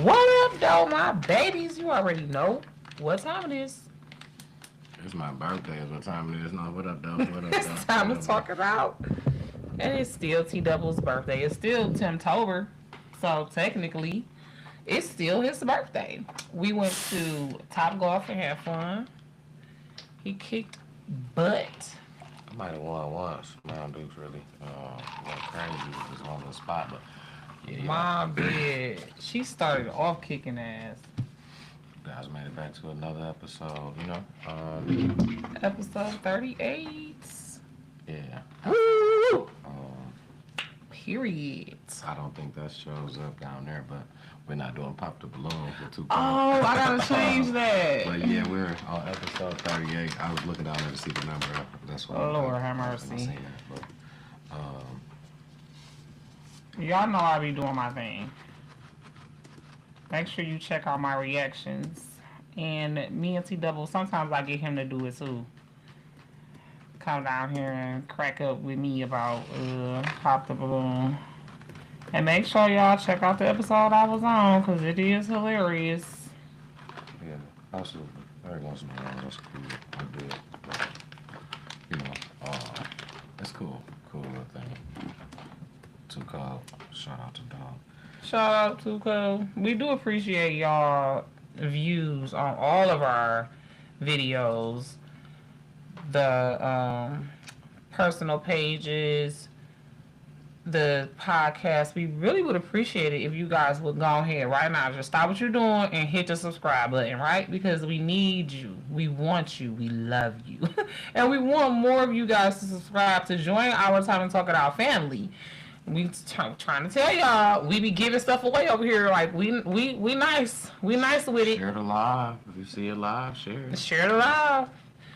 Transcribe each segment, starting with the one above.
What up, though, my babies? You already know what time it is. It's my birthday. Is what time it is. No, what up, though? What up, though? It's time to talk it out. And it's still T Double's birthday. It's still Timtober. So technically, it's still his birthday. We went to Top Golf and had fun. He kicked butt. I might have won once. Mountain Duke's really went crazy. Was on the spot, but yeah. Mom did. She started off kicking ass. Guys made it back to another episode. Episode 38. Yeah. Woo! Period. I don't think that shows up down there, but we're not doing pop the balloon for too. Oh, I gotta change that. But yeah, we're on episode 38. I was looking down there to see the number. That's why. Oh, Lord have mercy. I seen that, but, y'all know I be doing my thing. Make sure you check out my reactions. And me and T Double, sometimes I get him to do it too. Come down here and crack up with me about Pop the Balloon. And make sure y'all check out the episode I was on, because it is hilarious. yeah, absolutely. Every once in a while, that's cool. I do it. But, it's cool. Cool little thing. Too cold. Shout out to Dog. Shout out to Cole. We do appreciate y'all views on all of our videos. The personal pages, the podcast. We really would appreciate it if you guys would go ahead right now. Just stop what you're doing and hit the subscribe button, right? Because we need you. We want you. We love you. And we want more of you guys to subscribe to join our Time to Talk It Out family. We trying to tell y'all, we be giving stuff away over here. Like, we nice. We nice with it. Share it live. If you see it live, share it. Share it live.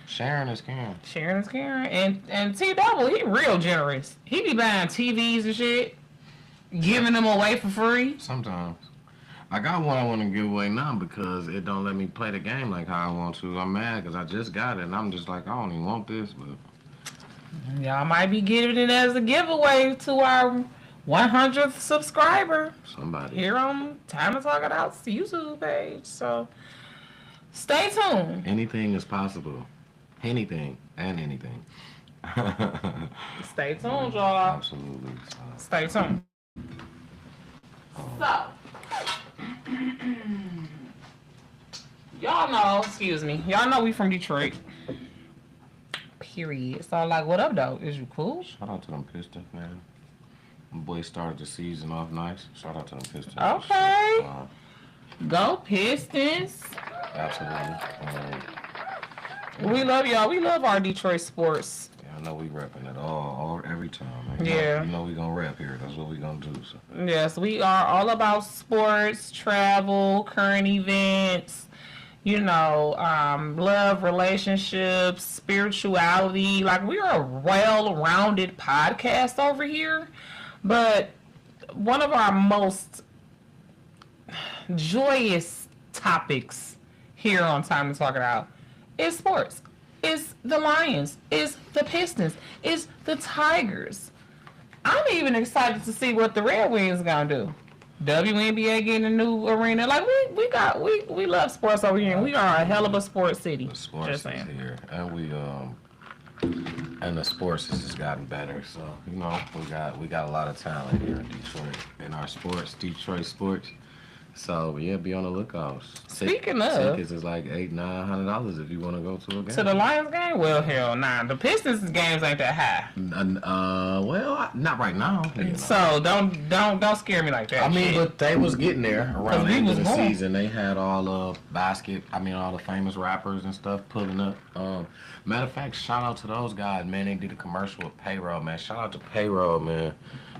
Sharing is caring. Sharing is caring. And T Double, he real generous. He be buying TVs and shit, giving them away for free. Sometimes. I got one I want to give away now because it don't let me play the game like how I want to. I'm mad because I just got it and I'm just like, I don't even want this, but y'all might be giving it as a giveaway to our 100th subscriber. Somebody. Here on Time to Talk It Out's YouTube page. So stay tuned. Anything is possible. Anything and anything. Stay tuned, y'all. Absolutely. Stay tuned. So, y'all know, excuse me, y'all know we from Detroit. Period. So, like, what up, though? Is you cool? Shout out to them Pistons, man. My boy started the season off nice. Shout out to them Pistons. Okay. Go Pistons. Absolutely. We love y'all. We love our Detroit sports. Yeah, I know we repping it all every time. Man. Yeah. You know we gonna rep here. That's what we gonna do. So. Yes, we are all about sports, travel, current events, love, relationships, spirituality. Like, we are a well-rounded podcast over here. But one of our most joyous topics here on Time to Talk It Out is sports. It's the Lions. It's the Pistons. It's the Tigers. I'm even excited to see what the Red Wings gonna do. WNBA getting a new arena. Like, we love sports over here, and we are a hell of a sports city. The sports Just is saying. here, and the sports has just gotten better. So we got a lot of talent here in Detroit in our sports, Detroit sports. So yeah, be on the lookout. Speaking of, tickets is like $800-900 if you want to go to a game. to the Lions game? Well, hell nah. The Pistons games ain't that high. Well, not right now. So don't scare me like that. I mean, shit. but they was getting there around the end of the going. season. They had all all the famous rappers and stuff pulling up. Matter of fact, shout out to those guys, man. They did a commercial with Payroll, man. Shout out to Payroll, man,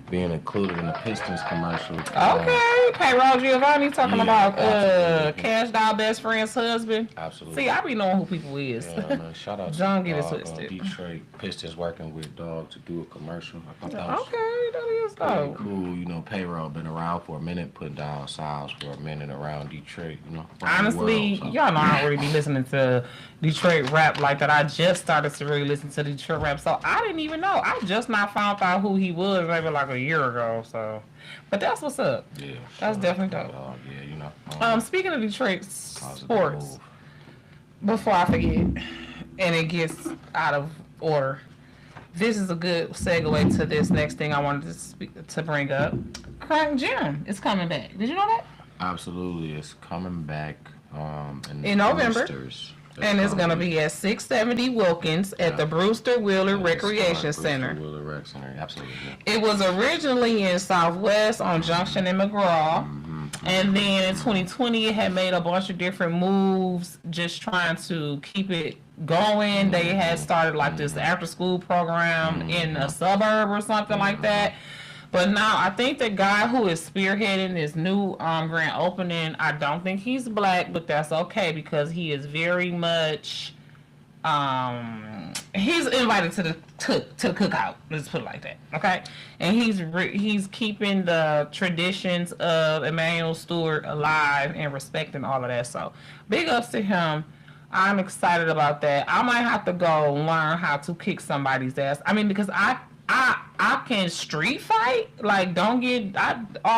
being included in the Pistons commercial. Okay, Payroll Giovanni talking about absolutely. Cash Doll best friend's husband. Absolutely. See, I be knowing who people is. Yeah, man. Shout out Don't to get it Dog, twisted. Detroit Pistons working with Dog to do a commercial. I thought that was Okay, that is pretty dope. cool. Payroll been around for a minute, put down Styles for a minute around Detroit. around the Honestly, world, so. y'all know I don't really be listening to Detroit rap like that. I just started to really listen to Detroit rap, so I didn't even know. I just not found out who he was maybe like a year ago. So, but that's what's up. Yeah, That's sure. definitely dope. Yeah, Yeah. Speaking of Detroit Positive sports, move. before I forget, and it gets out of order, this is a good segue to this next thing I wanted to bring up. Crunk Gym is coming back. Did you know that? Absolutely, it's coming back In November. Brewsters. And it's going to be at 670 Wilkins at the Brewster Wheeler Recreation Center. Brewster Wheeler Rec Center, absolutely. Yeah. It was originally in Southwest on Junction and McGraw. And then in 2020, it had made a bunch of different moves just trying to keep it going. They had started like this after school program in a suburb or something like that. But now I think the guy who is spearheading this new grand opening, I don't think he's black, but that's okay because he is very much he's invited to the cookout. Let's put it like that, okay? And he's keeping the traditions of Emmanuel Stewart alive and respecting all of that. So big ups to him. I'm excited about that. I might have to go learn how to kick somebody's ass. I mean, because I can street fight. Like, all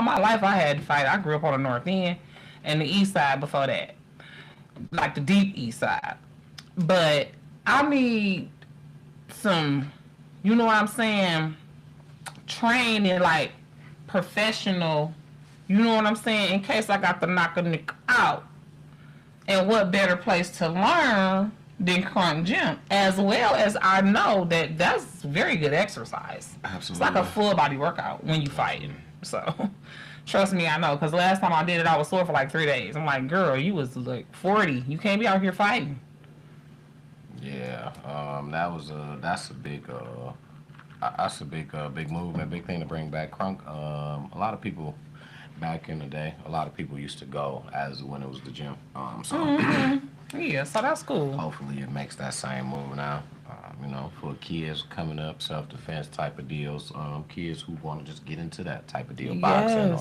my life I had to fight. I grew up on the North End and the East Side before that, like the deep East Side. But I need some, you know what I'm saying, training, like professional, you know what I'm saying, in case I got to knock a nigga out. And what better place to learn than Crunk Gym, as well as I know that that's very good exercise. Absolutely. It's like a full body workout when you fighting. So, trust me, I know. Because last time I did it, I was sore for like 3 days. I'm like, girl, you was like 40. You can't be out here fighting. Yeah, that's a big big movement, big thing to bring back Crunk. A lot of people back in the day, a lot of people used to go as when it was the gym. Yeah, so that's cool. Hopefully it makes that same move now. For kids coming up, self-defense type of deals, kids who want to just get into that type of deal, boxing.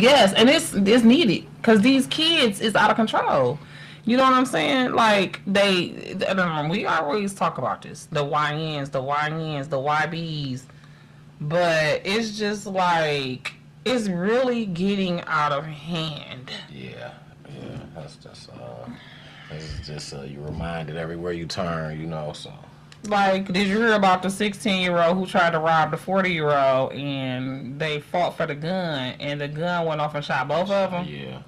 Yes, and it's needed because these kids is out of control. You know what I'm saying? Like, we always talk about this, the YNs, the YBs, but it's just like, it's really getting out of hand. Yeah, it's just you're reminded everywhere you turn, so. Like, did you hear about the 16-year-old who tried to rob the 40-year-old and they fought for the gun and the gun went off and shot both of them? Yeah.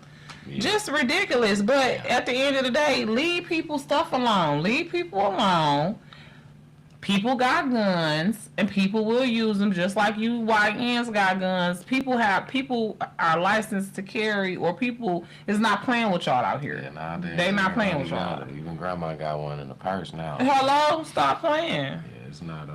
Just ridiculous, but at the end of the day, leave people's stuff alone. Leave people alone. People got guns, and people will use them just like you YNs got guns. People are licensed to carry, or people is not playing with y'all out here. Yeah, they not playing with y'all. Even grandma got one in the purse now. Hello, stop playing. Yeah, it's not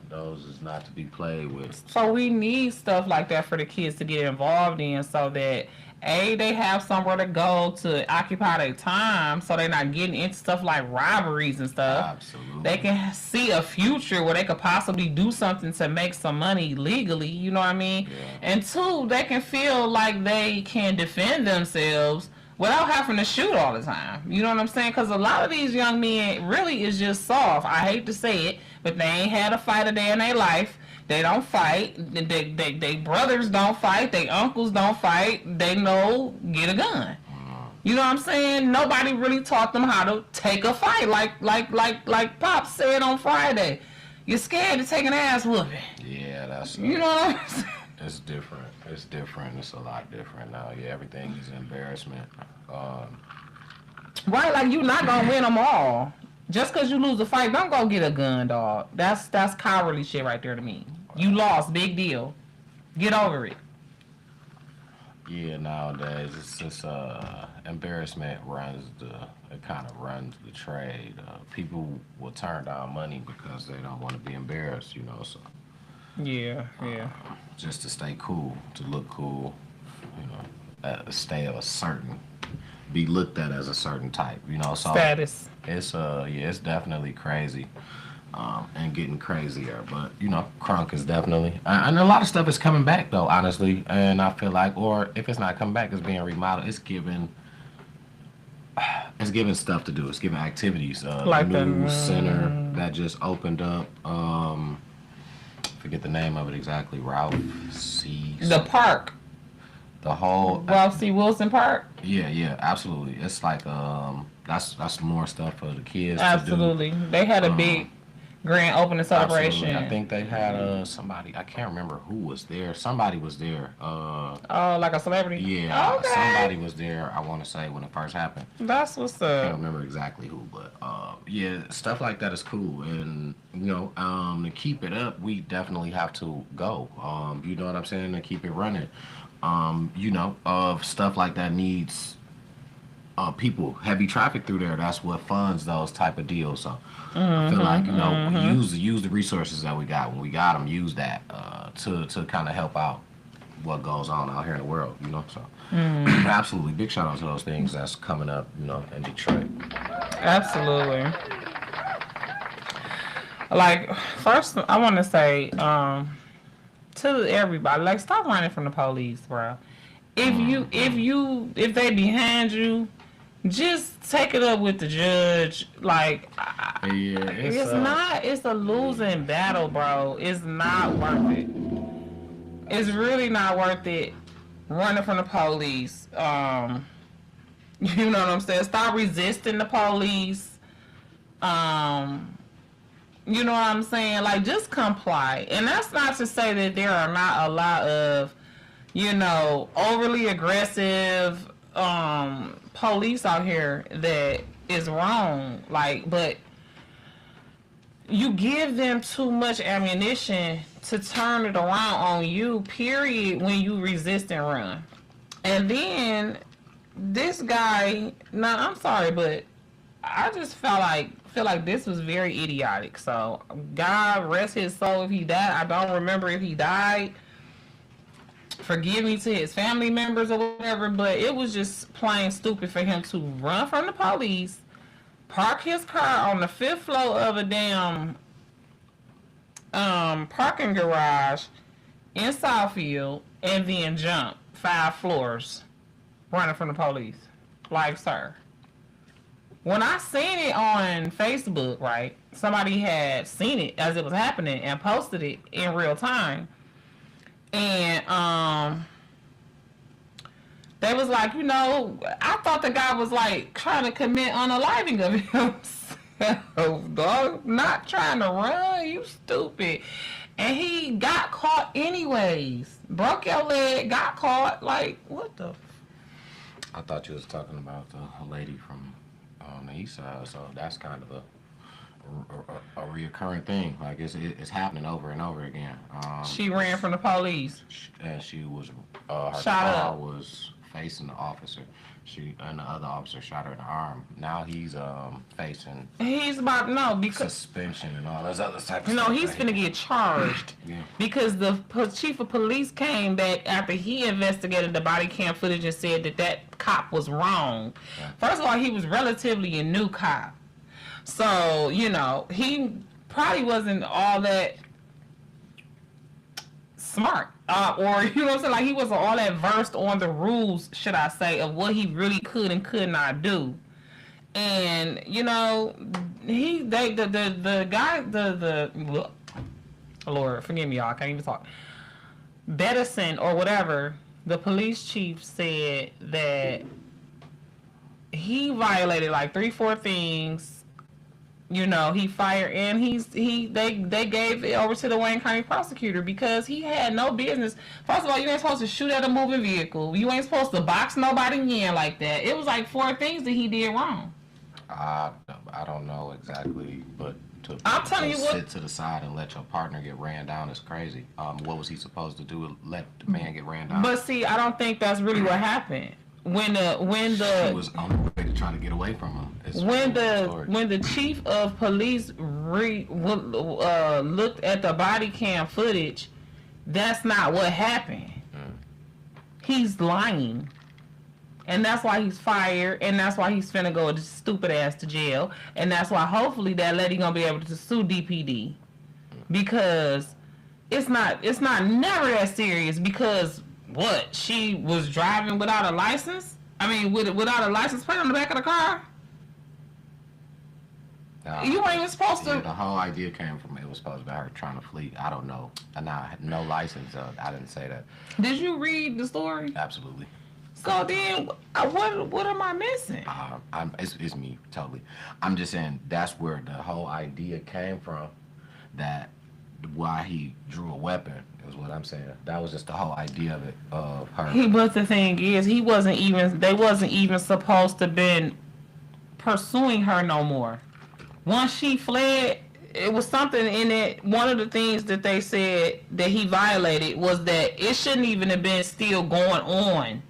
those is not to be played with. So we need stuff like that for the kids to get involved in, so that they have somewhere to go to occupy their time, so they're not getting into stuff like robberies and stuff. Absolutely. They can see a future where they could possibly do something to make some money legally, you know what I mean? Yeah. And two, they can feel like they can defend themselves without having to shoot all the time. You know what I'm saying? Because a lot of these young men really is just soft. I hate to say it, but they ain't had a fight a day in their life. They don't fight. They brothers don't fight. They uncles don't fight. They know get a gun. You know what I'm saying? Nobody really taught them how to take a fight. Like Pop said on Friday. You're scared to take an ass whooping. Yeah, that's. You know what I'm saying? It's different. It's different. It's a lot different now. Yeah, everything is embarrassment. Right, like you're not gonna win them all. Just because you lose a fight, don't go get a gun, dog. That's cowardly shit right there to me. You lost, big deal. Get over it. Yeah, nowadays it's just embarrassment kind of runs the trade. People will turn down money because they don't want to be embarrassed, so. Yeah. Just to stay cool, to look cool, stay of a certain, be looked at as a certain type, so. Status. It's definitely crazy. And getting crazier, but Crunk is definitely, and a lot of stuff is coming back though, honestly. And I feel like, or if it's not coming back, it's being remodeled. It's giving stuff to do. It's giving activities. Like the new center that just opened up. Forget the name of it exactly. Ralph C. The park. The whole Ralph C. Wilson Park. yeah, absolutely. It's like that's more stuff for the kids Absolutely, to do. they had a big grand opening celebration. Absolutely. I think they had somebody. I can't remember who was there. Somebody was there. Oh, like a celebrity. Yeah, Okay. somebody was there. I want to say when it first happened. That's what's I up. can't remember exactly who, but yeah, stuff like that is cool. And to keep it up, we definitely have to go. You know what I'm saying? To keep it running. Stuff like that needs people, heavy traffic through there. That's what funds those type of deals. So I feel like use the resources that we got. When we got them, use that to kind of help out what goes on out here in the world. So absolutely, big shout out to those things that's coming up. In Detroit. Absolutely. Like, first, I want to say to everybody, like, stop running from the police, bro. If they behind you, just take it up with the judge. Like, it's a losing battle, bro. It's not worth it. It's really not worth it running from the police. You know what I'm saying? Stop resisting the police. You know what I'm saying? Like, just comply. And that's not to say that there are not a lot of, overly aggressive police out here that is wrong. Like, but you give them too much ammunition to turn it around on you, period, when you resist and run. And then this guy, I'm sorry, but I just feel like this was very idiotic. So God rest his soul if he died. I don't remember if he died. Forgive me to his family members or whatever, but it was just plain stupid for him to run from the police, park his car on the 5th floor of a damn parking garage in Southfield, and then jump 5 floors running from the police. Like, sir. When I seen it on Facebook, right, somebody had seen it as it was happening and posted it in real time. And they was like, I thought the guy was like trying to commit unaliving of himself, dog. Not trying to run, you stupid. And he got caught anyways. Broke your leg, got caught. Like, what the? I thought you was talking about the lady from on the east side, so that's kind of a reoccurring thing. Like it's happening over and over again. She ran from the police. She was her Shot car up. was facing the officer. She and the other officer shot her in the arm. Now he's facing He's about because suspension and all those other types of No, stuff. he's finna get charged. Yeah. Because the chief of police came back after he investigated the body cam footage and said that cop was wrong. Yeah. First of all, he was relatively a new cop. So, he probably wasn't all that smart. Or, you know what I'm saying? Like, he wasn't all that versed on the rules, should I say, of what he really could and could not do. And, the guy, Lord, forgive me, y'all, I can't even talk. Bettison or whatever, the police chief said that he violated like 3-4 things. He fired and they gave it over to the Wayne County prosecutor because he had no business. First of all, you ain't supposed to shoot at a moving vehicle. You ain't supposed to box nobody in like that. It was like 4 things that he did wrong. I don't know exactly, but I'm telling you what. Sit to the side and let your partner get ran down is crazy. What was he supposed to do? Let the man get ran down? But see, I don't think that's really what happened. When She was on the way to try to get away from him. When the chief of police looked at the body cam footage, that's not what happened. He's lying. And that's why he's fired, and that's why he's finna go stupid ass to jail, and that's why hopefully that lady gonna be able to sue DPD. Because it's not never that serious, because what? She was driving without a license? I mean, without a license plate on the back of the car? You ain't even supposed to. The whole idea came from it was supposed to be her trying to flee. I don't know. And I had no license. I didn't say that. Did you read the story? Absolutely. So then, what am I missing? It's me, totally. I'm just saying that's where the whole idea came from, that why he drew a weapon is what I'm saying. That was just the whole idea of it, of her. But the thing is, they wasn't even supposed to been pursuing her no more. Once she fled, it was something in it. One of the things that they said that he violated was that it shouldn't even have been still going on.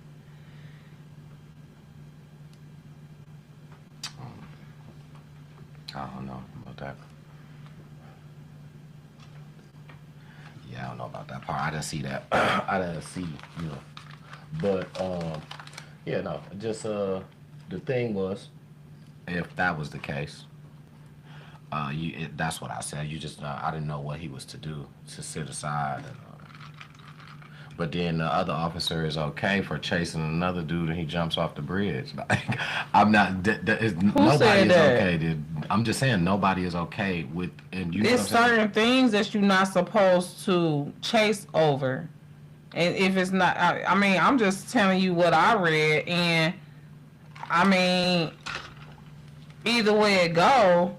I don't know about that. Yeah, I don't know about that part. I didn't see that. I didn't see, you know. But yeah, no. Just the thing was, if that was the case, that's what I said. You just I didn't know what he was to do, to sit aside. And, but then the other officer is okay for chasing another dude and he jumps off the bridge. Like, I'm not. Nobody is okay. Dude. I'm just saying nobody is okay with. And you. There's certain things that you're not supposed to chase over, and if it's not, I mean, I'm just telling you what I read, and I mean, either way it go,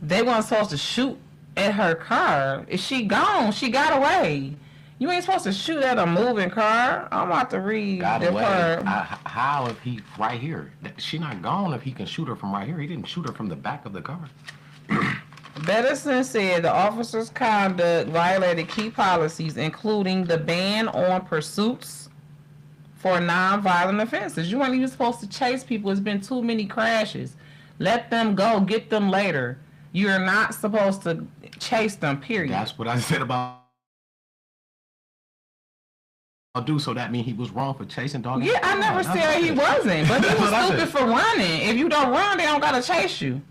they weren't supposed to shoot at her car. If she gone, she got away. You ain't supposed to shoot at a moving car. I'm about to read the part. How if he right here? She not gone if he can shoot her from right here. He didn't shoot her from the back of the car. Bettison said the officer's conduct violated key policies, including the ban on pursuits for non-violent offenses. You weren't even supposed to chase people. It's been too many crashes. Let them go. Get them later. You're not supposed to chase them, period. That's what I said about do, so that mean he was wrong for chasing dog. Yeah, I never said he wasn't, but he was stupid for running. If you don't run, they don't gotta chase you.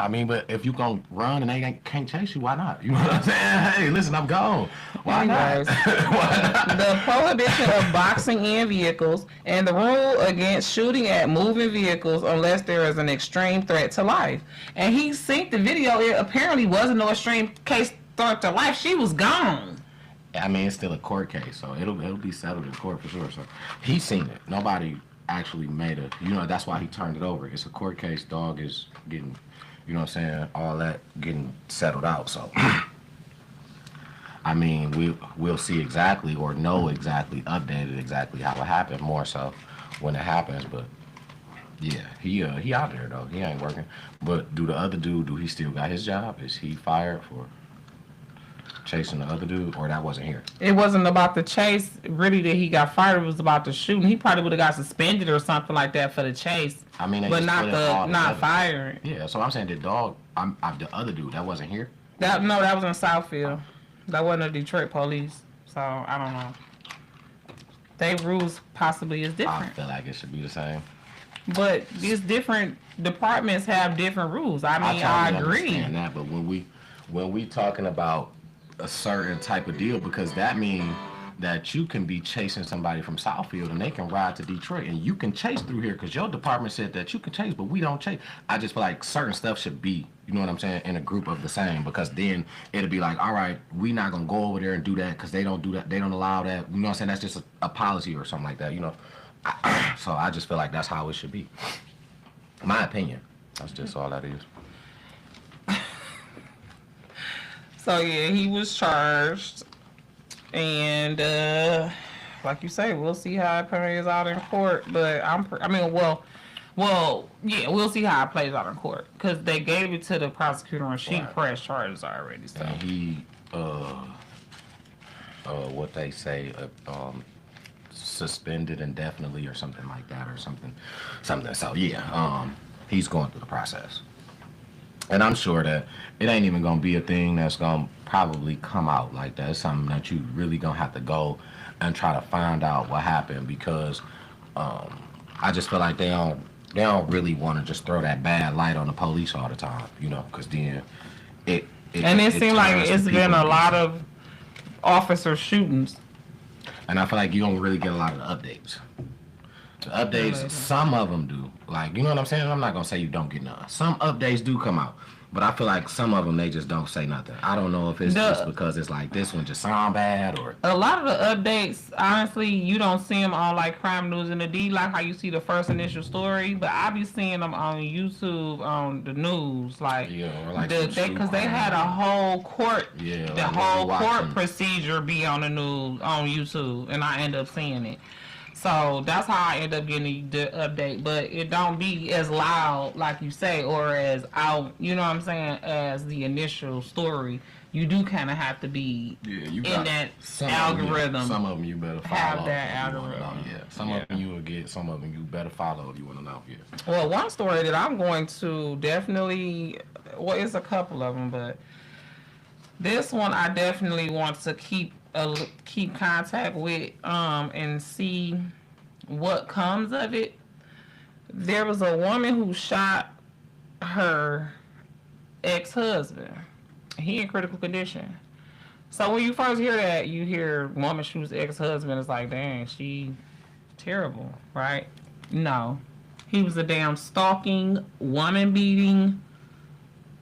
I mean, but if you gonna run and they can't chase you, why not? You know what I'm saying? Hey, listen, I'm gone. Why not? The prohibition of boxing in vehicles and the rule against shooting at moving vehicles unless there is an extreme threat to life. And he seen the video. It apparently wasn't no extreme case threat to life. She was gone. I mean, it's still a court case, so it'll be settled in court for sure. So he's seen it. Nobody actually made a, you know, that's why he turned it over. It's a court case. Dog is getting, you know what I'm saying, all that getting settled out. So, I mean, we'll see exactly or know exactly, updated exactly how it happened more so when it happens. But yeah, he out there though. He ain't working. But do the other dude, do he still got his job? Is he fired for chasing the other dude, or that wasn't here? It wasn't about the chase, really, that he got fired. It was about the shooting. He probably would have got suspended or something like that for the chase. I mean, but not fired. Yeah, so I'm saying the dog, the other dude, that wasn't here? That was in Southfield. That wasn't the Detroit police. So, I don't know. Their rules possibly is different. I feel like it should be the same. But these different departments have different rules. I mean, I agree. Understand that, but when we talking about a certain type of deal, because that means that you can be chasing somebody from Southfield and they can ride to Detroit and you can chase through here because your department said that you can chase, but we don't chase. I just feel like certain stuff should be, you know what I'm saying, in a group of the same, because then it'll be like, all right, we not gonna go over there and do that because they don't do that, they don't allow that, you know what I'm saying, that's just a policy or something like that, you know. So I just feel like that's how it should be. My opinion. That's just all that is. So yeah, he was charged, and like you say, we'll see how it plays out in court. But yeah, we'll see how it plays out in court because they gave it to the prosecutor and she pressed charges already. So and he, what they say, suspended indefinitely or something like that, or something. So yeah, he's going through the process. And I'm sure that it ain't even going to be a thing that's going to probably come out like that. It's something that you really going to have to go and try to find out what happened, because I just feel like they don't really want to just throw that bad light on the police all the time, you know, because then it seems like it's been a lot of officer shootings. And I feel like you don't really get a lot of the updates. The updates, some of them do. Like, you know what I'm saying? I'm not going to say you don't get none. Some updates do come out. But I feel like some of them, they just don't say nothing. I don't know if it's just because it's like this one just sound bad or... A lot of the updates, honestly, you don't see them on like Crime News and the D, like how you see the first initial story. But I be seeing them on YouTube, on the news, like, or like because they had a whole court, the like whole court procedure be on the news on YouTube, and I end up seeing it. So that's how I end up getting the update, but it don't be as loud like you say, or as out, you know what I'm saying, as the initial story. You do kind of have to be in that algorithm. Some of them you better follow. Have that algorithm. Some of them you will get. Some of them you better follow if you want to know. Yeah. Well, one story that I'm going to definitely, well, it's a couple of them, but this one I definitely want to keep contact with and see what comes of it. There was a woman who shot her ex-husband. He in critical condition. So when you first hear that, you hear woman shoots ex-husband, it's like, dang, she terrible, right? No. He was a damn stalking, woman-beating,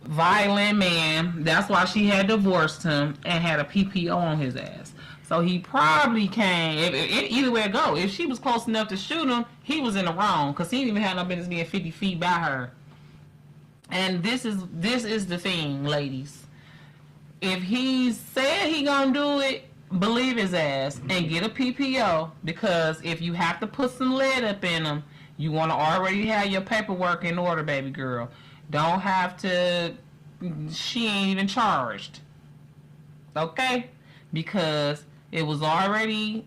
violent man. That's why she had divorced him and had a PPO on his ass. So he probably came, either way it go, if she was close enough to shoot him, he was in the wrong, because he didn't even have no business being 50 feet by her. And this is the thing, ladies. If he said he gonna do it, believe his ass and get a PPO, because if you have to put some lead up in him, you want to already have your paperwork in order, baby girl. Don't have to, she ain't even charged. Okay? Because it was already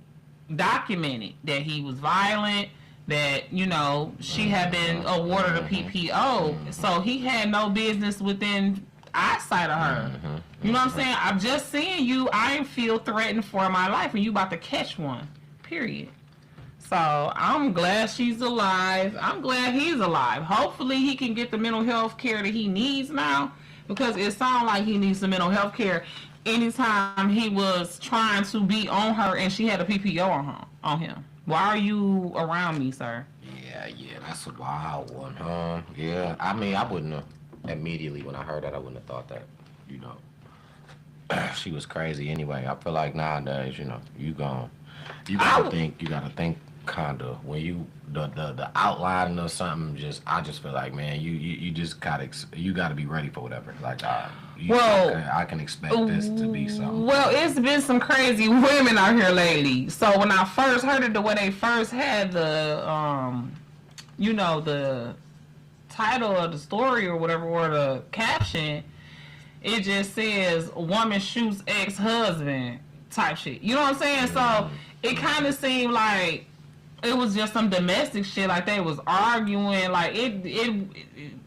documented that he was violent, that, you know, she had been awarded a PPO, so he had no business within eyesight of her. You know what I'm saying? I'm just seeing you, I feel threatened for my life, and you about to catch one. Period. So I'm glad she's alive. I'm glad he's alive. Hopefully he can get the mental health care that he needs now, because it sounds like he needs some mental health care. Anytime he was trying to be on her and she had a PPO on him. Why are you around me, sir? Yeah, that's a wild one, huh? Yeah, I mean, I wouldn't have, immediately when I heard that, I wouldn't have thought that, you know. She was crazy anyway. I feel like nowadays, you know, you gotta think kinda when you the outlining of something. I just feel like, man, you just gotta be ready for whatever. Like, I can expect this to be something. Well, it's been some crazy women out here lately. So when I first heard it, the way they first had the you know, the title of the story or whatever, or the caption, it just says woman shoots ex-husband type shit. You know what I'm saying? So it kind of seemed like it was just some domestic shit, like they was arguing. Like it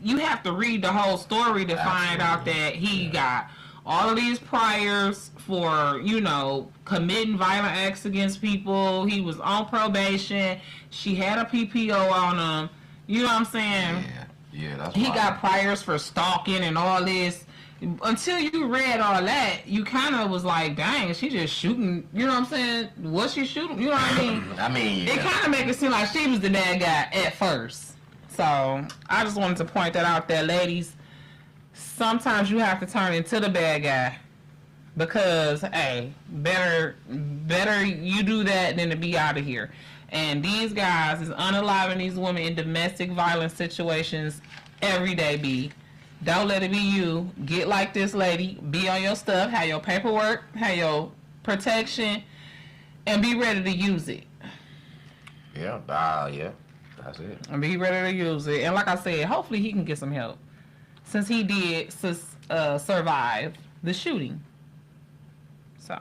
you have to read the whole story to find out that he got all of these priors for, you know, committing violent acts against people. He was on probation. She had a PPO on him. You know what I'm saying? Yeah, that's he got priors for stalking and all this. Until you read all that, you kind of was like, dang, she just shooting, you know what I'm saying? Was she shooting? You know what I mean? I mean, It kind of make it seem like she was the bad guy at first. So, I just wanted to point that out there, ladies. Sometimes you have to turn into the bad guy. Because, hey, better you do that than to be out of here. And these guys is unaliving these women in domestic violence situations every day, B. Don't let it be you. Get like this lady. Be on your stuff. Have your paperwork. Have your protection. And be ready to use it. Yeah. That's it. And be ready to use it. And like I said, hopefully he can get some help. Since he did survive the shooting. So.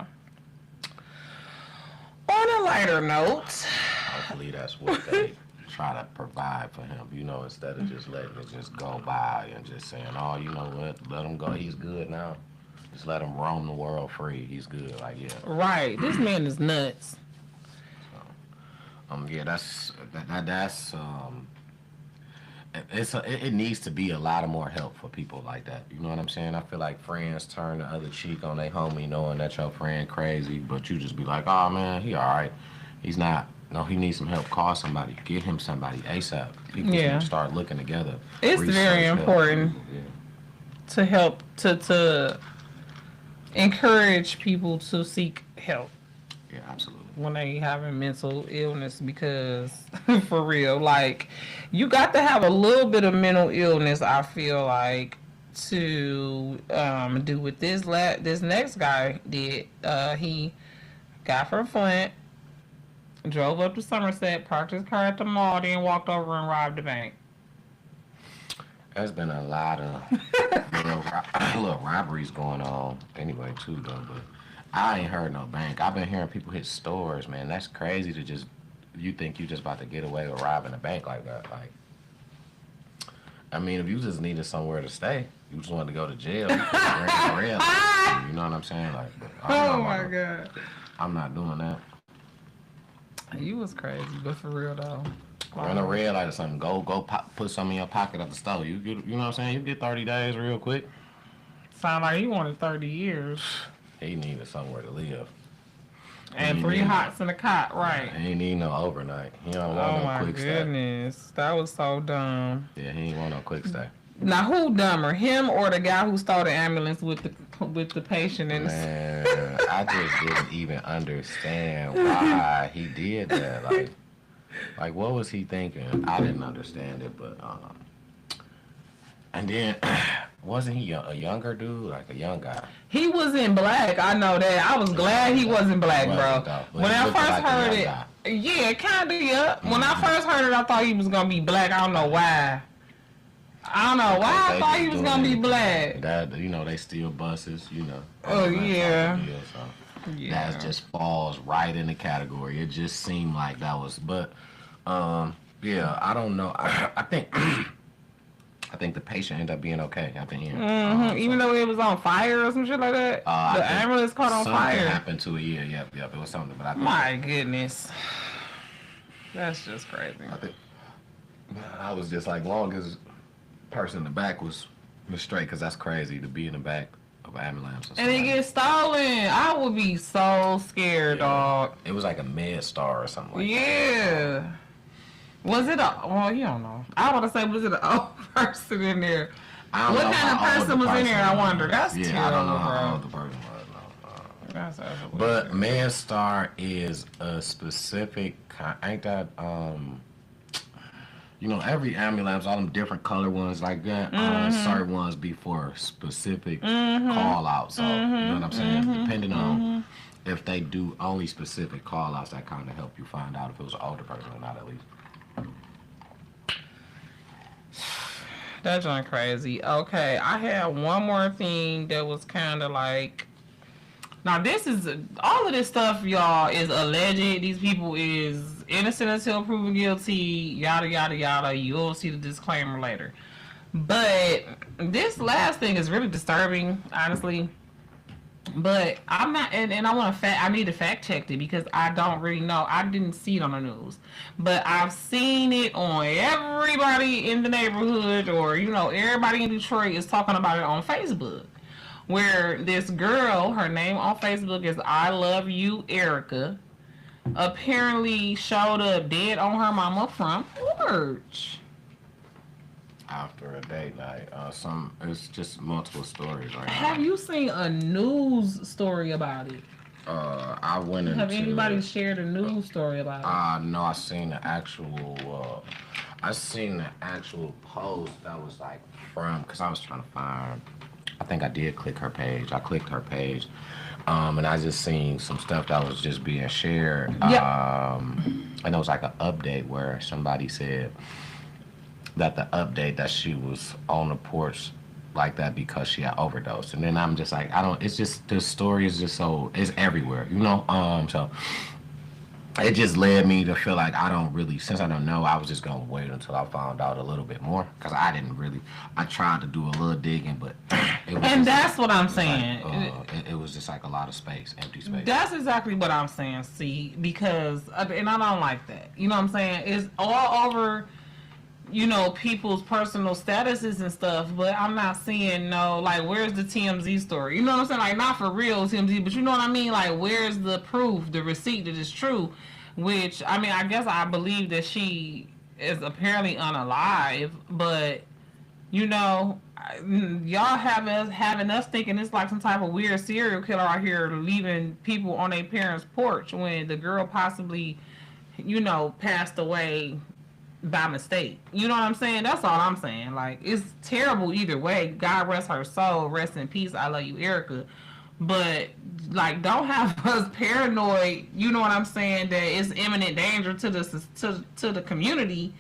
On a lighter note. Hopefully that's what they try to provide for him, you know, instead of just letting it just go by and just saying, oh, you know what, let him go, he's good now. Just let him roam the world free. He's good, like, yeah. Right. This man is nuts. So, it needs to be a lot of more help for people like that. You know what I'm saying? I feel like friends turn the other cheek on their homie knowing that your friend crazy, but you just be like, oh man, he all right. He's not. No, he needs some help. Call somebody. Get him somebody ASAP. People start looking together. It's very important. to help to encourage people to seek help. Yeah, absolutely. When they having mental illness, because for real, like, you got to have a little bit of mental illness, I feel like, to do what this next guy did. He got from Flint, drove up to Somerset, parked his car at the mall, then walked over and robbed the bank. There's been a lot of little robberies going on anyway too though, but I ain't heard no bank. I've been hearing people hit stores, man. That's crazy to just you think you just about to get away with robbing a bank like that. Like, I mean, if you just needed somewhere to stay, you just wanted to go to jail, you could rent a rail. You know what I'm saying? Like, Oh my god, I'm not doing that. you was crazy, but for real though. Run a red light or something. Go put some in your pocket at the store. You get, you know what I'm saying? You get 30 days real quick. Sound like you wanted 30 years. He needed somewhere to live. And 3 hots in a cot, right? He ain't need no overnight. He don't want no quick stay. Oh my goodness, that was so dumb. Yeah, he ain't want no quick stay. Now who dumber, him or the guy who stole the ambulance with the patient in Man, I just didn't even understand why he did that. Like what was he thinking? I didn't understand it, but and then wasn't he a younger dude, like a young guy? He was in black. I know that. I was glad he wasn't black, bro. When I first heard it, yeah, kind of, yeah. When I first heard it, I thought he was gonna be black. I don't know why. I thought he was gonna be black. That, you know, they steal buses, you know. Oh yeah. Yeah. That just falls right in the category. It just seemed like that was, but yeah, I don't know. I think the patient ended up being okay at the end. Even though it was on fire or some shit like that. The ambulance caught on fire. Something happened to it. Yeah, yep. It was something, but I think my goodness, that's just crazy. I was just like, long as person in the back was straight, because that's crazy to be in the back of an ambulance. And it gets stolen. I would be so scared, dog. It was like a MedStar or something like that. Yeah. Was it well, you don't know. I want to say, was it an old person in there? What kind of person was in there, I wonder. That's terrible, I don't know bro. how old the person was. No. That's absolutely but MedStar is a specific kind. Ain't that, you know, every ambulance, all them different color ones like that, certain ones be for specific call outs. So, you know what I'm saying? Depending on if they do only specific call outs, that kind of help you find out if it was an older person or not, at least. That's not crazy. Okay, I had one more thing that was kind of like. Now this is all of this stuff, y'all, is alleged. These people is innocent until proven guilty. Yada yada yada. You'll see the disclaimer later. But this last thing is really disturbing, honestly. But I'm not, and I need to fact check it because I don't really know. I didn't see it on the news, but I've seen it on everybody in the neighborhood, or you know, everybody in Detroit is talking about it on Facebook. Where this girl, her name on Facebook is I Love You Erica, apparently showed up dead on her mama front porch. After a date night, it's just multiple stories right now. Have you seen a news story about it? I went into. Have anybody shared a news story about it? No, I seen the actual. I seen the actual post that was like from, because I was trying to find. I think I did click her page. I clicked her page, and I just seen some stuff that was just being shared. Yep. And it was like an update where somebody said that the update that she was on the porch like that because she had overdosed. And then I'm just like, it's just, the story is just so, it's everywhere, you know? So it just led me to feel like since I don't know, I was just gonna wait until I found out a little bit more, because I tried to do a little digging, but it was, and that's what I'm saying. It was just like a lot of space, empty space. That's exactly what I'm saying, see, because, and I don't like that. You know what I'm saying? It's all over, you know, people's personal statuses and stuff, but I'm not seeing where's the TMZ story? You know what I'm saying? Like, not for real TMZ, but you know what I mean? Like, where's the proof, the receipt that it's true? Which, I mean, I guess I believe that she is apparently unalive, but, you know, y'all having us thinking it's like some type of weird serial killer out here leaving people on their parents' porch when the girl possibly, passed away by mistake. You know what I'm saying? That's all I'm saying. Like, it's terrible either way. God rest her soul. Rest in peace. I love you, Erica. But like, don't have us paranoid. You know what I'm saying? That it's imminent danger to the community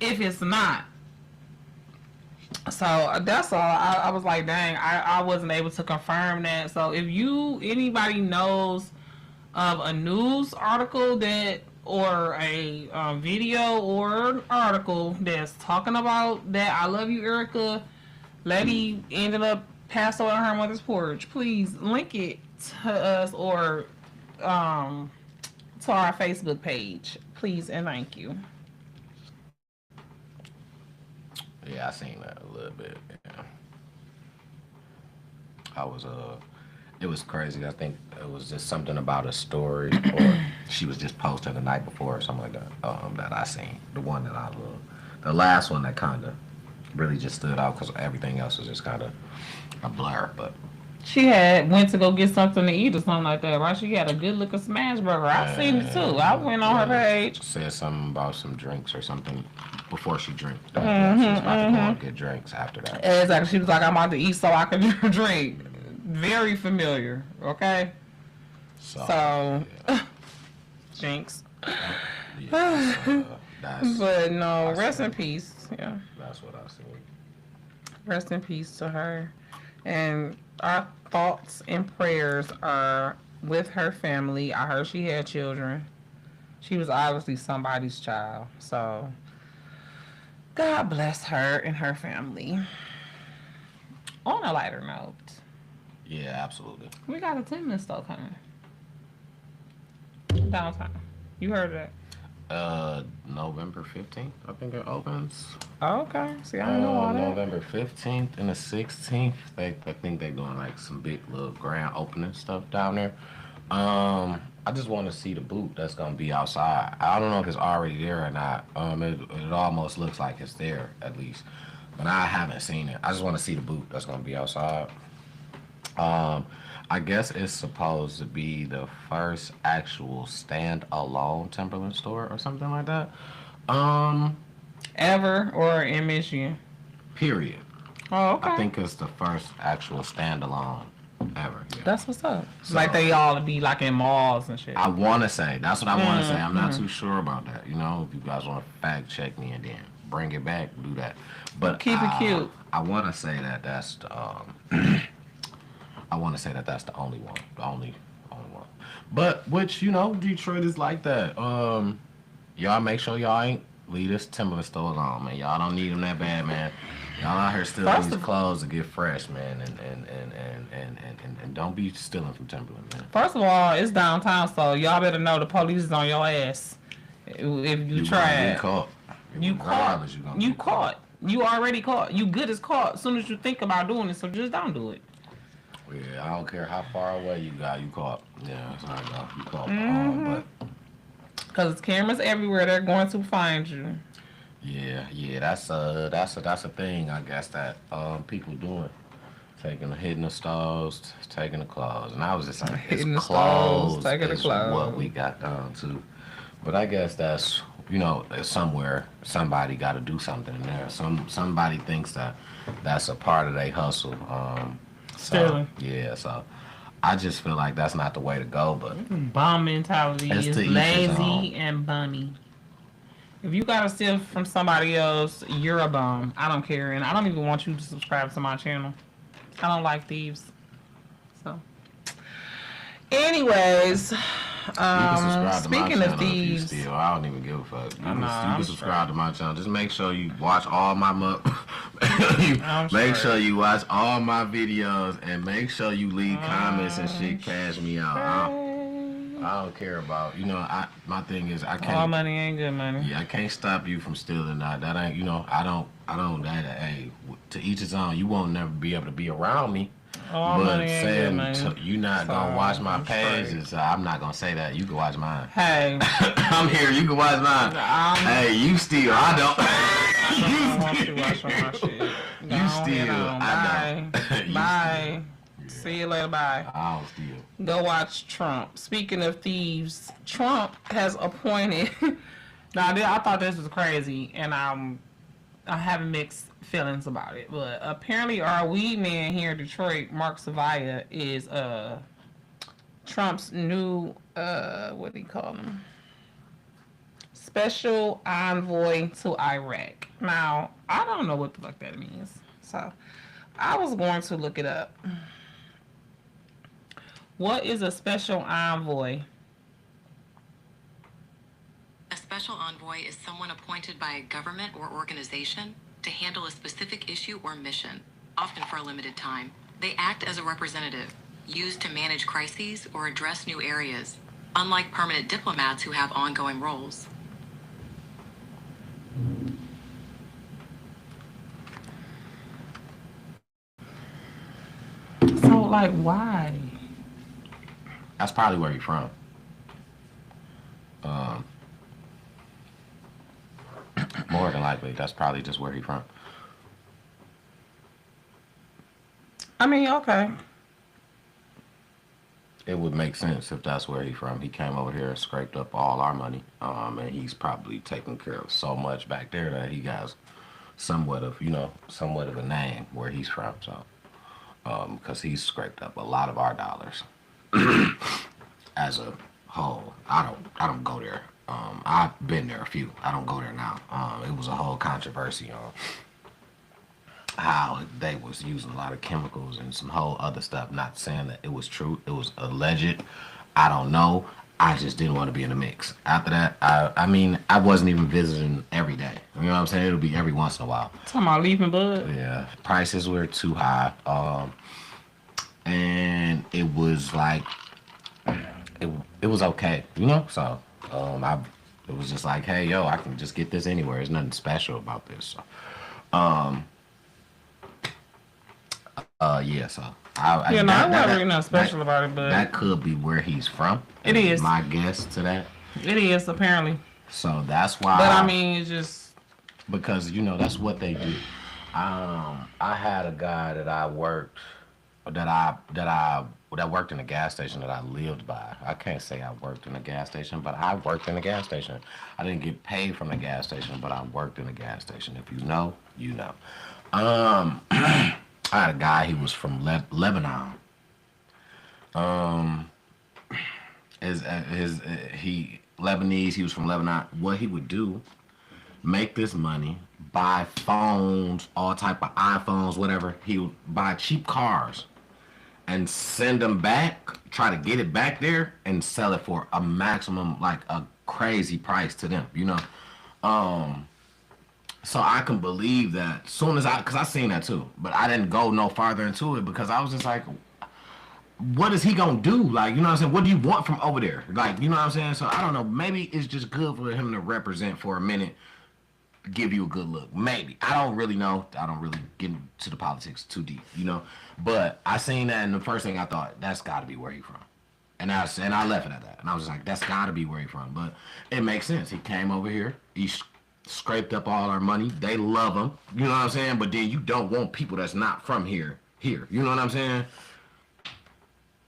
if it's not. So that's all. I was like, dang, I wasn't able to confirm that. So if anybody knows of a news article or a video or an article that's talking about that, I love you, Erica, lady ended up passed away on her mother's porch, please link it to us or to our Facebook page, please and thank you. Yeah, I seen that a little bit. Yeah. It was crazy. I think it was just something about a story, or she was just posting the night before or something like that. That I seen. The one that I loved. The last one that kind of really just stood out because everything else was just kind of a blur. But she went to go get something to eat or something like that, right? She had a good looking smash burger. I seen it too. I went on her page. Said something about some drinks or something before she drank. She was about to go and get drinks after that. Exactly. She was like, I'm about to eat so I can drink. Very familiar. Okay. So yeah. Jinx. Yeah, but no, rest in peace. Yeah. That's what I seen. Rest in peace to her. And our thoughts and prayers are with her family. I heard she had children. She was obviously somebody's child. So God bless her and her family. On a lighter note. Yeah, absolutely. We got a 10-minute store coming. Downtown. You heard that? November 15th, I think it opens. Oh, okay. See, I know all that. November 15th and the 16th. I think they're doing like some big little grand opening stuff down there. I just want to see the booth that's gonna be outside. I don't know if it's already there or not. It almost looks like it's there at least, but I haven't seen it. I just want to see the booth that's gonna be outside. I guess it's supposed to be the first actual stand-alone Timberland store or something like that. Ever or in Michigan? Period. Oh, okay. I think it's the first actual standalone ever. Yeah. That's what's up. So, like they all be like in malls and shit. I want to say. That's what I want to say. I'm not too sure about that. You know, if you guys want to fact check me and then bring it back, do that. But keep it cute. I want to say that that's the I want to say that that's the only one. The only one. But, which, Detroit is like that. Y'all make sure y'all ain't leave this Timberland store alone, man. Y'all don't need them that bad, man. Y'all out here stealing these clothes to get fresh, man. And don't be stealing from Timberland, man. First of all, it's downtown, so y'all better know the police is on your ass. If you try it. You caught. You already caught. You good as caught as soon as you think about doing it, so just don't do it. Yeah, I don't care how far away you caught. Yeah, it's not enough. You caught. But because cameras everywhere, they're going to find you. Yeah, that's a thing. I guess that people doing, hitting the stores, taking the clothes, and I was just like, hitting the clothes, taking the clothes. What we got down to, but I guess that's somewhere somebody got to do something in there. Somebody thinks that's a part of their hustle. So I just feel like that's not the way to go. But bomb mentality is lazy and bummy. If you gotta steal from somebody else, you're a bum. I don't care, and I don't even want you to subscribe to my channel. I don't like thieves. So, anyways, speaking of thieves, I don't even give a fuck. You can subscribe to my channel. Just make sure you watch all my make sure you watch all my videos and make sure you leave comments and shit. Cash me out. I don't care about my thing is I can't. All money ain't good money. Yeah, I can't stop you from stealing. That ain't I don't. Hey, to each his own. You won't never be able to be around me. All but saying you not gonna watch my pages, I'm not gonna say that. You can watch mine. Hey, I'm here. You can watch mine. Hey, you steal. I don't. don't want to watch my shit. Go You on, head still, on. I Bye. know. You Bye. still. See you later. Bye. I'll steal. Go watch Trump. Speaking of thieves, Trump has appointed. Now, I thought this was crazy, and I have mixed feelings about it. But apparently, our weed man here in Detroit, Mark Savaya, is Trump's new what do you call him? Special envoy to Iraq. Now, I don't know what the fuck that means, so I was going to look it up. What is a special envoy? A special envoy is someone appointed by a government or organization to handle a specific issue or mission, often for a limited time. They act as a representative, used to manage crises or address new areas, unlike permanent diplomats who have ongoing roles. So, like, why? That's probably where he's from. Um, More than likely, that's probably just where he's from. I mean, okay. It would make sense if that's where he's from. He came over here and scraped up all our money, and he's probably taken care of so much back there that he has somewhat of a name where he's from. So, because he's scraped up a lot of our dollars as a whole. I don't go there. I've been there a few. I don't go there now. It was a whole controversy on how they was using a lot of chemicals and some whole other stuff. Not saying that it was true. It was alleged. I don't know. I just didn't want to be in the mix. After that, I mean, I wasn't even visiting every day. You know what I'm saying? It'll be every once in a while. Talking about leaving bud. Yeah, prices were too high. And it was like, it was okay, you know? So, it was just like, hey, yo, I can just get this anywhere. There's nothing special about this. So, yeah, so I Yeah, no, I wasn't really nothing special about it, but that could be where he's from. It is. My guess to that. it is apparently. So that's why. But I mean, it's just Because that's what they do. I had a guy that I worked that worked in a gas station that I lived by. I can't say I worked in a gas station, but I worked in a gas station. I didn't get paid from the gas station, but I worked in a gas station. If you know, you know. I had a guy. He was from Lebanon. He Lebanese. He was from Lebanon. What he would do, make this money, buy phones, all type of iPhones, whatever. He would buy cheap cars and send them back, try to get it back there and sell it for a maximum, like a crazy price to them, So I can believe that soon as because I seen that too, but I didn't go no farther into it because I was just like, what is he gonna do? Like, you know what I'm saying? What do you want from over there? Like, you know what I'm saying? So I don't know. Maybe it's just good for him to represent for a minute, give you a good look. Maybe. I don't really know. I don't really get into the politics too deep, But I seen that, and the first thing I thought, that's got to be where he from. And I left it at that. And I was like, that's got to be where he from. But it makes sense. He came over here. He scraped up all our money. They love him. You know what I'm saying? But then you don't want people that's not from here. You know what I'm saying?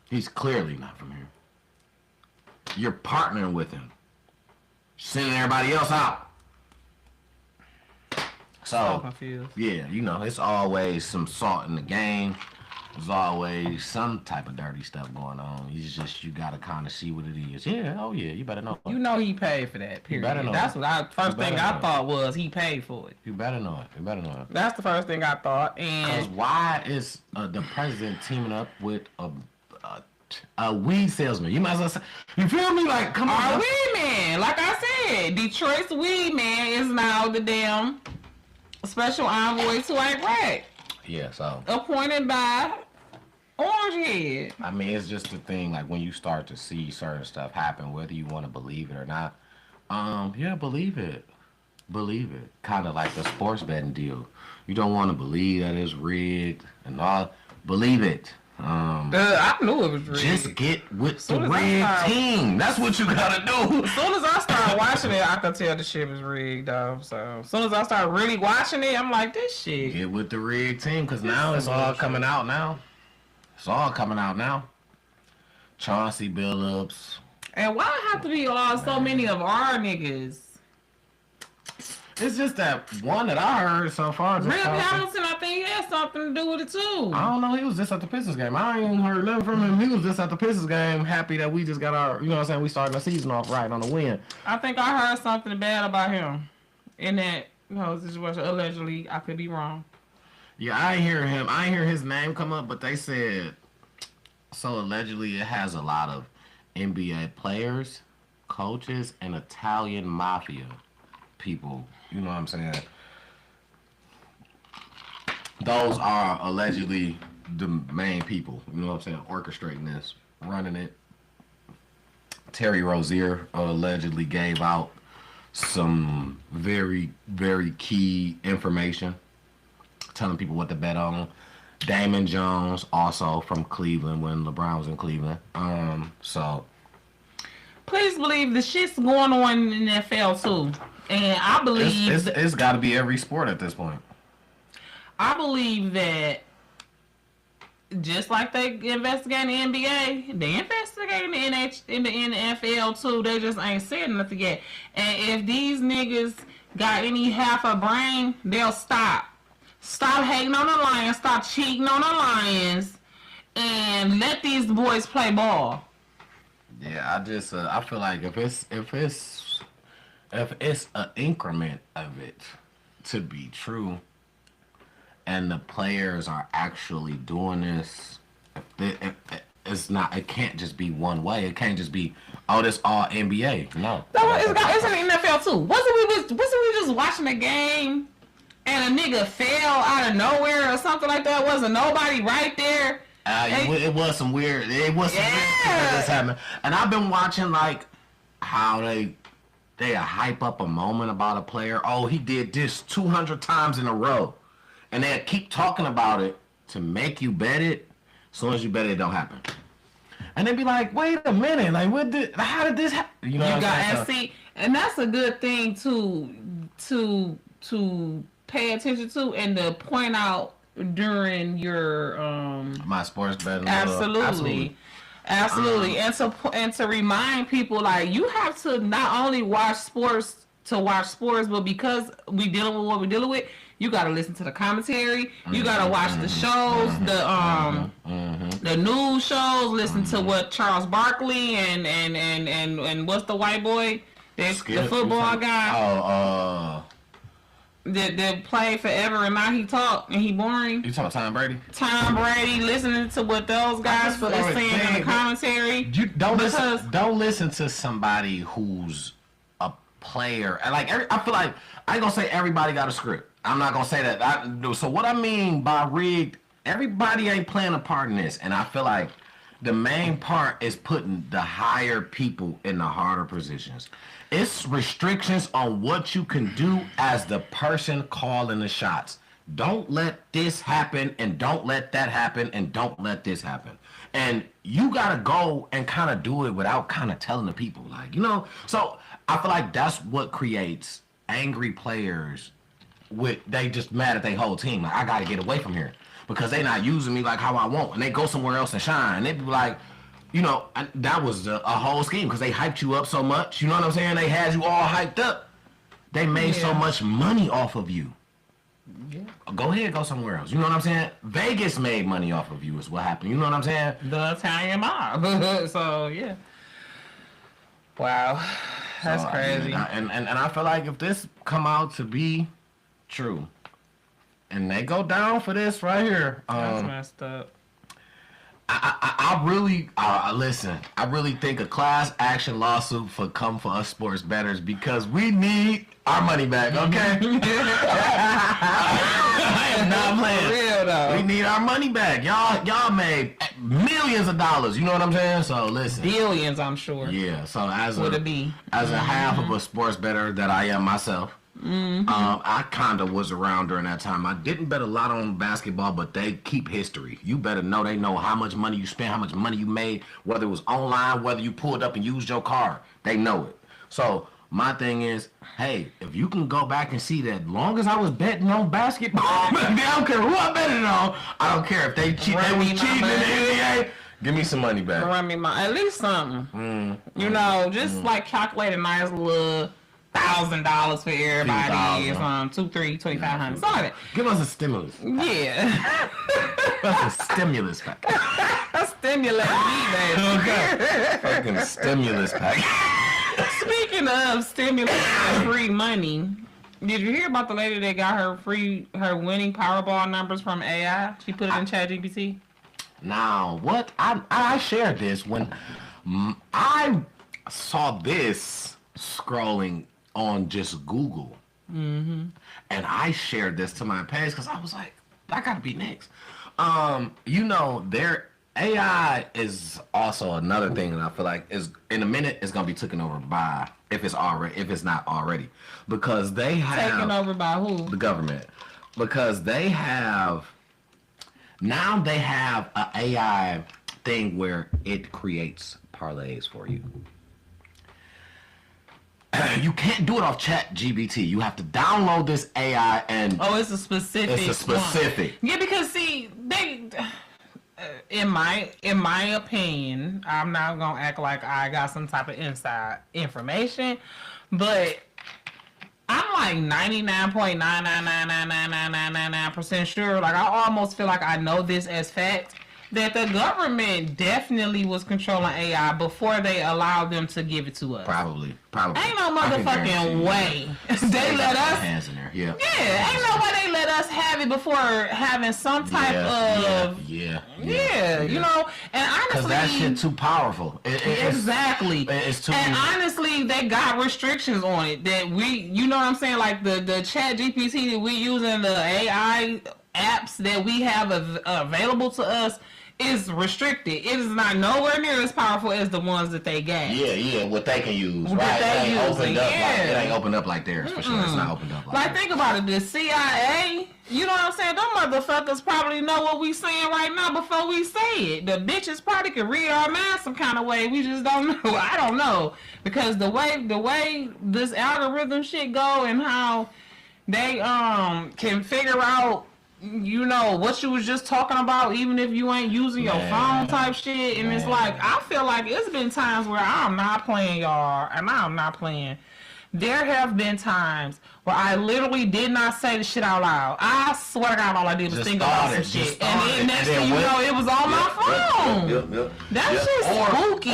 He's clearly not from here. You're partnering with him. Sending everybody else out. So confused. Yeah, it's always some salt in the game. There's always some type of dirty stuff going on. You gotta kind of see what it is. Yeah, oh yeah, you better know. You know he paid for that. Period. better know That's it. what first thing I thought was he paid for it. You better know it. That's the first thing I thought. Because And why is the president teaming up with a weed salesman? You might as well say, you feel me? Like, come on. our weed man, like I said, Detroit's weed man is now the damn special envoy to Iraq, Yeah, so appointed by Orangehead. I mean, it's just the thing, like when you start to see certain stuff happen, whether you want to believe it or not, yeah, believe it. Believe it. Kind of like the sports betting deal. You don't want to believe that it's rigged and all. Believe it. I knew it was rigged. Just get with the Soon as I red start- team. That's what you gotta do. As soon as I started watching it, I could tell the shit was rigged, though. So as soon as I started really watching it, I'm like, this shit. Get with the red team, because now it's all coming out now. It's all coming out now. Chauncey Billups. And why have to be so many of our niggas? It's just that one that I heard so far. Just Rip Chauncey. Hamilton, I think he had something to do with it too. I don't know. He was just at the Pistons game. I ain't even heard nothing from him. He was just at the Pistons game, happy that we just got our, you know what I'm saying, we started the season off right on the win. I think I heard something bad about him in that situation. Allegedly, I could be wrong. Yeah, I ain't hear him. I ain't hear his name come up, but they said, so allegedly it has a lot of NBA players, coaches, and Italian mafia people. You know what I'm saying? Those are allegedly the main people. You know what I'm saying? Orchestrating this, running it. Terry Rozier allegedly gave out some very, very key information, telling people what to bet on. Damon Jones, also from Cleveland when LeBron was in Cleveland. So Please believe the shit's going on in the NFL too. And I believe it's got to be every sport at this point. I believe that just like they investigate the NBA, they investigate in the NFL too. They just ain't said nothing yet. And if these niggas got any half a brain, they'll stop. Stop hating on the Lions. Stop cheating on the Lions. And let these boys play ball. Yeah, I just I feel like if it's an increment of it to be true, and the players are actually doing this, it can't just be one way. It can't just be, oh, this all NBA. No, It's in the NFL too. Wasn't we just watching a game and a nigga fell out of nowhere or something like that? Wasn't nobody right there? It was some weird. It was some weird shit that just happened. And I've been watching like how they hype up a moment about a player. Oh, he did this 200 times in a row, and they keep talking about it to make you bet it. As soon as you bet it, it don't happen. And they be like, wait a minute, like how did this happen? You know, and that's a good thing to pay attention to and to point out during your my sports betting. Absolutely. And to remind people, like, you have to not only watch sports to watch sports, but because we dealing with what we're dealing with, you got to listen to the commentary. You got to watch the shows, the news shows. Listen to what Charles Barkley and what's the white boy, the football guy. That played forever and now he talk and he boring. You talking about Tom Brady? Tom Brady, listening to what those guys are saying in the commentary. Don't listen to somebody who's a player. And like I feel like I ain't gonna say everybody got a script. I'm not gonna say that. So what I mean by rigged, everybody ain't playing a part in this, and I feel like the main part is putting the higher people in the harder positions. It's restrictions on what you can do as the person calling the shots. Don't let this happen, and don't let that happen, and don't let this happen. And you gotta go and kind of do it without kind of telling the people, like, you know. So I feel like that's what creates angry players. They just mad at their whole team. Like, I gotta get away from here because they not using me like how I want, and they go somewhere else and shine. They be like, you know, that was a whole scheme because they hyped you up so much. You know what I'm saying? They had you all hyped up. They made so much money off of you. Yeah. Go ahead, go somewhere else. You know what I'm saying? Vegas made money off of you is what happened. You know what I'm saying? The Italian mob. So, yeah. Wow. That's crazy. And I feel like if this come out to be true, and they go down for this right here. That's messed up. I really listen. I really think a class action lawsuit for come for us sports bettors because we need our money back. Okay, I am not playing. For real though. We need our money back. Y'all made millions of dollars. You know what I'm saying? So listen, billions, I'm sure. Yeah. So as a half of a sports bettor that I am myself, I kind of was around during that time. I didn't bet a lot on basketball, but they keep history. You better know they know how much money you spent, how much money you made, whether it was online, whether you pulled up and used your card. They know it. So my thing is, hey, if you can go back and see that, long as I was betting on basketball, I don't care who I betted on. I don't care if they cheat. They was cheating in the NBA. Give me some money back. Run me at least something. You know, just like calculate a nice little $1,000 for everybody. It's 2, 3, 2,500. Something like that. Give us a stimulus. Yeah. Give us a stimulus pack. Stimulate me, baby. Okay. Fucking stimulus pack. Speaking of stimulus and free money, did you hear about the lady that got her winning Powerball numbers from AI? She put it in ChatGPT. Now, what? I shared this when I saw this scrolling on just Google. And I shared this to my page because I was like, I gotta be next. You know, their AI is also another thing that I feel like is in a minute it's gonna be taken over by if it's not already, because they have Taken over by who? the government, because they have an AI thing where it creates parlays for you. You can't do it off ChatGPT. You have to download this AI and it's a specific. it's a specific. One. Yeah, because see, they. In my opinion, I'm not gonna act like I got some type of inside information, but I'm like 99.9999999% sure. Like I almost feel like I know this as fact that the government definitely was controlling AI before they allowed them to give it to us. Probably. Ain't no motherfucking way they let us. Hands in there. Yeah. Yeah, ain't no way they let us have it before having some type of. Yeah. You know, and honestly, because that shit too powerful. Exactly. It's too. And honestly, they got restrictions on it that you know what I'm saying? Like the Chat GPT that we use in the AI apps that we have available to us is restricted. It is not nowhere near as powerful as the ones that they got. Yeah, what they can use. What right. they It ain't opened up yeah. it ain't opened up like theirs, for sure. It's not opened up Like think about it, the CIA, you know what I'm saying? Them motherfuckers probably know what we saying right now before we say it. The bitches probably could read our minds some kind of way. We just don't know. I don't know. Because the way this algorithm shit go and how they can figure out, you know, what you was just talking about, even if you ain't using your phone type shit. And it's like, I feel like it's been times where I'm not playing, y'all, and I'm not playing. There have been times where I literally did not say the shit out loud. I swear to God, all I did was Just think about some shit. And then next thing you know, it was on my phone. That shit's spooky.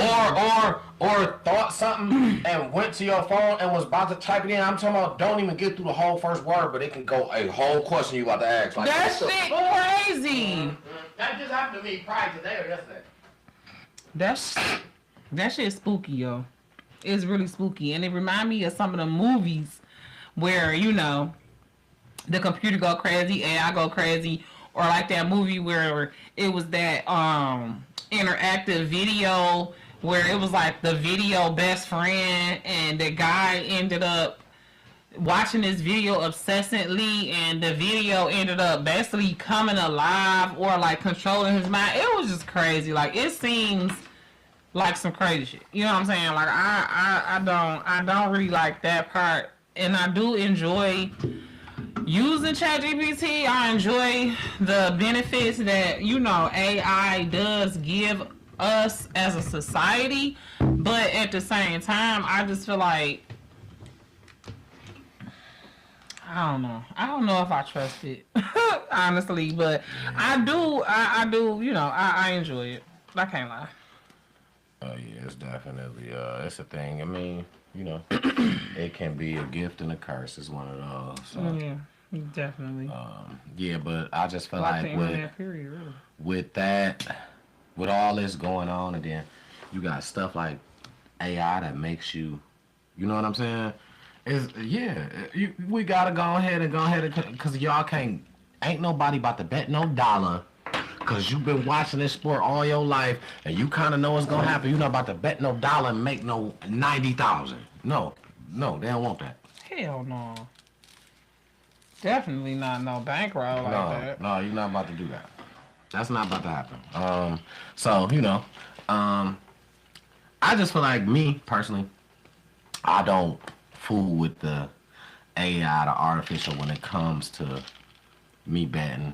Or thought something and went to your phone and was about to type it in. I'm talking about don't even get through the whole first word, but it can go a whole question you about to ask. Like, that shit crazy. That just happened to me probably today or yesterday. That shit's spooky, yo. It's really spooky. And it remind me of some of the movies where, you know, the computer go crazy, AI go crazy, or like that movie where it was that interactive video where it was like the video best friend and the guy ended up watching this video obsessively and the video ended up basically coming alive or like controlling his mind. It was just crazy. Like it seems like some crazy shit. You know what I'm saying? Like I don't really like that part. And I do enjoy using ChatGPT. I enjoy the benefits that, you know, AI does give us as a society. But at the same time, I just feel like I don't know if I trust it. Honestly, but I do, you know, I enjoy it. I can't lie. Yeah, it's definitely it's a thing. I mean, you know, it can be a gift and a curse. It's one of those. So. Yeah, definitely. Yeah, but I just feel like with all this going on, and then you got stuff like AI that makes you, you know what I'm saying? We gotta go ahead because y'all ain't nobody about to bet no dollar. Because you've been watching this sport all your life, and you kind of know what's going to happen. You're not about to bet no dollar and make no 90,000. No, they don't want that. Hell no. Definitely not no bankroll like that. No, you're not about to do that. That's not about to happen. So you know, I just feel like me personally, I don't fool with the AI, the artificial, when it comes to me betting.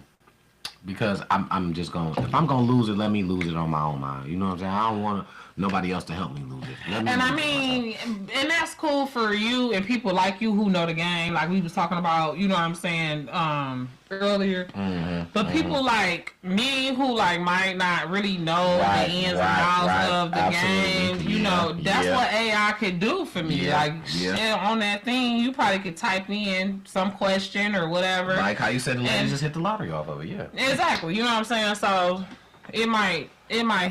Because I'm just going to, if I'm going to lose it, let me lose it on my own mind. You know what I'm saying? I don't want nobody else to help me lose it. Let me And lose I it mean, myself. and that's cool for you and people like you who know the game. Like we was talking about, you know what I'm saying, earlier. But people like me who like might not really know Right, the ins right, and outs right. of the Absolutely. game, you know, that's Yeah. what AI could do for me. Yeah, Like yeah. and on that thing, you probably could type in some question or whatever. Like how you said the lady And- just hit the lottery off of it, yeah. Exactly, you know what I'm saying? So it might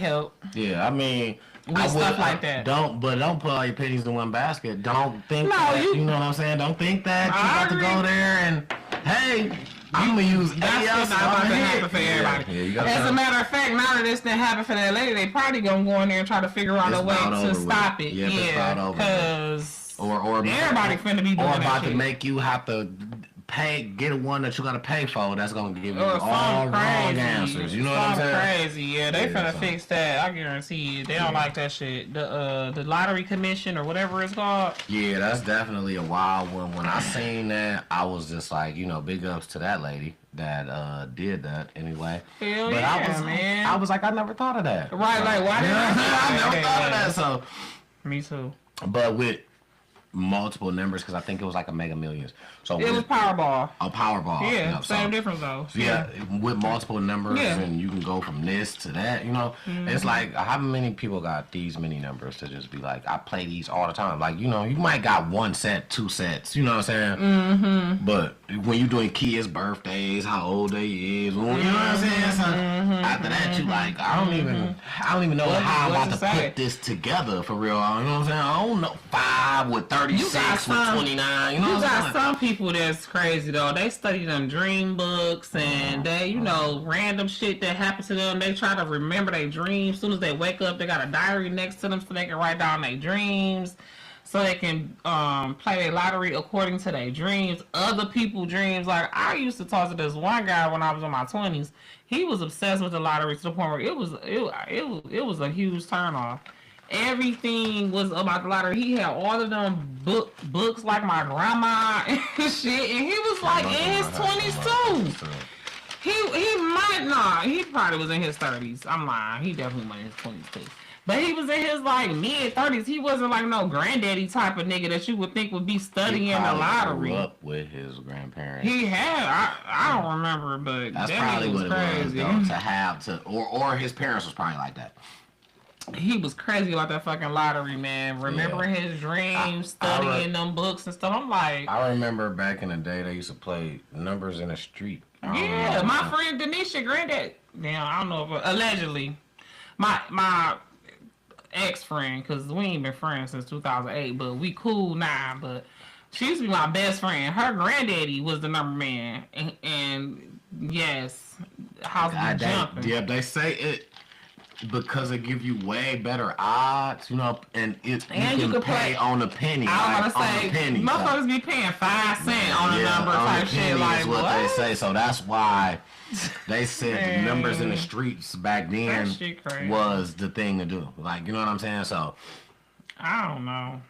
help. Yeah, I mean, With stuff like that. Don't put all your pennies in one basket. Don't think No, that. you- You know what I'm saying? Don't think that I you about to agree. go there and hey, I'm gonna use That's AI. just not about to happen for everybody. Yeah, you gotta As a tell- matter of fact, now that this didn't happen for that lady, they probably gonna go in there and try to figure out It's a way about to over with. stop it. Yep, it's about over with. Because or everybody finna be doing or that about to shit. make you have to get one that you gotta pay for. That's gonna give you or all something wrong crazy. answers. You know what I'm Something saying? crazy. Yeah, they Yeah, finna so- fix that. I guarantee you. They don't like that shit. The lottery commission or whatever it's called. Yeah, that's definitely a wild one. When I seen that, I was just like, you know, big ups to that lady that did that anyway. Hell but yeah, man. I was like, I never thought of that. Right, like, why did I I think never of thought of that? that. So, Me too. but with multiple numbers, because I think it was like a Mega Millions. So It was with Powerball. a Powerball. Yeah, so- same difference though. Yeah, with multiple numbers, Yeah. and you can go from this to that. You know, it's like how many people got these many numbers to just be like, I play these all the time. Like, you know, you might got one set, two sets. You know what I'm saying? Mm-hmm. But when you doing kids' birthdays, how old they is, you know what I'm saying? So after that, you like, I don't even know how I'm what about to to say? put this together for real. You know what I'm saying? I don't know. 5 with 36 with some- 29. You know You what I'm got saying? some people that's crazy though. They study them dream books and they, you know, random shit that happens to them. They try to remember their dreams. As soon as they wake up, they got a diary next to them so they can write down their dreams. So they can play their lottery according to their dreams. Other people's dreams. Like I used to talk to this one guy when I was in my 20s. He was obsessed with the lottery to the point where it was a huge turnoff. Everything was about the lottery. He had all of them books like my grandma and shit. And he was like in his 20s too. He might not. He probably was in his 30s. I'm lying. He definitely was in his 20s too. But he was in his like mid 30s. He wasn't like no granddaddy type of nigga that you would think would be studying He the probably lottery. grew up with his grandparents. He had. I don't remember, but That's that probably nigga what was it was, crazy. though, to have to, or his parents was probably like that. He was crazy about that fucking lottery, man. Remembering his dreams, studying them books and stuff. I'm like, I remember back in the day they used to play Numbers in the Street. I don't yeah, know. my friend Denisha granddad. Now I don't know if allegedly, my ex friend, because we ain't been friends since 2008, but we cool now. But she used to be my best friend. Her granddaddy was the number man, and yes, house God, be jumping. yeah, they say it because it give you way better odds, you know, and you can could pay play- on the penny. I was like, gonna on say, the penny. motherfuckers be paying 5 cents on a Yeah, number on type the shit. penny Like is what what? they say. So that's why they said the numbers in the streets back then That shit crazy. was the thing to do. Like, you know what I'm saying? So, I don't know.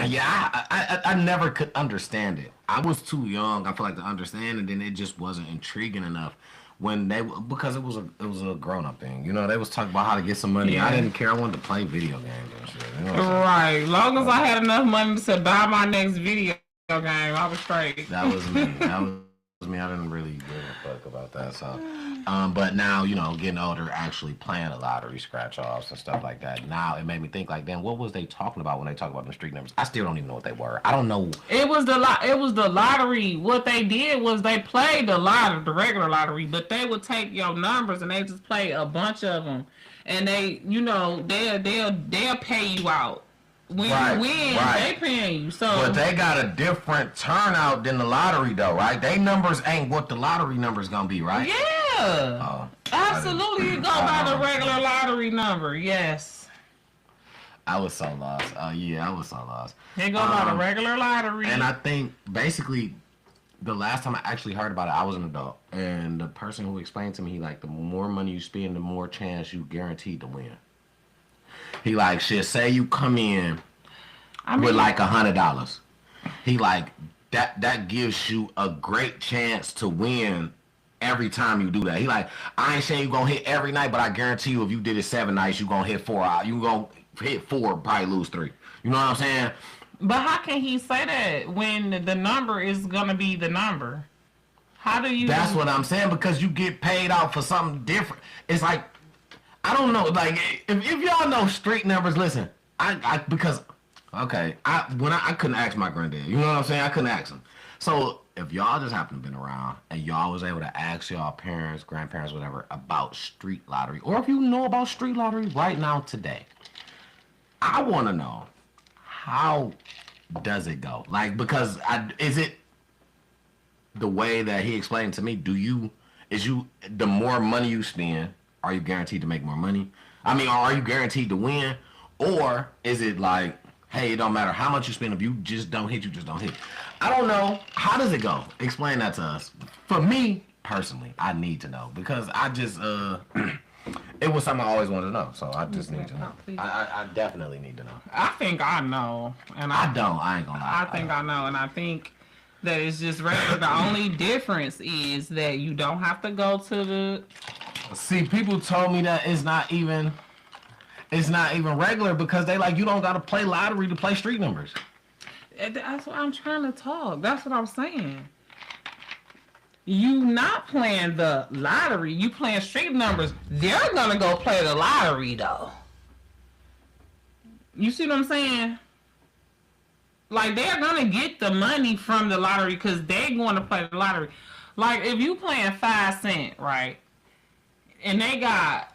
yeah, I never could understand it. I was too young, I feel like, to understand it, and it just wasn't intriguing enough when because it was a grown up thing. You know, they was talking about how to get some money. Yeah. I didn't care. I wanted to play video games and shit. You know what I'm saying? Right. Long as I had enough money to buy my next video game, I was straight. That was me. That was me. I didn't really give a fuck about that. So, but now, you know, getting older, actually playing a lottery, scratch offs and stuff like that. Now it made me think like, damn, what was they talking about when they talk about the street numbers? I still don't even know what they were. I don't know. It was the lottery. What they did was they played the lottery, the regular lottery, but they would take your numbers and they just play a bunch of them, and they, you know, they'll pay you out. When Right, you win, right. they paying you. So But they got a different turnout than the lottery, though, right? They numbers ain't what the lottery numbers gonna be, right? yeah, Oh, absolutely. You go by the regular lottery number. Yes, I was so lost. Yeah, I was so lost. they go by the regular lottery. And I think basically the last time I actually heard about it, I was an adult, and the person who explained to me, he like, the more money you spend, the more chance you guaranteed to win. He like, shit, say you come in with like $100. He like, that gives you a great chance to win every time you do that. He like, I ain't saying you gonna hit every night, but I guarantee you if you did it 7 nights, you gonna hit 4 out. You gonna hit 4, probably lose 3. You know what I'm saying? But how can he say that when the number is gonna be the number? How do you? That's what I'm saying, because you get paid out for something different. It's like, I don't know, like if y'all know street numbers, listen, I because okay, I couldn't ask my granddad. You know what I'm saying? I couldn't ask him. So if y'all just happen to been around and y'all was able to ask y'all parents, grandparents, whatever, about street lottery, or if you know about street lottery right now today, I want to know, how does it go? Like, because is it the way that he explained to me? The more money you spend, are you guaranteed to make more money? I mean, are you guaranteed to win? Or is it like, hey, it don't matter how much you spend, if you just don't hit, you just don't hit? I don't know. How does it go? Explain that to us. For me, personally, I need to know, because I just, it was something I always wanted to know, so I just need to know. I definitely need to know. I think I know, and I ain't gonna lie. I think I know, and I think that it's just regular. The only difference is that you don't have to go to the. See, people told me that it's not even regular, because they like, you don't gotta play lottery to play street numbers. That's what I'm trying to talk. That's what I'm saying. You not playing the lottery. You playing street numbers. They're gonna go play the lottery though. You see what I'm saying? Like, they're gonna get the money from the lottery because they're going to play the lottery. Like, if you playing 5 cent, right? And they got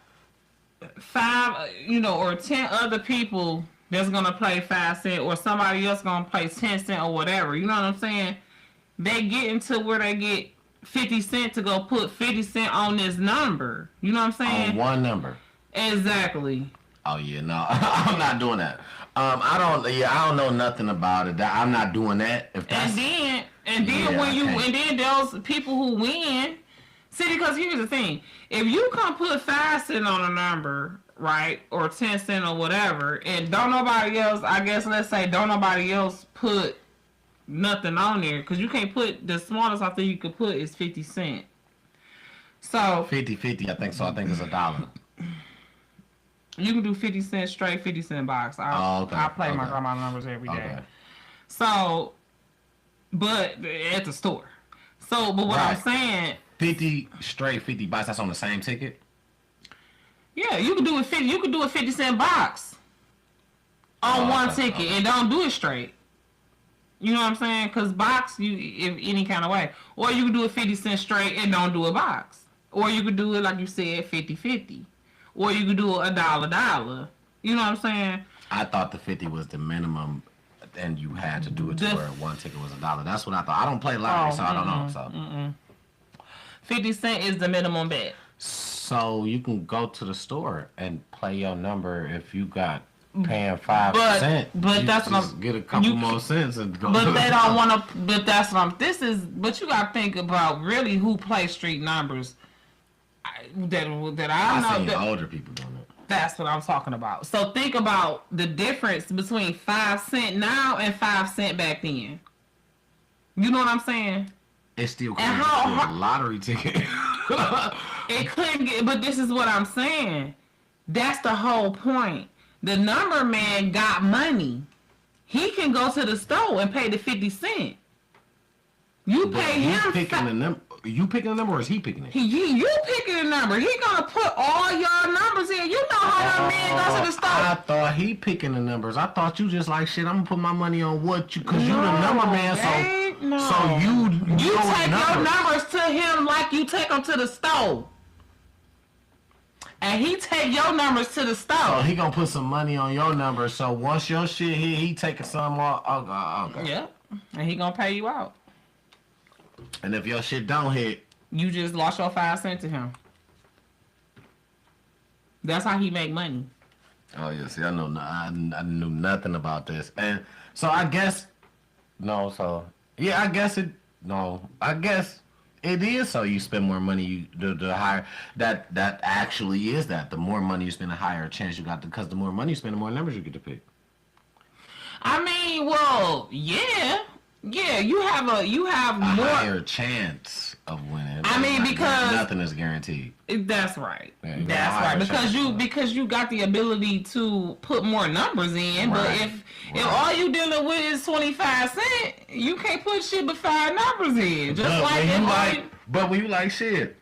5, or 10 other people that's gonna play 5 cent, or somebody else gonna play 10 cent or whatever. You know what I'm saying? They get into where they get 50 cent to go put 50 cent on this number. You know what I'm saying? On one number. Exactly. Oh yeah, no, I'm not doing that. I don't know nothing about it. I'm not doing that. If that's, and then those people who win. See, because here's the thing: if you come put 5 cent on a number, right, or 10 cent or whatever, and don't nobody else, I guess, let's say, don't nobody else put nothing on there, because you can't put, the smallest I think you could put is 50 cent. So 50-50, I think so. I think it's $1. You can do 50 cent straight, 50 cent box. I play my grandma numbers every day. Okay. So, but at the store. So, but what I'm saying, 50 straight, 50 box. That's on the same ticket. Yeah, you can do it 50. You can do a 50 cent box on one ticket and don't do it straight. You know what I'm saying? Because box, if any kind of way, or you can do a 50 cent straight and don't do a box, or you could do it like you said, 50-50. Or you could do $1. You know what I'm saying? I thought the 50 was the minimum, and you had to do it to where one ticket was $1. That's what I thought. I don't play lottery, so I don't know. So 50 cent is the minimum bet. So you can go to the store and play your number if you got paying 5%. But that's what I'm get a couple more cents and go. But they don't want to. But that's what I'm. But you got to think about really who plays street numbers. That I know. Seen older people doing it. That's what I'm talking about. So think about the difference between 5 cent now and 5 cent back then. You know what I'm saying? It still couldn't get a lottery ticket. It couldn't get. But this is what I'm saying. That's the whole point. The number man got money. He can go to the store and pay the 50 cent. You pay him. You picking the number, or is he picking it? You picking the number. He gonna put all your numbers in. You know how that man goes to the store. I thought he picking the numbers. I thought you just like, shit, I'm gonna put my money on what you, cause you the number man. So you take your numbers to him like you take them to the store. And he take your numbers to the store. So he gonna put some money on your number. So once your shit hit, he taking some off. Okay. Yeah. And he gonna pay you out. And if your shit don't hit, you just lost your 5 cents to him. That's how he make money. Oh yeah, see, I knew nothing about this, and so I guess I guess no, I guess it is. So you spend more money, the higher that actually is that. The more money you spend, the higher chance you got. Because the more money you spend, the more numbers you get to pick. I mean, well, yeah. You have A more. higher chance of winning. I mean, because nothing is guaranteed. That's right. Yeah, you got That's a higher right. chance. Because you got the ability to put more numbers in, but Right. if all you dealing with is 25 cents, you can't put shit but 5 numbers in. Just But like when if you all like, you- but when you like shit,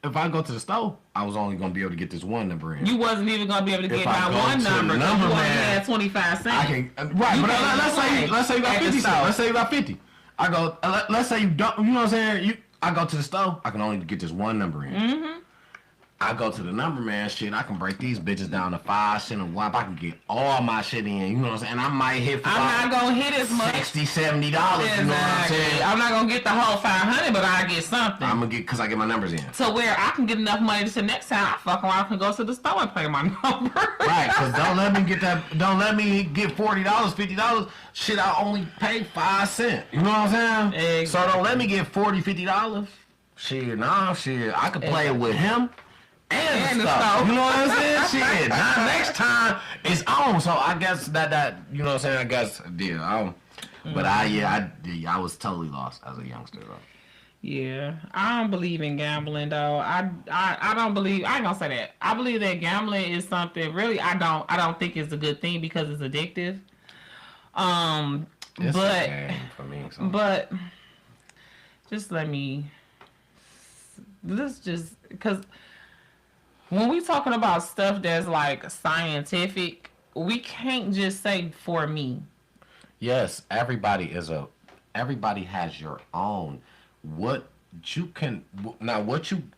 if I go to the store, I was only gonna be able to get this one number in. you wasn't even gonna be able to If get I that go one to the number because number you only man, had 25 cents. I can right, You but can't let's say you got at the 50 store. cents. Let's say you got 50. I go. Let's say you don't. You know what I'm saying? I go to the store. I can only get this one number in. Mm-hmm. I go to the number man shit. I can break these bitches down to 5 cents a whop. I can get all my shit in. You know what I'm saying? And I might hit for I'm not gonna hit as much. $60, $70. You know what I'm Exactly. saying? I'm not gonna get the whole 500, but I get something. I'm gonna get because I get my numbers in. to where I can get enough money to next time I fuck around and go to the store and play my number. Right, because don't let me get that. Don't let me get $40, $50. Shit, I only pay 5 cents. You know what I'm saying? Exactly. So don't let me get $40, $50. Shit, nah, shit. I could play with him and the stuff. stuff. You know what I'm saying? Shit. Now next time it's on. So I guess that you know what I'm saying. I guess yeah. But I was totally lost as a youngster though. Yeah, I don't believe in gambling though. I don't believe. I ain't gonna say that. I believe that gambling is something. Really, I don't think it's a good thing because it's addictive. It's But a game for me. So. but just let's just because when we talking about stuff that's like scientific, we can't just say for me. Yes, everybody has your own. What you can now,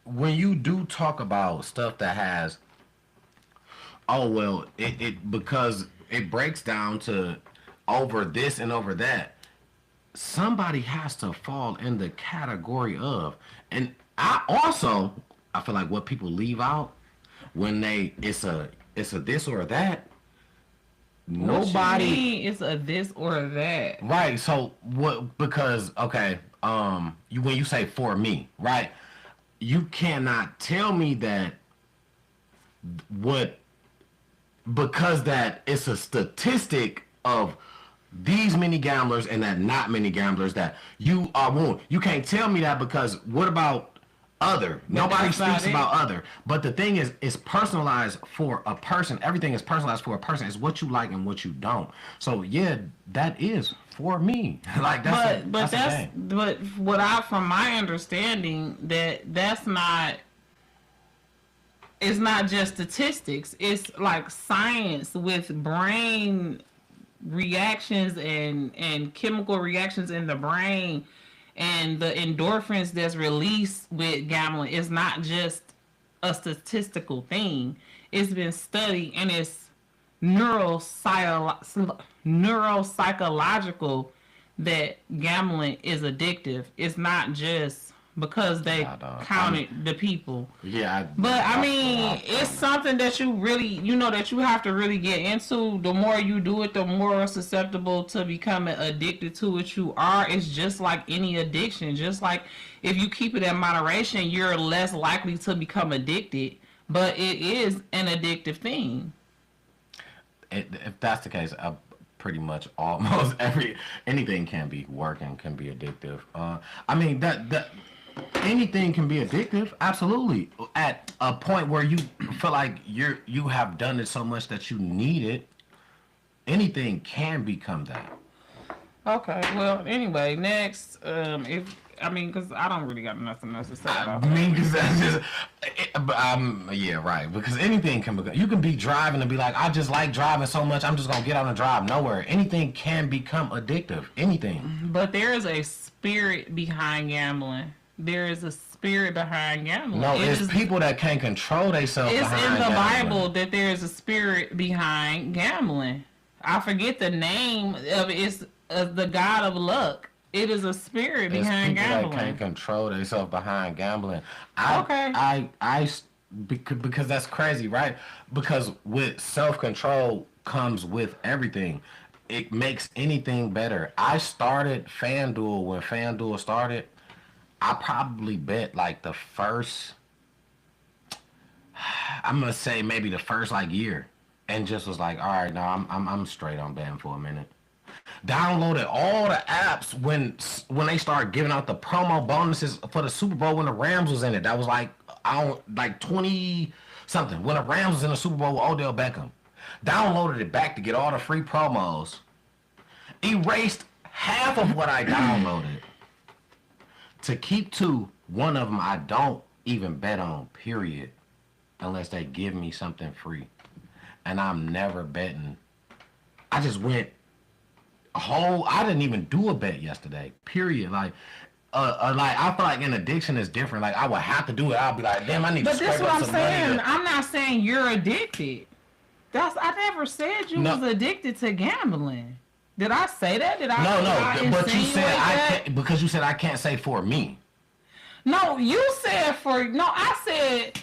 when you do talk about stuff that has, oh well, it because it breaks down to over this and over that. Somebody has to fall in the category of, and I feel like what people leave out when it's a this or a that. Nobody. What you mean it's a this or a that. Right. So what? Because okay, when you say for me, right? You cannot tell me that because that it's a statistic of these many gamblers and that not many gamblers that you are one. You can't tell me that because what about other? Nobody that's not speaks it. about other. But the thing is, it's personalized for a person. Everything is personalized for a person. It's what you like and what you don't. So yeah, that is for me. Like that's But the thing. but from my understanding that's not. It's not just statistics. It's like science with brain reactions and chemical reactions in the brain and the endorphins that's released with gambling. It's not just a statistical thing. It's been studied and it's neuropsychological that gambling is addictive. It's not just because they counted the people. Yeah. But I mean, it's something that you really, that you have to really get into. The more you do it, the more susceptible to becoming addicted to it you are. It's just like any addiction. Just like if you keep it in moderation, you're less likely to become addicted. But it is an addictive thing. If that's the case, pretty much almost anything can be working, can be addictive. I mean that anything can be addictive, absolutely. At a point where you feel like you have done it so much that you need it, anything can become that. Okay. Well, anyway, next, because I don't really got nothing else to say about I that. mean, because that's just, yeah, right. Because anything can become. You can be driving and be like, I just like driving so much, I'm just gonna get out and drive nowhere. Anything can become addictive. Anything. But there is a spirit behind gambling. There is a spirit behind gambling. No, it's people that can't control themselves. It's behind in the gambling. Bible that there is a spirit behind gambling. I forget the name of it. It's the god of luck. It is a spirit It's behind people gambling. that can't control themselves behind gambling. Because that's crazy, right? Because with self-control comes with everything. it makes anything better. I started FanDuel when FanDuel started. I probably bet like the first, I'm gonna say maybe the first like year, and just was like, all right, now I'm straight on betting for a minute. Downloaded all the apps when they started giving out the promo bonuses for the Super Bowl when the Rams was in it. That was like like 20 something when the Rams was in the Super Bowl with Odell Beckham. Downloaded it back to get all the free promos. Erased half of what I downloaded to keep to one of them I don't even bet on, period, unless they give me something free. And I'm never betting. I just went I didn't even do a bet yesterday, period. Like I feel like an addiction is different. Like I would have to do it. I'll be like, damn, I need to scrape up some money. But that's what I'm saying. I'm not saying you're addicted. I never said you was addicted to gambling. Did I say that? No. But you said I can't, because you said I can't say for me. No, you said I said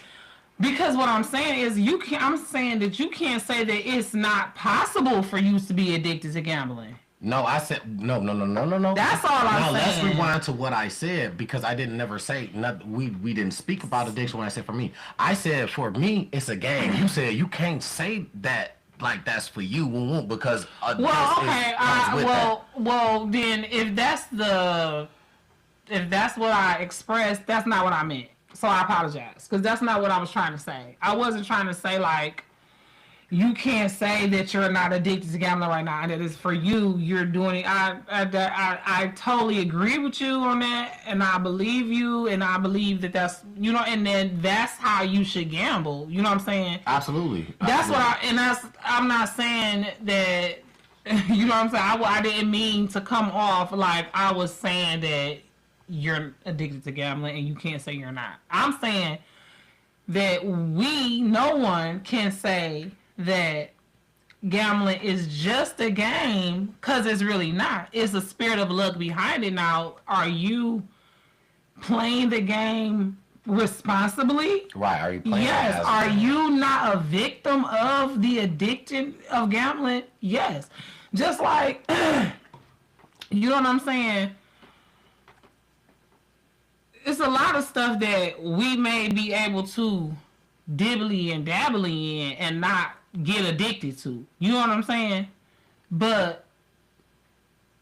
because what I'm saying is I'm saying that you can't say that it's not possible for you to be addicted to gambling. No, I said no. That's all I'm saying. Now let's rewind to what I said because I didn't never say nothing. We didn't speak about addiction when I said for me. I said for me it's a game. You said you can't say that like that's for you because well then if that's what I expressed, that's not what I meant. So I apologize because that's not what I was trying to say. I wasn't trying to say like you can't say that you're not addicted to gambling right now and that it's for you. You're doing it. I totally agree with you on that, and I believe you, and I believe that that's and then that's how you should gamble. You know what I'm saying? Absolutely. That's what I'm not saying that. You know what I'm saying? I didn't mean to come off like I was saying that you're addicted to gambling and you can't say you're not. I'm saying that no one can say that gambling is just a game because it's really not. It's a spirit of luck behind it. Now, are you playing the game responsibly? Right. Are you playing? Yes. Are you not a victim of the addiction of gambling? Yes. Just like, you know what I'm saying? It's a lot of stuff that we may be able to dibbly and dabbly in and not get addicted to. You know what I'm saying? But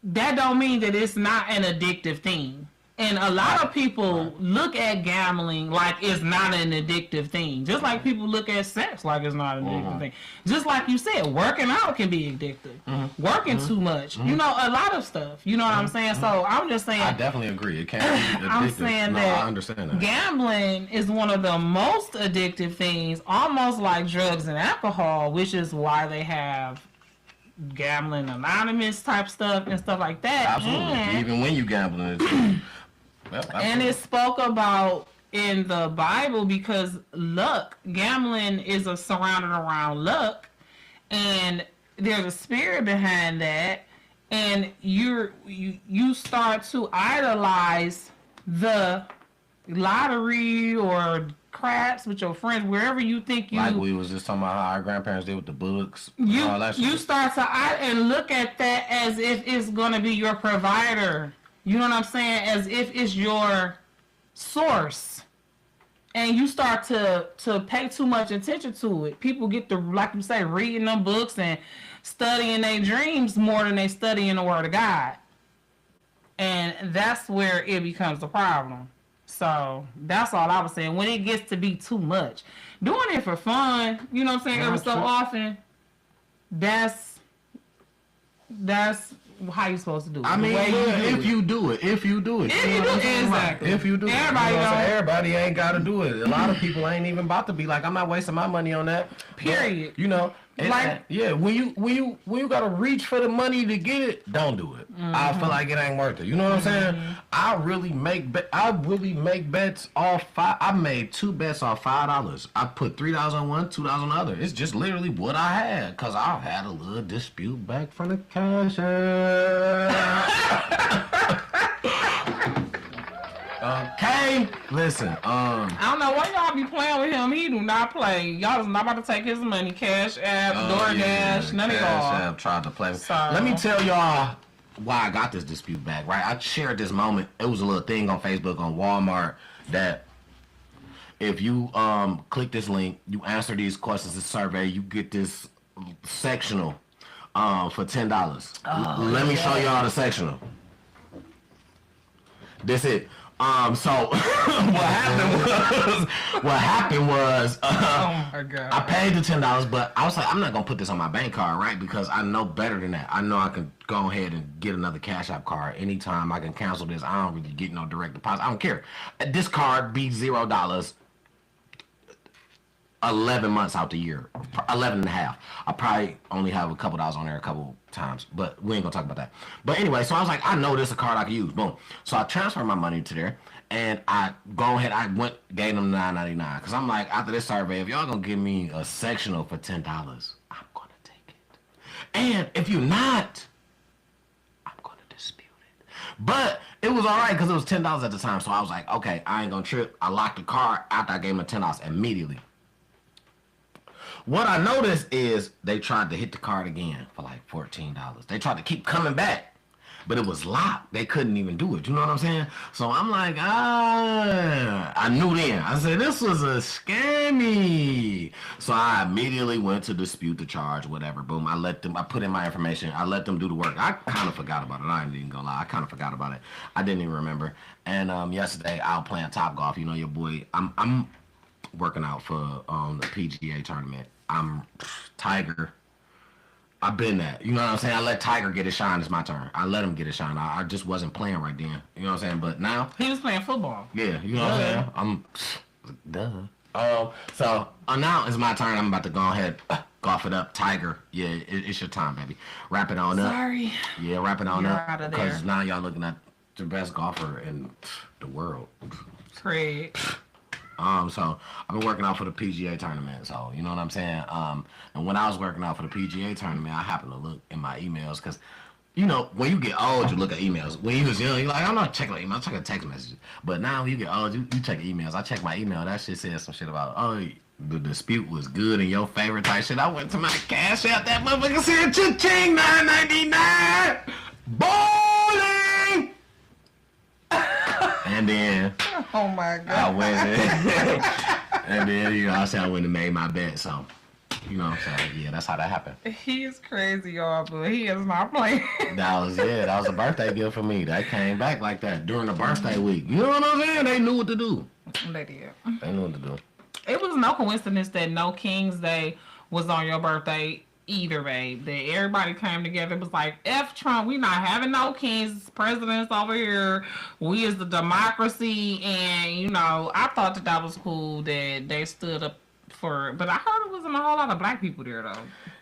that don't mean that it's not an addictive thing. And a lot of people look at gambling like it's not an addictive thing. Just like people look at sex like it's not an addictive thing. Just like you said, working out can be addictive. Working too much. You know, a lot of stuff. You know what I'm saying? So I'm just saying. I definitely agree. It can be addictive. I'm saying that I understand that. Gambling is one of the most addictive things, almost like drugs and alcohol, which is why they have Gambling Anonymous type stuff and stuff like that. Absolutely. And even when you gambling, and it spoke about in the Bible because gambling is surrounded around luck, and there's a spirit behind that, and you start to idolize the lottery or craps with your friends, wherever you think you. Like we was just talking about how our grandparents did with the books. You start to and look at that as if it's going to be your provider. You know what I'm saying? As if it's your source. And you start to pay too much attention to it. People get to, like you say, reading them books and studying their dreams more than they studying the Word of God. And that's where it becomes a problem. So that's all I was saying. When it gets to be too much. Doing it for fun, you know what I'm saying, every so often, that's how you supposed to do it. I mean, if you do it. Exactly. If you do everybody ain't got to do it. A lot of people ain't even about to be like, I'm not wasting my money on that. Period. But, when you got to reach for the money to get it, don't do it. I feel like it ain't worth it. You know what I'm saying? I really make bets off I made 2 bets off $5. I put $3 on one, $2 on the other. It's just literally what I had because I had a little dispute back from the cash. Okay, listen. I don't know why y'all be playing with him. He do not play. Y'all is not about to take his money. Cash App, DoorDash, none of y'all. Cash App tried to play. So- Let me tell y'all why I got this dispute back. Right, I shared this moment. It was a little thing on Facebook on Walmart that if you click this link, you answer these questions, this survey, you get this sectional for $10. Let me show y'all the sectional. This it. So what happened was Oh my God. I paid the $10, but I was like, I'm not gonna put this on my bank card, right? Because I know better than that. I know I can go ahead and get another Cash App card anytime. I can cancel this. I don't really get no direct deposit. I don't care. This card be $0 11 months out the year, 11 and a half. I probably only have a couple dollars on there a couple times, but we ain't gonna talk about that. But anyway, so I was like, I know this is a card I can use. Boom. So I transferred my money to there, and I gave them $9.99 because I'm like, after this survey, if y'all gonna give me a sectional for $10, I'm gonna take it. And if you're not, I'm gonna dispute it. But it was all right because it was $10 at the time, so I was like, okay, I ain't gonna trip. I locked the card after I gave them the $10 immediately. What I noticed is they tried to hit the card again for like $14. They tried to keep coming back, but it was locked. They couldn't even do it. You know what I'm saying? So I'm like, I knew then. I said, this was a scammy. So I immediately went to dispute the charge, whatever. Boom. I put in my information. I let them do the work. I kind of forgot about it. I ain't even gonna lie. I kind of forgot about it. I didn't even remember. And yesterday I was playing Top Golf. You know, your boy, I'm working out for the PGA tournament. I'm Tiger. I've been that. You know what I'm saying? I let Tiger get his shine. It's my turn. I let him get his shine. I just wasn't playing right then. You know what I'm saying? But now, He was playing football. yeah, you know what I'm saying? So now it's my turn. I'm about to go ahead, golf it up. Tiger, yeah, it's your time, baby. Wrap it on up. Sorry. Yeah, wrap it on You're up. outta there. Because now y'all looking at the best golfer in the world. Craig. So I've been working out for the PGA tournament. So you know what I'm saying. And when I was working out for the PGA tournament, I happened to look in my emails because, you know, when you get old, you look at emails. When you was young, you're like, I'm not checking my email, I'm checking text messages. But now when you get old, you check emails. I check my email. That shit says some shit about, oh, the dispute was good and your favorite type shit. I went to my Cash App. That motherfucker said, cha-ching, $9.99. Bowling. And then Oh my I God. went and then, you know, I went and made my bet. So, you know, so yeah, that's how that happened. He is crazy, y'all, but he is not playing. That was a birthday gift for me. That came back like that during the birthday week. You know what I'm saying? They knew what to do. They did. They knew what to do. It was no coincidence that no King's Day was on your birthday either, babe. That everybody came together. It was like, F Trump, we not having no kings, presidents over here. We is the democracy. And, you know, I thought that was cool that they stood up for, but I heard it wasn't a whole lot of black people there, though.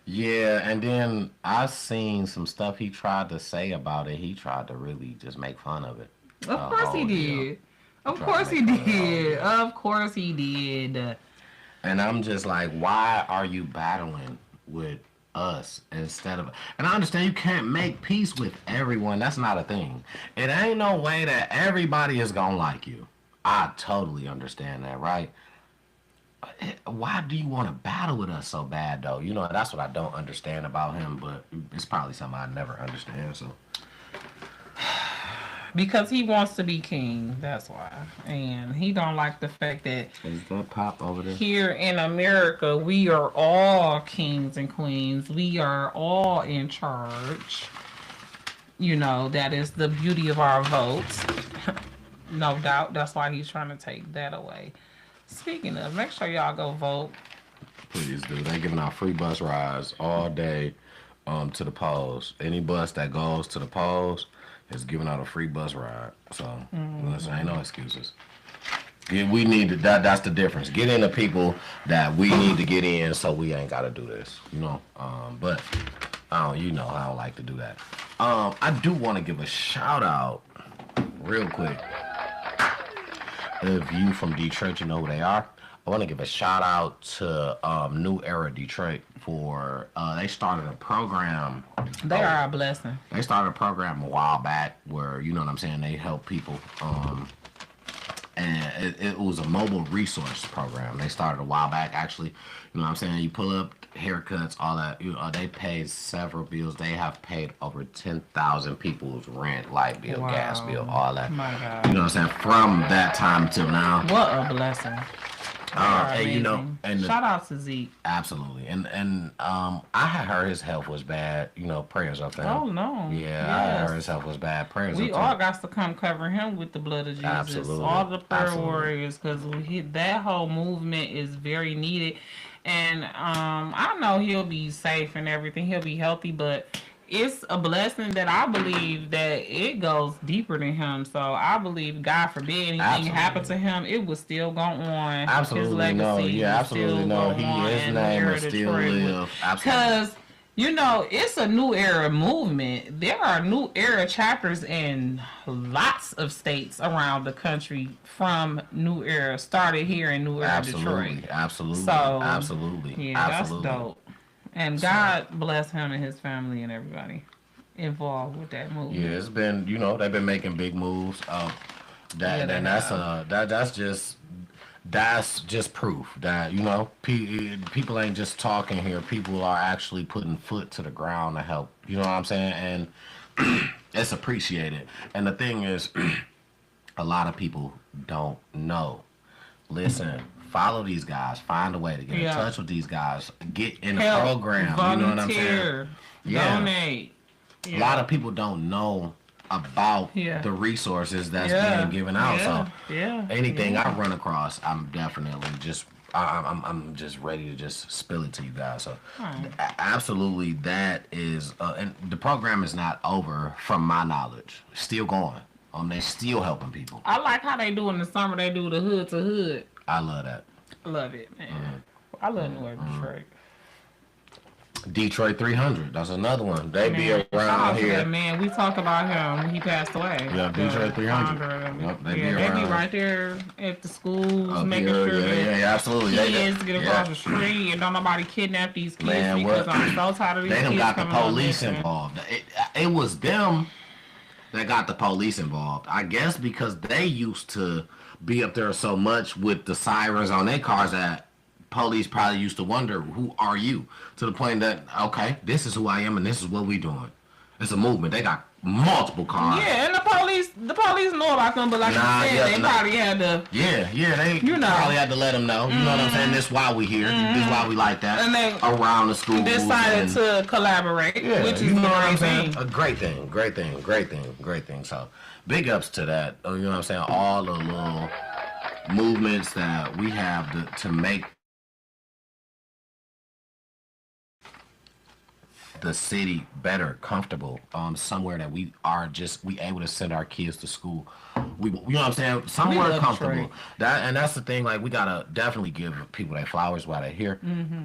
Yeah, and then I seen some stuff he tried to say about it. He tried to really just make fun of it. Of course he did. Of course he did. Of course he did. And I'm just like, why are you battling with us instead of... And I understand you can't make peace with everyone. That's not a thing. It ain't no way that everybody is gonna like you. I totally understand that, right? Why do you want to battle with us so bad, though? You know, that's what I don't understand about him, but it's probably something I never understand, so... Because he wants to be king, that's why. And he don't like the fact that Is that pop over there? here in America, we are all kings and queens. We are all in charge. You know, that is the beauty of our votes. No doubt. That's why he's trying to take that away. Speaking of, make sure y'all go vote. Please do. They're giving out free bus rides all day to the polls. Any bus that goes to the polls is giving out a free bus ride. So, listen, ain't no excuses. Yeah, we need to, that's the difference. Get in the people that we need to get in so we ain't got to do this, you know. But, you know, I don't like to do that. I do want to give a shout out real quick. If you from Detroit, you know who they are. I want to give a shout out to New Era Detroit for they started a program. They are a blessing. They started a program a while back where, you know what I'm saying, they help people and it was a mobile resource program. They started a while back, actually. You know what I'm saying? You pull up haircuts, all that. They paid several bills. They have paid over 10,000 people's rent, light bill, gas bill, all that. My God. You know what I'm saying? From that time till now. What a blessing. And you know, and shout out to Zeke. Absolutely, and I had heard his health was bad. You know, prayers up there. Oh no. Yeah, I heard his health was bad. Prayers. We up all there. got to come cover him with the blood of Jesus. Absolutely. All the prayer Absolutely. warriors, because that whole movement is very needed. And I know he'll be safe and everything. He'll be healthy, but it's a blessing that I believe that it goes deeper than him. So I believe, God forbid anything happen to him, it will still go on. Absolutely, His legacy no. Yeah, absolutely, no. His name will still live. Absolutely. Because, you know, it's a new era movement. There are new era chapters in lots of states around the country from New Era. Started here in New Era, Detroit. Absolutely. So, Absolutely. Yeah, Absolutely. that's dope. And God bless him and his family and everybody involved with that movement. Yeah, it's been, you know, they've been making big moves. That's just proof that, you know, people ain't just talking here. People are actually putting foot to the ground to help. You know what I'm saying? And it's appreciated. And the thing is, a lot of people don't know. Listen, follow these guys. Find a way to get in touch with these guys. Get in the program. Volunteer, you know what I'm saying? Yeah. Donate. A lot of people don't know about the resources that's being given out. So anything I run across, I'm definitely I'm just ready to just spill it to you guys. So absolutely, that is, and the program is not over from my knowledge. Still going. They're still helping people. I like how they do in the summer. They do the hood to hood. I love that. I love it, man. I love New York, Detroit. Detroit 300. That's another one. They be Shout out around to here. that man. We talked about him when he passed away. Yeah, Detroit 300. Yep, they be right there at the schools, making sure that absolutely. kids get across the street and don't nobody kidnap these kids because I'm so tired of these kids. They done got the police on involved. It was them that got the police involved. I guess because they used to be up there so much with the sirens on their cars that police probably used to wonder, who are you? To the point that, okay, this is who I am and this is what we doing. It's a movement. They got multiple cars. Yeah, and the police know about them, but like you said, they probably had to. They probably had to let them know. You know what I'm saying? This is why we here. This is why we like that. And they around the school decided to collaborate, which is a great thing. So big ups to that. You know what I'm saying? All the little movements that we have to make the city better, comfortable, somewhere that we able to send our kids to school. You know what I'm saying? Somewhere comfortable. That's the thing. Like, we gotta definitely give people their flowers while they're here.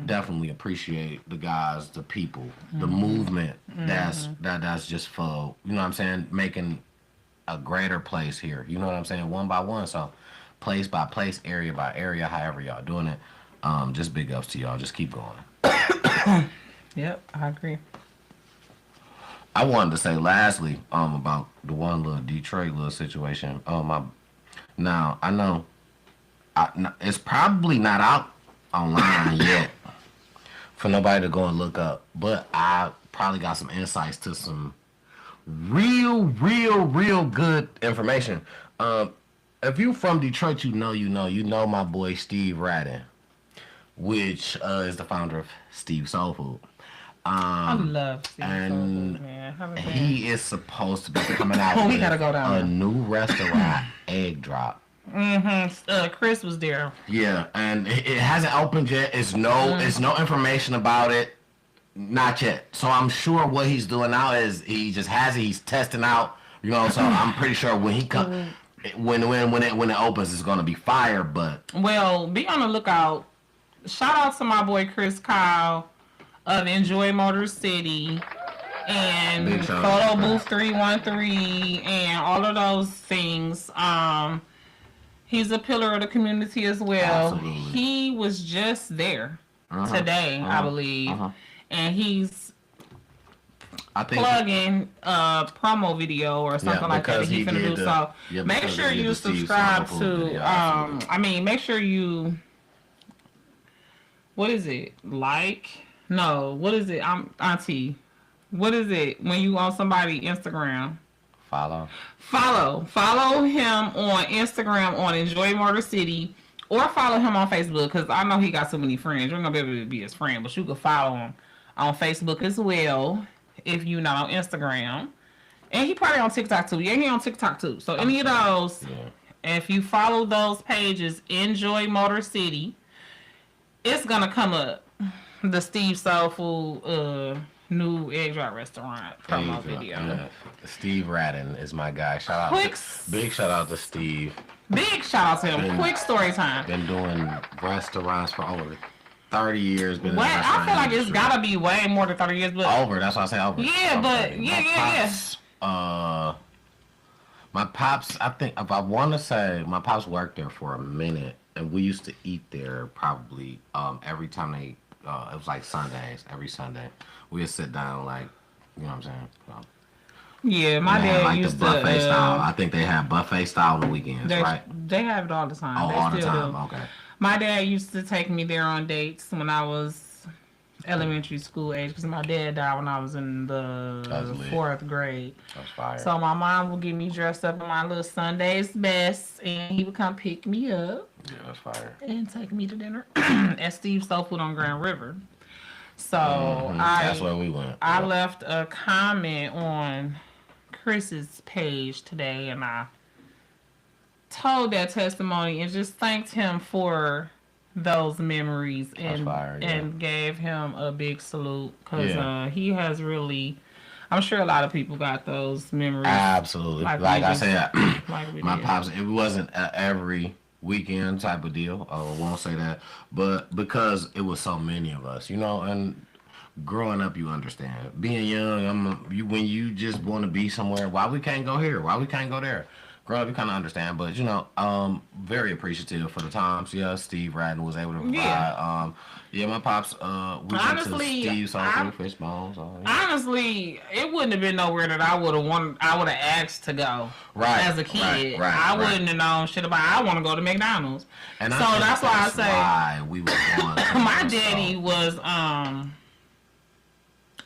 Definitely appreciate the guys, the people, the movement. That's just for, you know what I'm saying, making a greater place here. You know what I'm saying? One by one. So place by place, area by area, however y'all doing it. Just big ups to y'all. Just keep going. Yep, I agree. I wanted to say lastly, about the one little Detroit little situation. Now I know, it's probably not out online yet for nobody to go and look up, but I probably got some insights to some real good information. If you from Detroit, you know my boy Steve Radden, which is the founder of Steve Soul Food. I love Steve and Soul Food, man. he is supposed to be coming out with a new restaurant, Egg Drop. Chris was there. Yeah, and it hasn't opened yet. It's no information about it, not yet. So I'm sure what he's doing now is he just has it. He's testing out, you know. So I'm pretty sure when he comes, when it opens, it's gonna be fire. But well, be on the lookout. Shout out to my boy Chris Kyle of Enjoy Motor City and Photo Booth 313 and all of those things. He's a pillar of the community as well. Absolutely. He was just there today, I believe, and he's I think plug-in promo video or something like that because he he finna did do. the- So yeah, make because sure he did you the Steve subscribe Summerpool to. video, absolutely. I mean, make sure you. What is it? Like? No. What is it? I'm Auntie. What is it when you on somebody Instagram? follow. Follow him on Instagram on Enjoy Motor City, or follow him on Facebook because I know he got so many friends. You're not gonna be able to be his friend, but you can follow him on Facebook as well if you're not on Instagram. And he probably on TikTok too. Yeah, he on TikTok too. So any of those, Yeah. if you follow those pages, Enjoy Motor City, it's gonna come up. The Steve Soulful new egg drop restaurant promo video. Yeah. Steve Radden is my guy. Shout out, big shout out to Steve. Big shout out to him. Quick story time. Been doing restaurants for over 30 years. Been in the What? I restaurant feel like it's industry. gotta be way more than 30 years, but Over. That's why I say over. Yeah, Over but 30. yeah. My pops, I think, if I want to say, my pops worked there for a minute, and we used to eat there probably every time they, it was like Sundays, every Sunday. We'd sit down, like, you know what I'm saying? yeah, my They had, dad like used the buffet to. style. I think they have buffet style on the weekends, right? They have it all the time. Oh, They all the still time. do. Okay. My dad used to take me there on dates when I was elementary school age because my dad died when I was in the That's lit. 4th grade. That's fire. So my mom would get me dressed up in my little Sunday's best, and he would come pick me up yeah, that's fire. and take me to dinner at Steve's Soul Food on Grand River. So That's where we went. I Yeah. left a comment on Chris's page today, and I told that testimony and just thanked him for those memories and fire, yeah. and gave him a big salute because Yeah. he has really. I'm sure a lot of people got those memories. Absolutely. Like Like we I just- said, like we my did. pops, it wasn't a every weekend type of deal. I won't say that. But because it was so many of us, you know, and growing up, you understand. Being young, when you just want to be somewhere, why we can't go here? Why we can't go there? Growing up, you kind of understand. But, you know, very appreciative for the times. Yeah, Steve Radden was able to provide. Yeah. My pops, we went to Honestly, Steve's Soul Food, Fish Bones. Honestly, it wouldn't have been nowhere that I would have asked to go. Right, As a kid, right, I right. wouldn't have known shit about. I want to go to McDonald's. And so I think that's why I say why we were going to my those, daddy so. was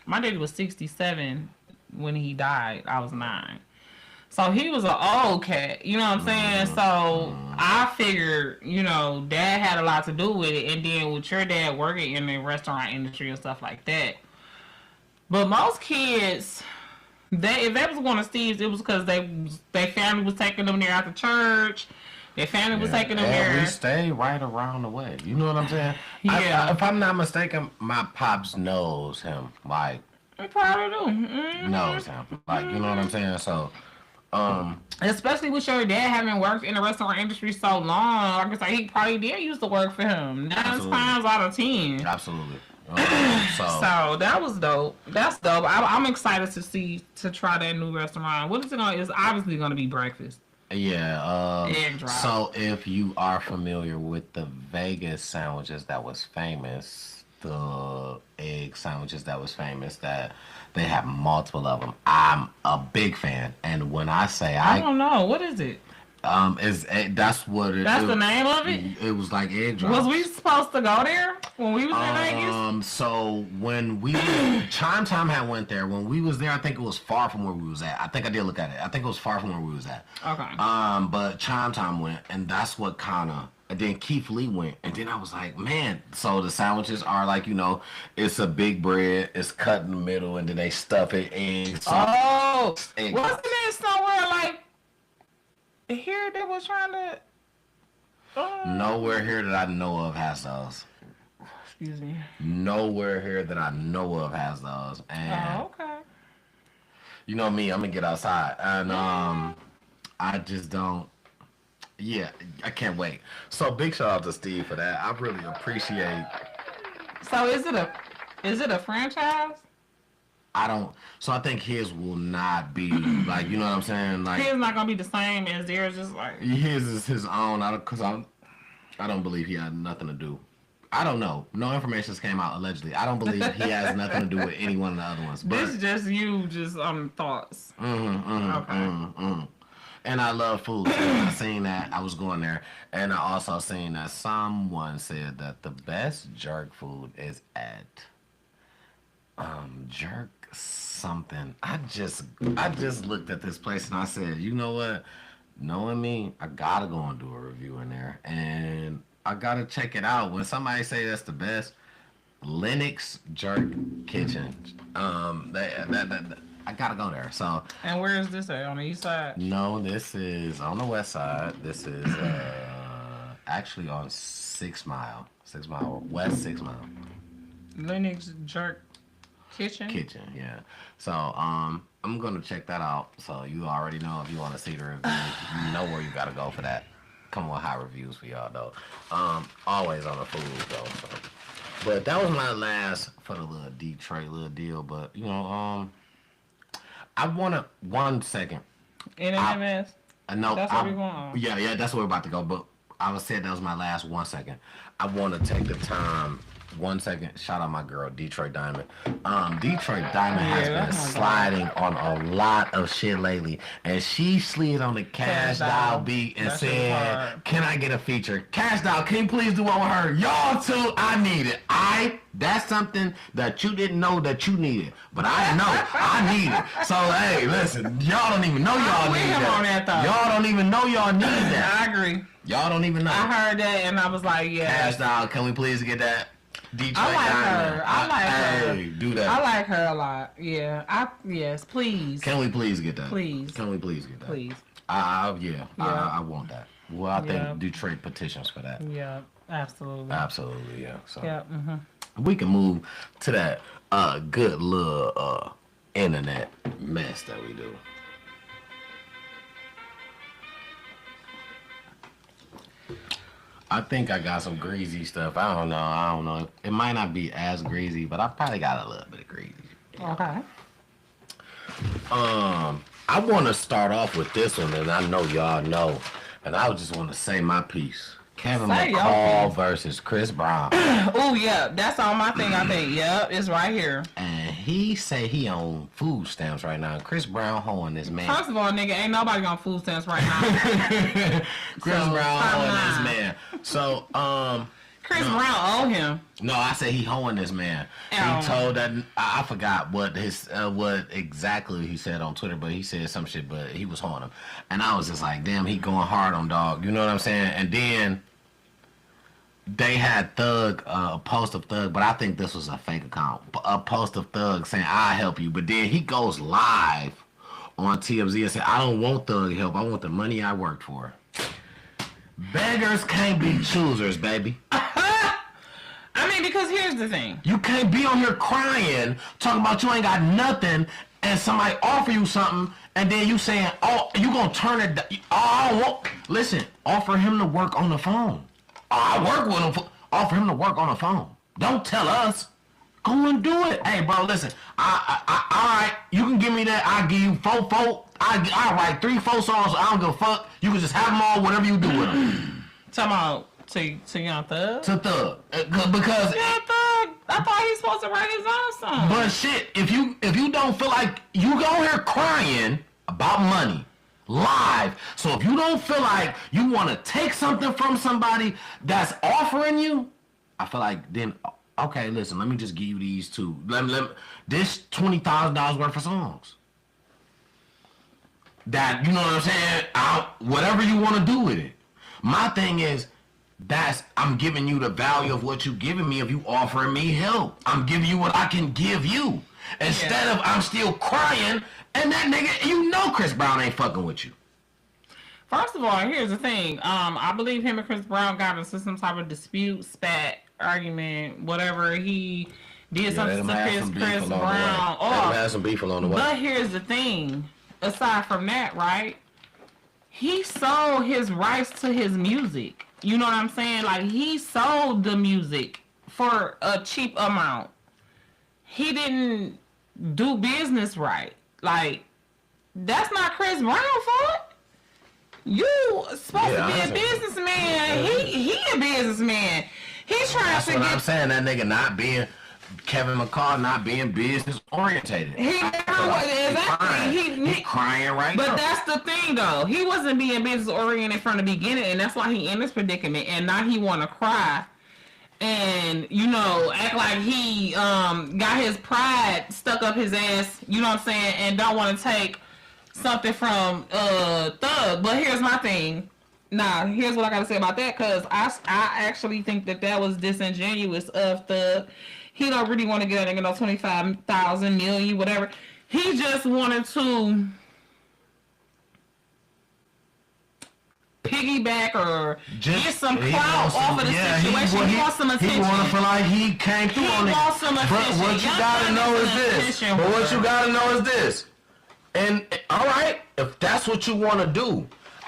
my daddy was 67 when he died. I was 9. So he was an old cat, you know what I'm saying? So I figured, you know, dad had a lot to do with it, and then with your dad working in the restaurant industry and stuff like that. But most kids, if they was going to Steve's, it was because their family was taking them there after church. Their family was taking them And there. we stay right around the way. You know what I'm saying? Yeah. If I'm not mistaken, my pops knows him. Like, They probably do. Mhm. knows him. Like, you know what I'm saying? So, Especially with your dad having worked in the restaurant industry so long, like I said, he probably did used to work for him 9 Absolutely. times out of 10. absolutely. So that was dope. That's dope. I'm excited to try that new restaurant. What is it going? It's obviously going to be breakfast. Yeah. Egg drop. So if you are familiar with the Vegas sandwiches that was famous, the egg sandwiches that was famous, that they have multiple of them. I'm a big fan, and when I say I don't know. What is it? that's what it. That's it, the name of it? It was like egg drops. Was we supposed to go there when we was in Vegas? So when we Chime Time had went there, when we was there, I think it was far from where we was at. I think I did look at it. I think it was far from where we was at. Okay. But Chime Time went, and that's what kind of. And then Keith Lee went, and then I was like, man. So the sandwiches are like, you know, it's a big bread, it's cut in the middle, and then they stuff it in. Oh, egg. wasn't it somewhere like here they was trying to? Nowhere here that I know of has those. Excuse me. Nowhere here that I know of has those. And Oh, okay. you know me, I'm gonna get outside, and I just don't. Yeah, I can't wait. So big shout out to Steve for that. I really appreciate. So is it a franchise? I don't. So I think his will not be like, you know what I'm saying, like His not gonna be the same as theirs. Just like his is his own. I don't believe he had nothing to do I don't know. No information came out allegedly. I don't believe he has nothing to do with any one of the other ones. But, This is just you, just thoughts. And I love food. So I seen that. I was going there. And I also seen that someone said that the best jerk food is at jerk something. I just looked at this place and I said, you know what? Knowing me, I gotta go and do a review in there. And I gotta check it out. When somebody say that's the best, Lennox Jerk Kitchen. I gotta go there. So. And where is this at? On the east side? No, this is on the west side. This is actually on 6 Mile. 6 Mile West 6 Mile. Lennox Jerk Kitchen? Kitchen, yeah. So I'm gonna check that out. So you already know if you want to see the review, you know where you gotta go for that. Come on, high reviews for y'all though. Always on the food though. So. But that was my last for the little Detroit little deal. But you know, I wanna 1 second. NMS? No, That's where we going. Yeah, that's where we're about to go. But I was saying that was my last 1 second. I want to take the time. 1 second. Shout out my girl, Detroit Diamond. Detroit Diamond has been sliding on a lot of shit lately. And she slid on the Cash Doll beat and said, can I get a feature? Cash Doll, can you please do one with her? Y'all too, I need it. That's something that you didn't know that you needed. But I know I need it. So, hey, listen, y'all don't even know y'all need that. Y'all don't even know y'all need that. I agree. Y'all don't even know. I heard that and I was like, yeah. Cash Doll, can we please get that? Detroit I like Diamond. her. I like her. Hey, do that. I like her a lot. Yeah. Yes, please. Can we please get that? Please. Can we please get that? Please. Yeah. I want that. Well, I think Yeah. Detroit petitions for that. Yeah, absolutely. Absolutely, yeah. So Yeah. we can move to that good little internet mess that we do. I think I got some greasy stuff. I don't know. It might not be as greasy, but I probably got a little bit of greasy. Okay. I want to start off with this one, and I know y'all know, and I just want to say my piece. Kevin McCall versus Chris Brown. Oh yeah, that's on my thing. I think. Yep, it's right here. And he say he on food stamps right now. Chris Brown hoeing this man. First of all, nigga, ain't nobody on food stamps right now. Chris Brown hoeing this man. So Chris Brown owe him. No, I said he hoeing this man. He told that I forgot what exactly he said on Twitter, but he said some shit, but he was hoeing him, and I was just like, damn, he going hard on dog. You know what I'm saying? And then they had Thug, a post of Thug, but I think this was a fake account. A post of Thug saying, I'll help you. But then he goes live on TMZ and said, I don't want Thug help. I want the money I worked for. Beggars can't be choosers, baby. I mean, because here's the thing. You can't be on here crying, talking about you ain't got nothing, and somebody offer you something, and then you saying, oh, you gonna turn it down. Oh, listen, offer him to work on the phone. I work with him. Offer him to work on the phone. Don't tell us. Go and do it. Hey, bro, listen. All right, you can give me that. I give you 4. I write 3-4 songs. I don't give a fuck. You can just have them all, whatever you do with them. Talking about to Young Thug? To Thug. Because... Yeah, Thug. I thought he was supposed to write his own song. But shit, if you don't feel like... You go here crying about money. Live. So if you don't feel like you want to take something from somebody that's offering you, I feel like then... Okay, listen, let me just give you these two. This $20,000 worth of songs. That, you know what I'm saying? Whatever you want to do with it. My thing is, I'm giving you the value of what you giving me if you offering me help. I'm giving you what I can give you. Instead of I'm still crying, and that nigga, you know Chris Brown ain't fucking with you. First of all, here's the thing. I believe him and Chris Brown got into some type of dispute, spat, argument, whatever. He did something to Chris Brown. Had some beef along the way. But here's the thing. Aside from that, right? He sold his rights to his music. You know what I'm saying? Like, he sold the music for a cheap amount. He didn't do business right. Like, that's not Chris Brown's fault. You supposed to be a businessman. He a businessman. He trying That's to what I'm get. saying. That nigga not being Kevin McCall, not being business orientated. He never was exactly. He crying right But now. that's the thing, though. He wasn't being business oriented from the beginning, and that's why he in this predicament. And now he want to cry, and act like he got his pride stuck up his ass. You know what I'm saying? And don't want to take something from Thug. But here's my thing. Nah, here's what I gotta say about that, because I actually think that was disingenuous of Thug. He don't really want to get that nigga no 25,000 million, whatever. He just wanted to piggyback or get some clout off of the situation. He wants some attention. He want to feel like he came through on it. He wants some attention. But what you gotta know is this. But what you gotta know is this. And all right, if that's what you want to do,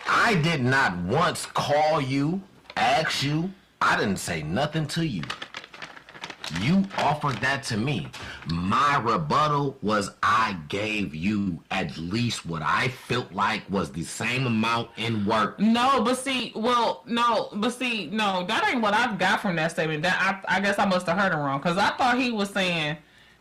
I did not once call you, ask you. I didn't say nothing to you. You offered that to me. My rebuttal was I gave you at least what I felt like was the same amount in work. No, that ain't what I got from that statement. That I guess I must have heard it wrong, because I thought he was saying,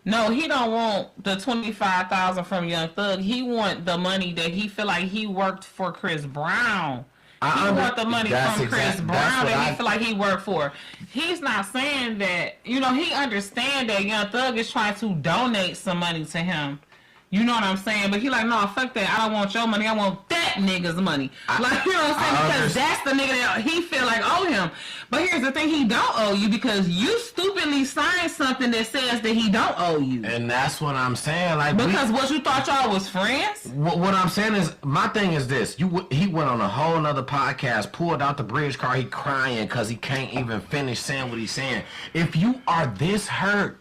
no, he don't want the 25,000 from Young Thug. He want the money that he feel like he worked for Chris Brown. He want the money from Chris Brown that he feel like he worked for. He's not saying that, he understand that Young Thug is trying to donate some money to him. You know what I'm saying? But he like, no, fuck that. I don't want your money. I want that nigga's money. You know what I'm saying? Because that's the nigga that he feel like owe him. But here's the thing, he don't owe you because you stupidly signed something that says that he don't owe you. And that's what I'm saying. Like, because what you thought y'all was friends? What I'm saying is, my thing is this. He went on a whole nother podcast, pulled out the bridge car, he crying because he can't even finish saying what he's saying. If you are this hurt,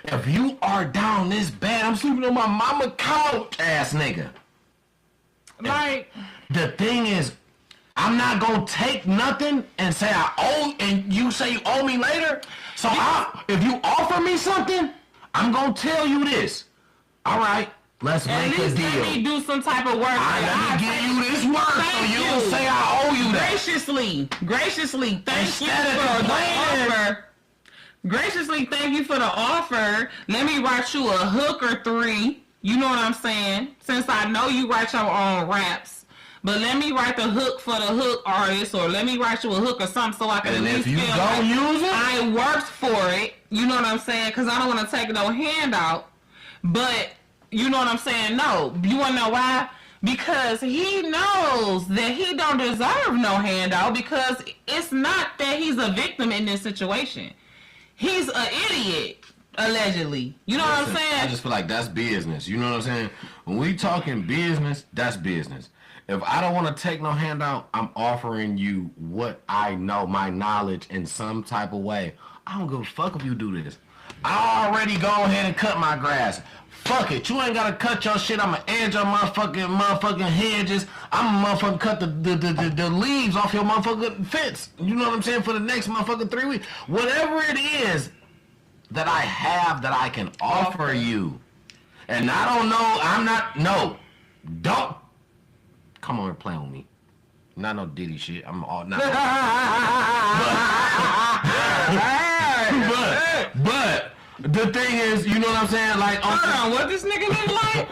if you are down this bad, I'm sleeping on my mama couch, ass nigga. Like, the thing is, I'm not gonna take nothing and say I owe, and you say you owe me later. So if you offer me something, I'm gonna tell you this. All right, let's make a deal. Let me do some type of work. Let me give you this work so you don't say I owe you that. Graciously, thank you for the offer. Graciously, thank you for the offer. Let me write you a hook or 3. You know what I'm saying? Since I know you write your own raps. But let me write the hook for the hook artist, or let me write you a hook or something so I can at least feel like use it, I worked for it. You know what I'm saying? Because I don't want to take no handout. But, you know what I'm saying? No. You want to know why? Because he knows that he don't deserve no handout, because it's not that he's a victim in this situation. He's an idiot, allegedly. You know what I'm saying? I just feel like that's business. You know what I'm saying? When we talking business, that's business. If I don't want to take no handout, I'm offering you what I know, my knowledge in some type of way. I don't give a fuck if you do this. I already go ahead and cut my grass. Fuck it. You ain't got to cut your shit. I'm going to edge your motherfucking hedges. I'm going to motherfucking cut the leaves off your motherfucking fence. You know what I'm saying? For the next motherfucking 3 weeks. Whatever it is that I have that I can offer you. And I don't know. Don't come on and play with me. Not no Diddy shit. I'm all not. but the thing is, you know what I'm saying? Like, what this nigga look like?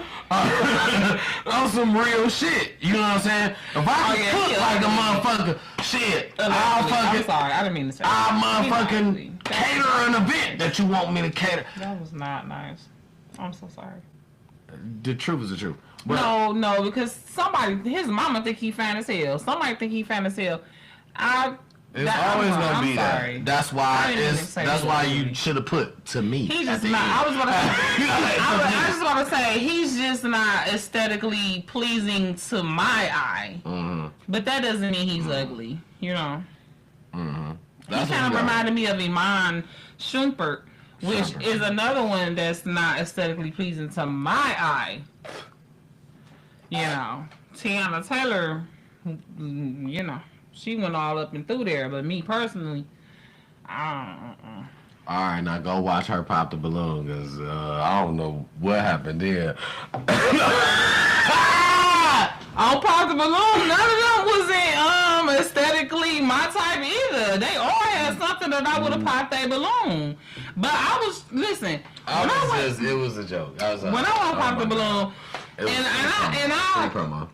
On some real shit. You know what I'm saying? If I can cook like a motherfucker, shit, I'm sorry, I didn't mean to say that. I'll motherfucking cater an event that you want me to cater. That was not nice. I'm so sorry. The truth is the truth. But no, because his mama think he fine as hell. Somebody think he fine as hell. It's always gonna be sorry. that. That's why you should have put to me. He's just not. I was gonna say he's just not aesthetically pleasing to my eye. Mm-hmm. But that doesn't mean he's ugly. You know. Mm-hmm. He kind of reminded me of Iman Shumpert, which is another one that's not aesthetically pleasing to my eye. You know, Tiana Taylor. You know. She went all up and through there, but me personally, All right, now go watch her pop the balloon, because I don't know what happened there. On Pop the Balloon, none of them was aesthetically my type either. They all had something that I would have popped a balloon. But I was listen. It was a joke. I was like, when I want to pop the balloon, free promo.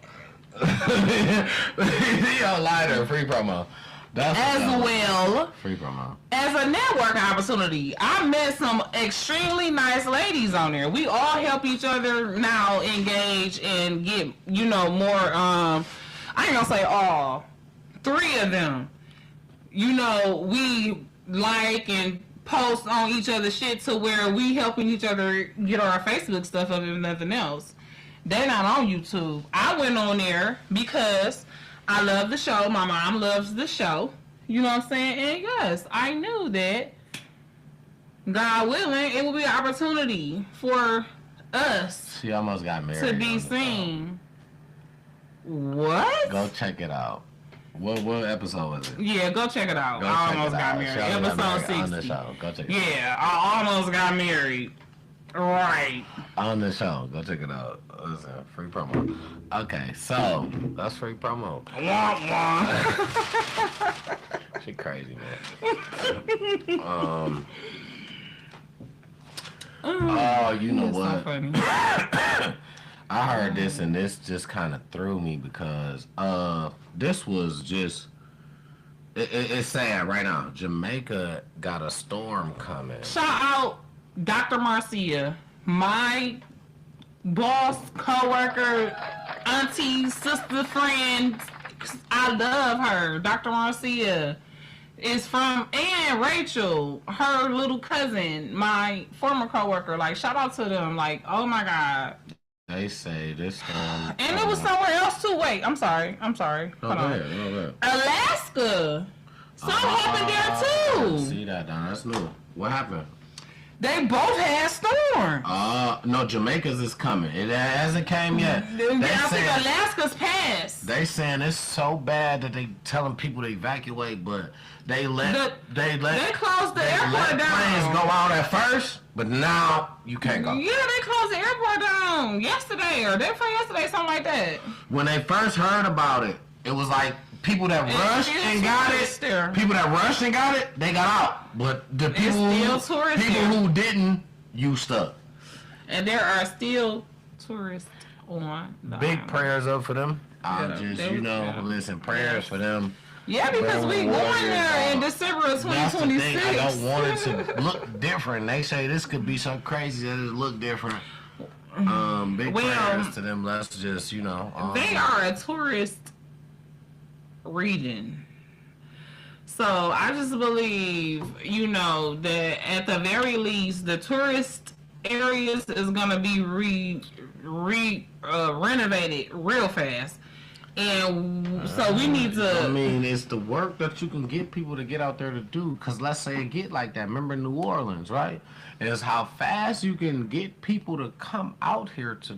Yo, lighter, free promo. That's as well. Free promo. As a networking opportunity, I met some extremely nice ladies on there. We all help each other now engage and get, more, I ain't gonna say all. 3 of them. We like and post on each other's shit to where we helping each other get our Facebook stuff up if nothing else. They're not on YouTube. I went on there because I love the show. My mom loves the show. You know what I'm saying? And yes, I knew that, God willing, it will be an opportunity for us She almost got married to be seen. What? Go check it out. What episode was it? Yeah, go check it out. I almost got married. Episode 60. On the show. Go check it out. Yeah, I almost got married. Right. On the show. Go check it out. Listen, free promo. Okay, so that's free promo. She crazy, man. Oh, you know what? So funny. I heard this and this just kind of threw me because this was just it's sad right now. Jamaica got a storm coming. Shout out Dr. Marcia, my boss, co-worker, auntie, sister, friend. I love her. Dr. Marcia is from, and Rachel, her little cousin, my former co-worker. Like, shout out to them. Like, oh my God. They say this storm. And it was somewhere else too. Wait, I'm sorry. No, go ahead. Alaska. Something happened there too. See that, Don? That's new. What happened? They both had storms. No, Jamaica's is coming. It hasn't came yet. I think Alaska's passed. They saying it's so bad that they telling people to evacuate, but they closed the airport down. Planes go out at first, but now you can't go. Yeah, they closed the airport down yesterday or day before yesterday, something like that. When they first heard about it, it was like people that rushed and got it. People that rushed and got it, they got out. But the people who didn't, you stuck. And there are still tourists on the Big island. prayers up for them. Listen, prayers for them. Yeah, because we going there in December of 2026. That's the thing. I don't want it to look different. They say this could be so crazy that it look different. Big prayers to them. Let's just, they are a tourist region. So I just believe, that at the very least, the tourist areas is gonna be renovated real fast. And so we need to... I mean, it's the work that you can get people to get out there to do. Because let's say it get like that. Remember New Orleans, right? It's how fast you can get people to come out here to...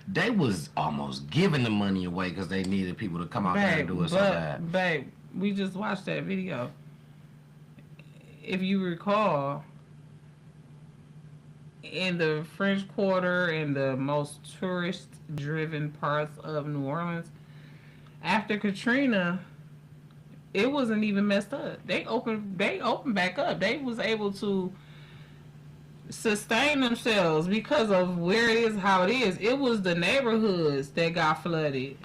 They was almost giving the money away because they needed people to come out there and do it so bad. Babe, we just watched that video. If you recall, in the French Quarter and the most tourist-driven parts of New Orleans, after Katrina, it wasn't even messed up. They opened back up. They was able to sustain themselves because of where it is, how it is. It was the neighborhoods that got flooded.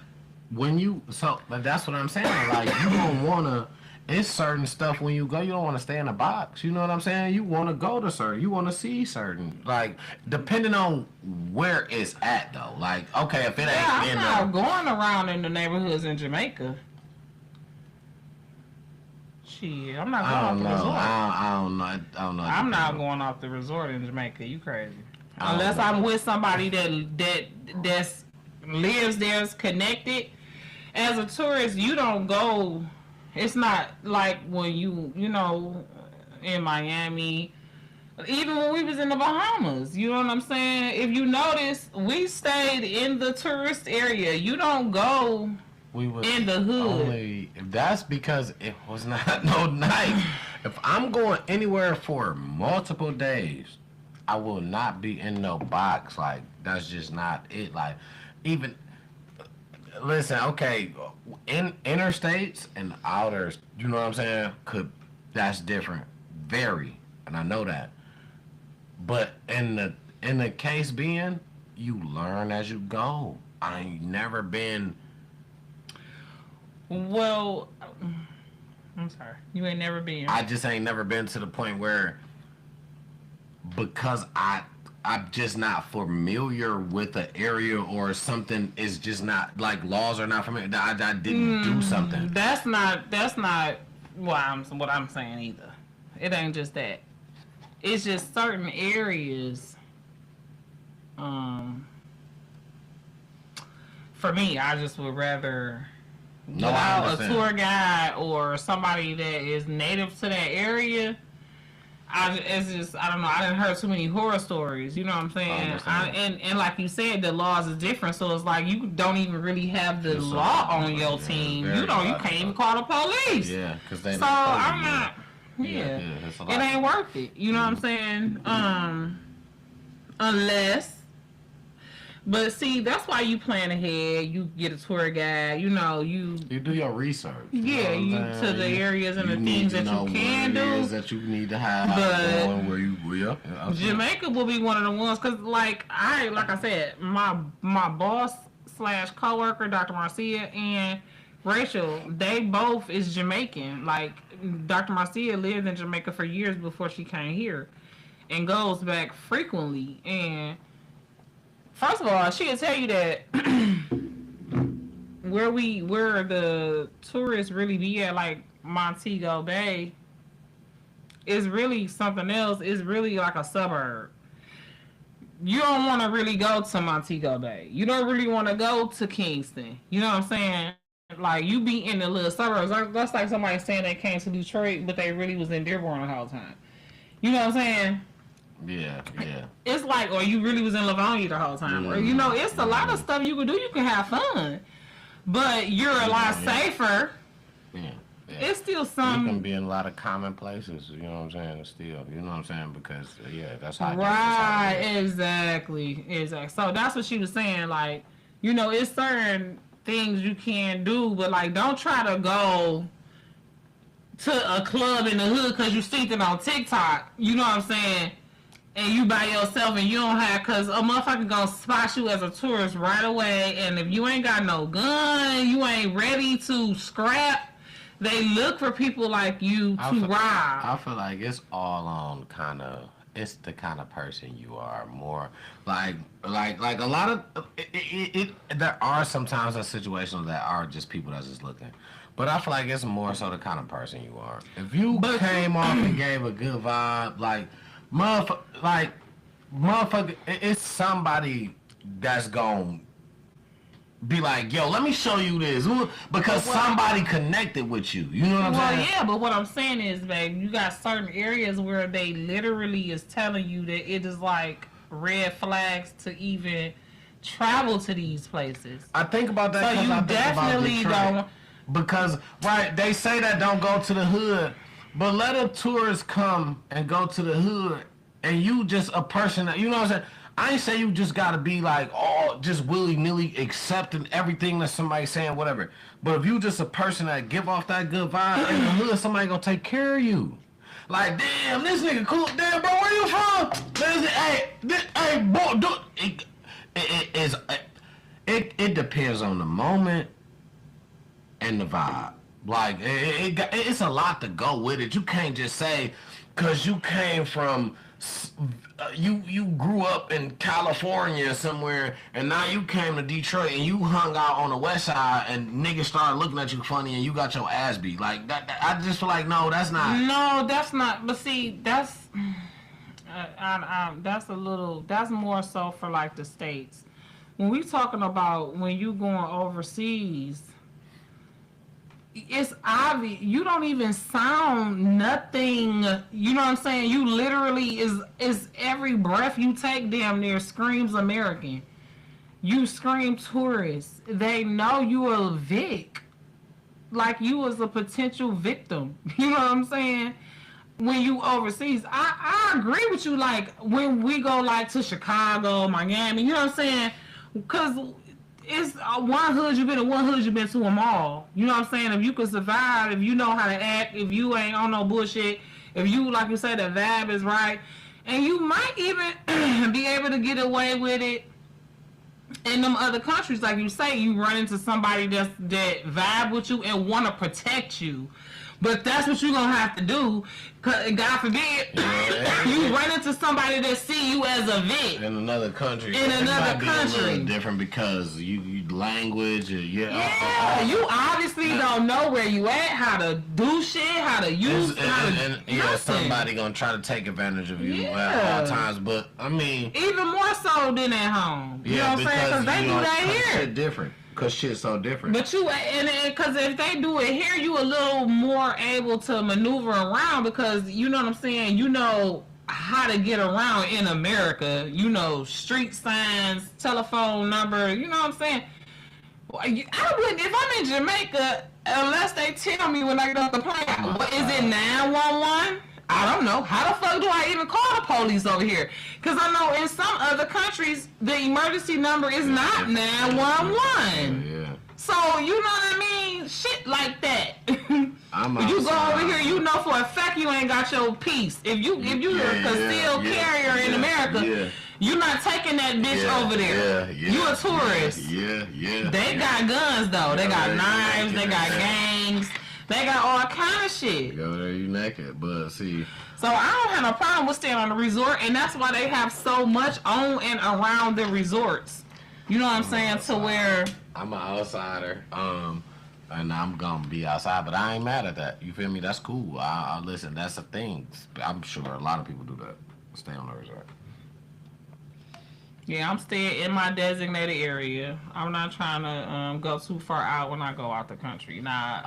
That's what I'm saying. Like, you don't wanna. It's certain stuff when you go, you don't want to stay in a box. You know what I'm saying? You want to go to certain, you want to see certain, like, depending on where it's at, though. Like, okay, if it ain't I'm not going around in the neighborhoods in Jamaica. Shit, I'm not going off the resort. I don't know. I'm not going off the resort in Jamaica. You crazy? Unless I'm with somebody that lives there, is connected. As a tourist, you don't go. It's not like when you in Miami, even when we was in the Bahamas, you know what I'm saying? If you notice, we stayed in the tourist area. You don't go in the hood. That's because it was not no night. If I'm going anywhere for multiple days, I will not be in no box. Like, that's just not it. Like, even... Listen, okay, in interstates and outers, you know what I'm saying, that's different, very, and I know that. But in the case being, you learn as you go. I ain't never been. Well, I'm sorry. You ain't never been. I just ain't never been to the point where, because I'm just not familiar with the area or something is just not, like, laws are not familiar. I didn't do something. That's not what I'm saying either. It ain't just that. It's just certain areas. For me, I just would rather No, I without a understand. tour guide or somebody that is native to that area. It's just, I don't know. I didn't heard too many horror stories. You know what I'm saying? And like you said, the laws is different. So it's like you don't even really have the law on your team. You can't even call the police. Yeah, because they. So I'm not. Yeah, it's a it lot. ain't worth it. You know what I'm saying? Unless. But see, that's why you plan ahead. You get a tour guide. You do your research. Yeah, know what I'm to saying? the areas and the need things to that know you can what it do. is that you need to have. But going where you Jamaica will be one of the ones, because like I said, my boss / coworker, Dr. Marcia and Rachel, they both is Jamaican. Like Dr. Marcia lived in Jamaica for years before she came here, and goes back frequently. And first of all, she'll tell you that where the tourists really be at, like Montego Bay, is really something else. It's really like a suburb. You don't want to really go to Montego Bay. You don't really want to go to Kingston. You know what I'm saying? Like, you be in the little suburbs. That's like somebody saying they came to Detroit, but they really was in Dearborn the whole time. You know what I'm saying? Yeah. It's like, or you really was in Livonia the whole time. Or, it's a lot of stuff you can do. You can have fun. But you're a lot safer. Yeah. It's still You some... can be in a lot of common places, you know what I'm saying, still, you know what I'm saying, because, that's how Right, exactly. So that's what she was saying, like, it's certain things you can do, but, like, don't try to go to a club in the hood because you seen it on TikTok, you know what I'm saying, and you by yourself and you don't have, because a motherfucker gonna spot you as a tourist right away, and if you ain't got no gun, you ain't ready to scrap, they look for people like you to rob. I feel like it's all on it's the kind of person you are more like a lot of there are sometimes situations that are just people that's just looking, but I feel like it's more so the kind of person you are. If you came off and gave a good vibe, motherfucker, it's somebody that's gonna be like, yo, let me show you this, because somebody connected with you. You know what I'm saying? Well, yeah, but what I'm saying is, babe, you got certain areas where they literally is telling you that it is like red flags to even travel to these places. I think about that. So you I think definitely about don't. Because they say that don't go to the hood, but let a tourist come and go to the hood, and you just a person that, you know what I'm saying. I ain't say you just gotta be like, just willy-nilly accepting everything that somebody's saying, whatever. But if you just a person that give off that good vibe in the hood, somebody gonna take care of you. Like, damn, this nigga cool. Damn, bro, where you from? Hey, boy, it depends on the moment and the vibe. Like, it's a lot to go with it. You can't just say, cause you came from... you grew up in California somewhere, and now you came to Detroit and you hung out on the west side, and niggas started looking at you funny, and you got your ass beat. Like that I just feel like, no, that's not. No, that's not. But see, that's that's more so for like the States. When we talking about when you going overseas, it's obvious. You don't even sound nothing. You know what I'm saying? You literally is every breath you take damn near screams American. You scream tourist. They know you a Vic. Like you was a potential victim. You know what I'm saying? When you overseas, I agree with you. Like when we go like to Chicago, Miami, you know what I'm saying? Because it's one hood you've been to, one hood you've been to them all. You know what I'm saying? If you can survive, if you know how to act, if you ain't on no bullshit, if you, like you said, the vibe is right, and you might even be able to get away with it in them other countries. Like you say, you run into somebody that vibe with you and want to protect you. But that's what you're going to have to do. God forbid, you run into somebody that see you as a vet. In another country. In another country. Be a little different because you language, you obviously don't know where you at, how to do shit, how to use, somebody going to try to take advantage of you at all times. But, I mean. Even more so than at home. You know what I'm saying? Because they do that here. Shit different. Cause shit's so different. But because if they do it here, you a little more able to maneuver around because you know what I'm saying. You know how to get around in America. You know street signs, telephone number. You know what I'm saying. I wouldn't if I'm in Jamaica unless they tell me when I get off the plane. Is it 911? I don't know. How the fuck do I even call the police over here? Because I know in some other countries, the emergency number is not 911. Yeah. So, you know what I mean? Shit like that. You go over here, you know for a fact you ain't got your piece. If you a concealed carrier in America, you're not taking that bitch over there. You a tourist. Yeah. They got guns, though. They got knives. They got gangs. They got all kind of shit. Go there, you naked, but see. So I don't have no problem with staying on the resort, and that's why they have so much on and around the resorts. You know what I'm saying? To where I'm an outsider, and I'm gonna be outside, but I ain't mad at that. You feel me? That's cool. I listen. That's a thing. I'm sure a lot of people do that. Stay on the resort. Yeah, I'm staying in my designated area. I'm not trying to go too far out when I go out the country. Nah,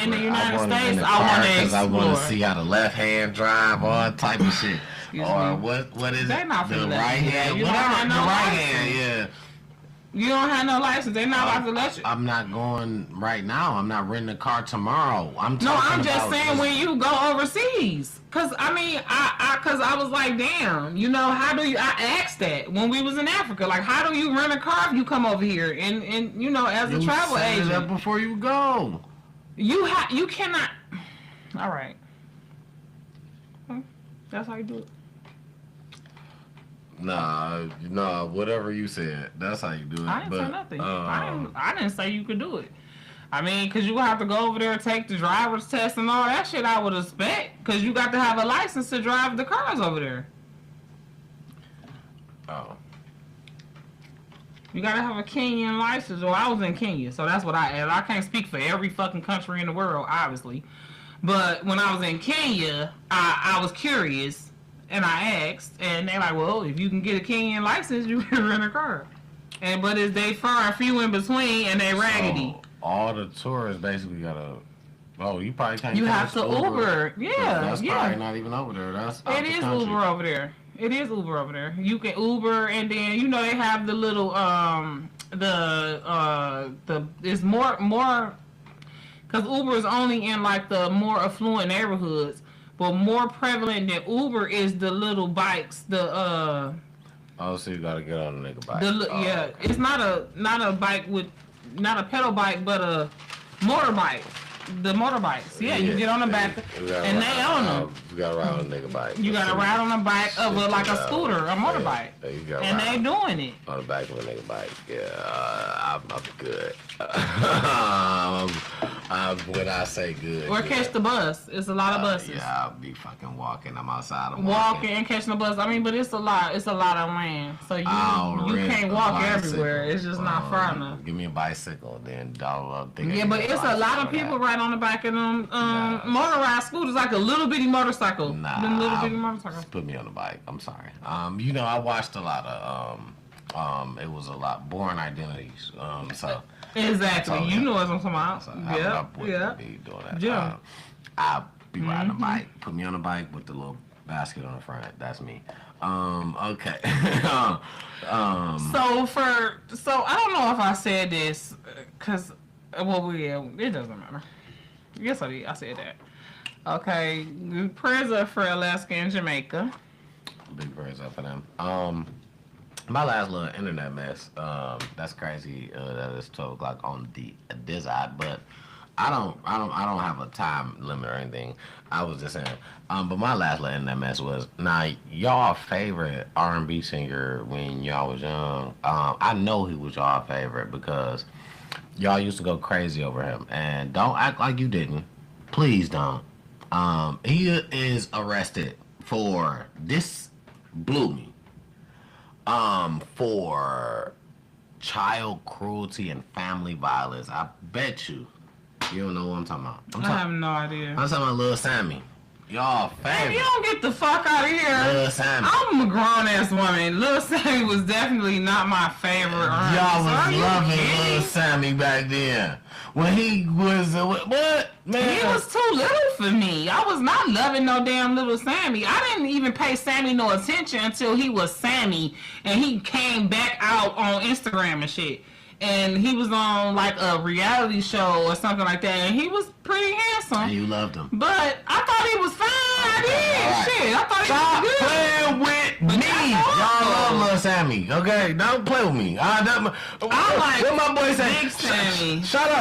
in the United States, I want to explore. I want to see how the left hand drive, all type of shit. Or me? What is They're it? not The finna let right you hand, do that. You whatever. don't have no The right license. hand, yeah. You don't have no license. They're not about to let you. I'm not going right now. I'm not renting a car tomorrow. I'm just saying when you go overseas. Cause I mean, I was like, damn, you know, how do you? I asked that when we was in Africa, like, how do you rent a car if you come over here and you know, as a travel agent? That before you go. You cannot. All right. That's how you do it. Nah, whatever you said, that's how you do it. I didn't say nothing. I didn't say you could do it. I mean, because you would have to go over there and take the driver's test and all that shit, I would expect. Because you got to have a license to drive the cars over there. Oh. You got to have a Kenyan license. Well, I was in Kenya, so that's what I can't speak for every fucking country in the world, obviously. But when I was in Kenya, I was curious, and I asked, and they're like, well, if you can get a Kenyan license, you can rent a car. But they far and few in between, and they raggedy. So, all the tourists basically gotta. Oh, you probably can't. You have to Uber. Yeah, that's probably not even over there. It is Uber over there. It is Uber over there. You can Uber, and then you know they have the little it's more because Uber is only in like the more affluent neighborhoods, but more prevalent than Uber is the little bikes. Oh, so you gotta get on a nigga bike. It's not a bike with. Not a pedal bike, but a motorbike. The motorbikes. Yeah, you get on the back, and they own them. You gotta ride on a nigga bike. You gotta ride on a bike of like a scooter, a motorbike. And they doing it. On the back of a nigga bike. Yeah, I'm good. When I say good. Or catch the bus. It's a lot of buses. Yeah, I'll be fucking walking. I'm outside. Walking and catching the bus. I mean, but it's a lot. It's a lot of land. So you can't walk everywhere. It's just not far enough. Give me a bicycle, then I'll think. Yeah, but it's a lot of people right on the back of them motorized scooters, like a little bitty motorcycle. Nah, little bitty motorcycle. Put me on the bike. I'm sorry. You know, I watched a lot of it was a lot Born Identities. So exactly, you know what I'm talking about. So yeah. Be doing that. Yeah. I'll be riding a bike. Put me on a bike with the little basket on the front. That's me. Okay. So I don't know if I said this, cause it doesn't matter. Yes, I did. I said that. Okay, prayers up for Alaska and Jamaica. Big prayers up for them. My last little internet mess. That's crazy. That it's 12 o'clock on this side, but I don't have a time limit or anything. I was just saying. But my last little internet mess was now y'all favorite R&B singer when y'all was young. I know he was y'all favorite because y'all used to go crazy over him, and don't act like you didn't. Please don't. He is arrested for this. Blew me. For child cruelty and family violence. I bet you don't know what I'm talking about. I have no idea. I'm talking about Lil Sammy. Y'all Man, favorite. you don't get the fuck out of here. Lil Sammy. I'm a grown ass woman. Lil Sammy was definitely not my favorite. Y'all was loving kidding? Lil Sammy back then. When he was, what? Man. He was too little for me. I was not loving no damn Little Sammy. I didn't even pay Sammy no attention until he was Sammy and he came back out on Instagram and shit. And he was on like a reality show or something like that, and he was pretty handsome. And you loved him. But I thought he was fine. I did. All right. Shit, I thought Stop he was good. playing with me. Y'all love Lil Sammy, okay? Don't play with me. I like what my boy say? Big Sammy. Shout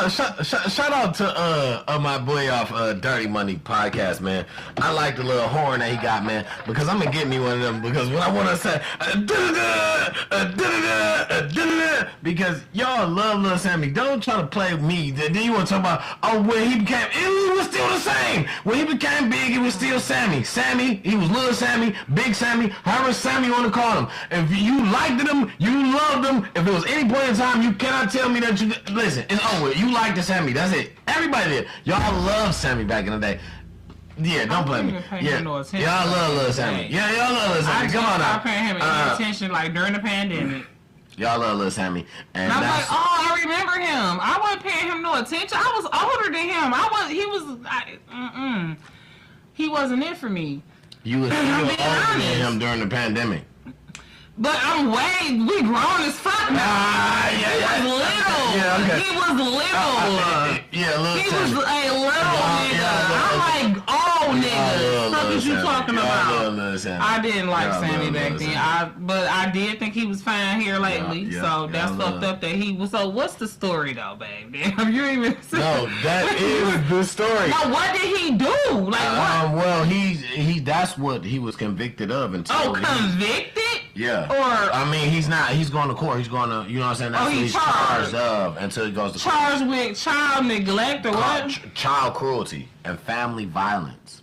out to my boy off Dirty Money podcast, man. I like the little horn that he got, man, because I'm gonna get me one of them. Because when I want to say because y'all love Lil Sammy, don't try to play with me. Then you want to talk about when he became, it was still the same. When he became big, it was still Sammy. Sammy, he was Lil Sammy, Big Sammy, however Sammy you want to call him. If you liked him, you loved him. If it was any point in time, you cannot tell me that you listen. It's over. You liked the Sammy. That's it. Everybody did. Y'all loved Sammy back in the day. Yeah, don't play me. Yeah, no y'all love Lil Sammy. Yeah, y'all love Lil Sammy. Come on now. I paying him any attention like during the pandemic. Y'all love Lil Sammy, and I'm that's like, oh, I remember him. I wasn't paying him no attention. I was older than him. He wasn't it for me. you was still older than him during the pandemic. But we grown as fuck now. He was little. Yeah, okay. He was little. Lil He Sammy. was a little nigga. I'm like, oh nigga. What is you talking about? I didn't like Sammy back then. But I did think he was fine here lately. So that's fucked up that he was. So what's the story though, babe? Damn, you ain't even. No, that is the story. No, what did he do? Like what? Well, he that's what he was convicted of until Convicted? Yeah. Or I mean, he's not. He's going to court. He's going to. You know what I'm saying? That's what he's charged of until he goes to court. Charged with child neglect or what? Child cruelty and family violence.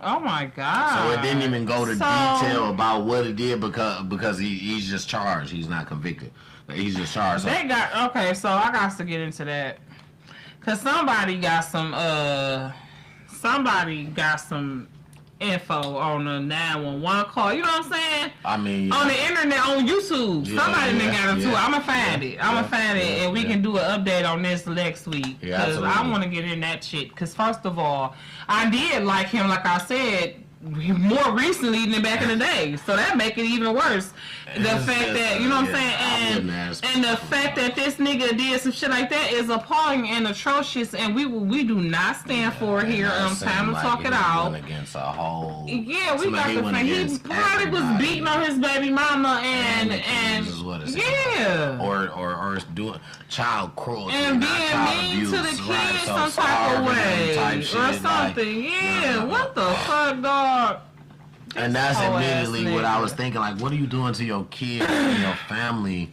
Oh my God! So it didn't even go to detail about what it did because he's just charged. He's not convicted. He's just charged. So I got to get into that because somebody got some info on the 911 call. You know what I'm saying? I mean, on the internet, on YouTube. Somebody got into it. I'ma find it. And we can do an update on this next week because I want to get in that shit. Because first of all, I did like him, like I said, more recently than back in the day. So that make it even worse. The fact that, you know what I'm saying, and the fact that this nigga did some shit like that is appalling and atrocious, and we do not stand for it here. Time to talk it out. Against a whole. Yeah, we got the thing. He probably was beating on his baby mama and yeah, or doing child cruelty and being mean to the kids some type of way or something. Yeah, what the fuck, dog? And that's immediately what I was thinking. Like, what are you doing to your kids and your family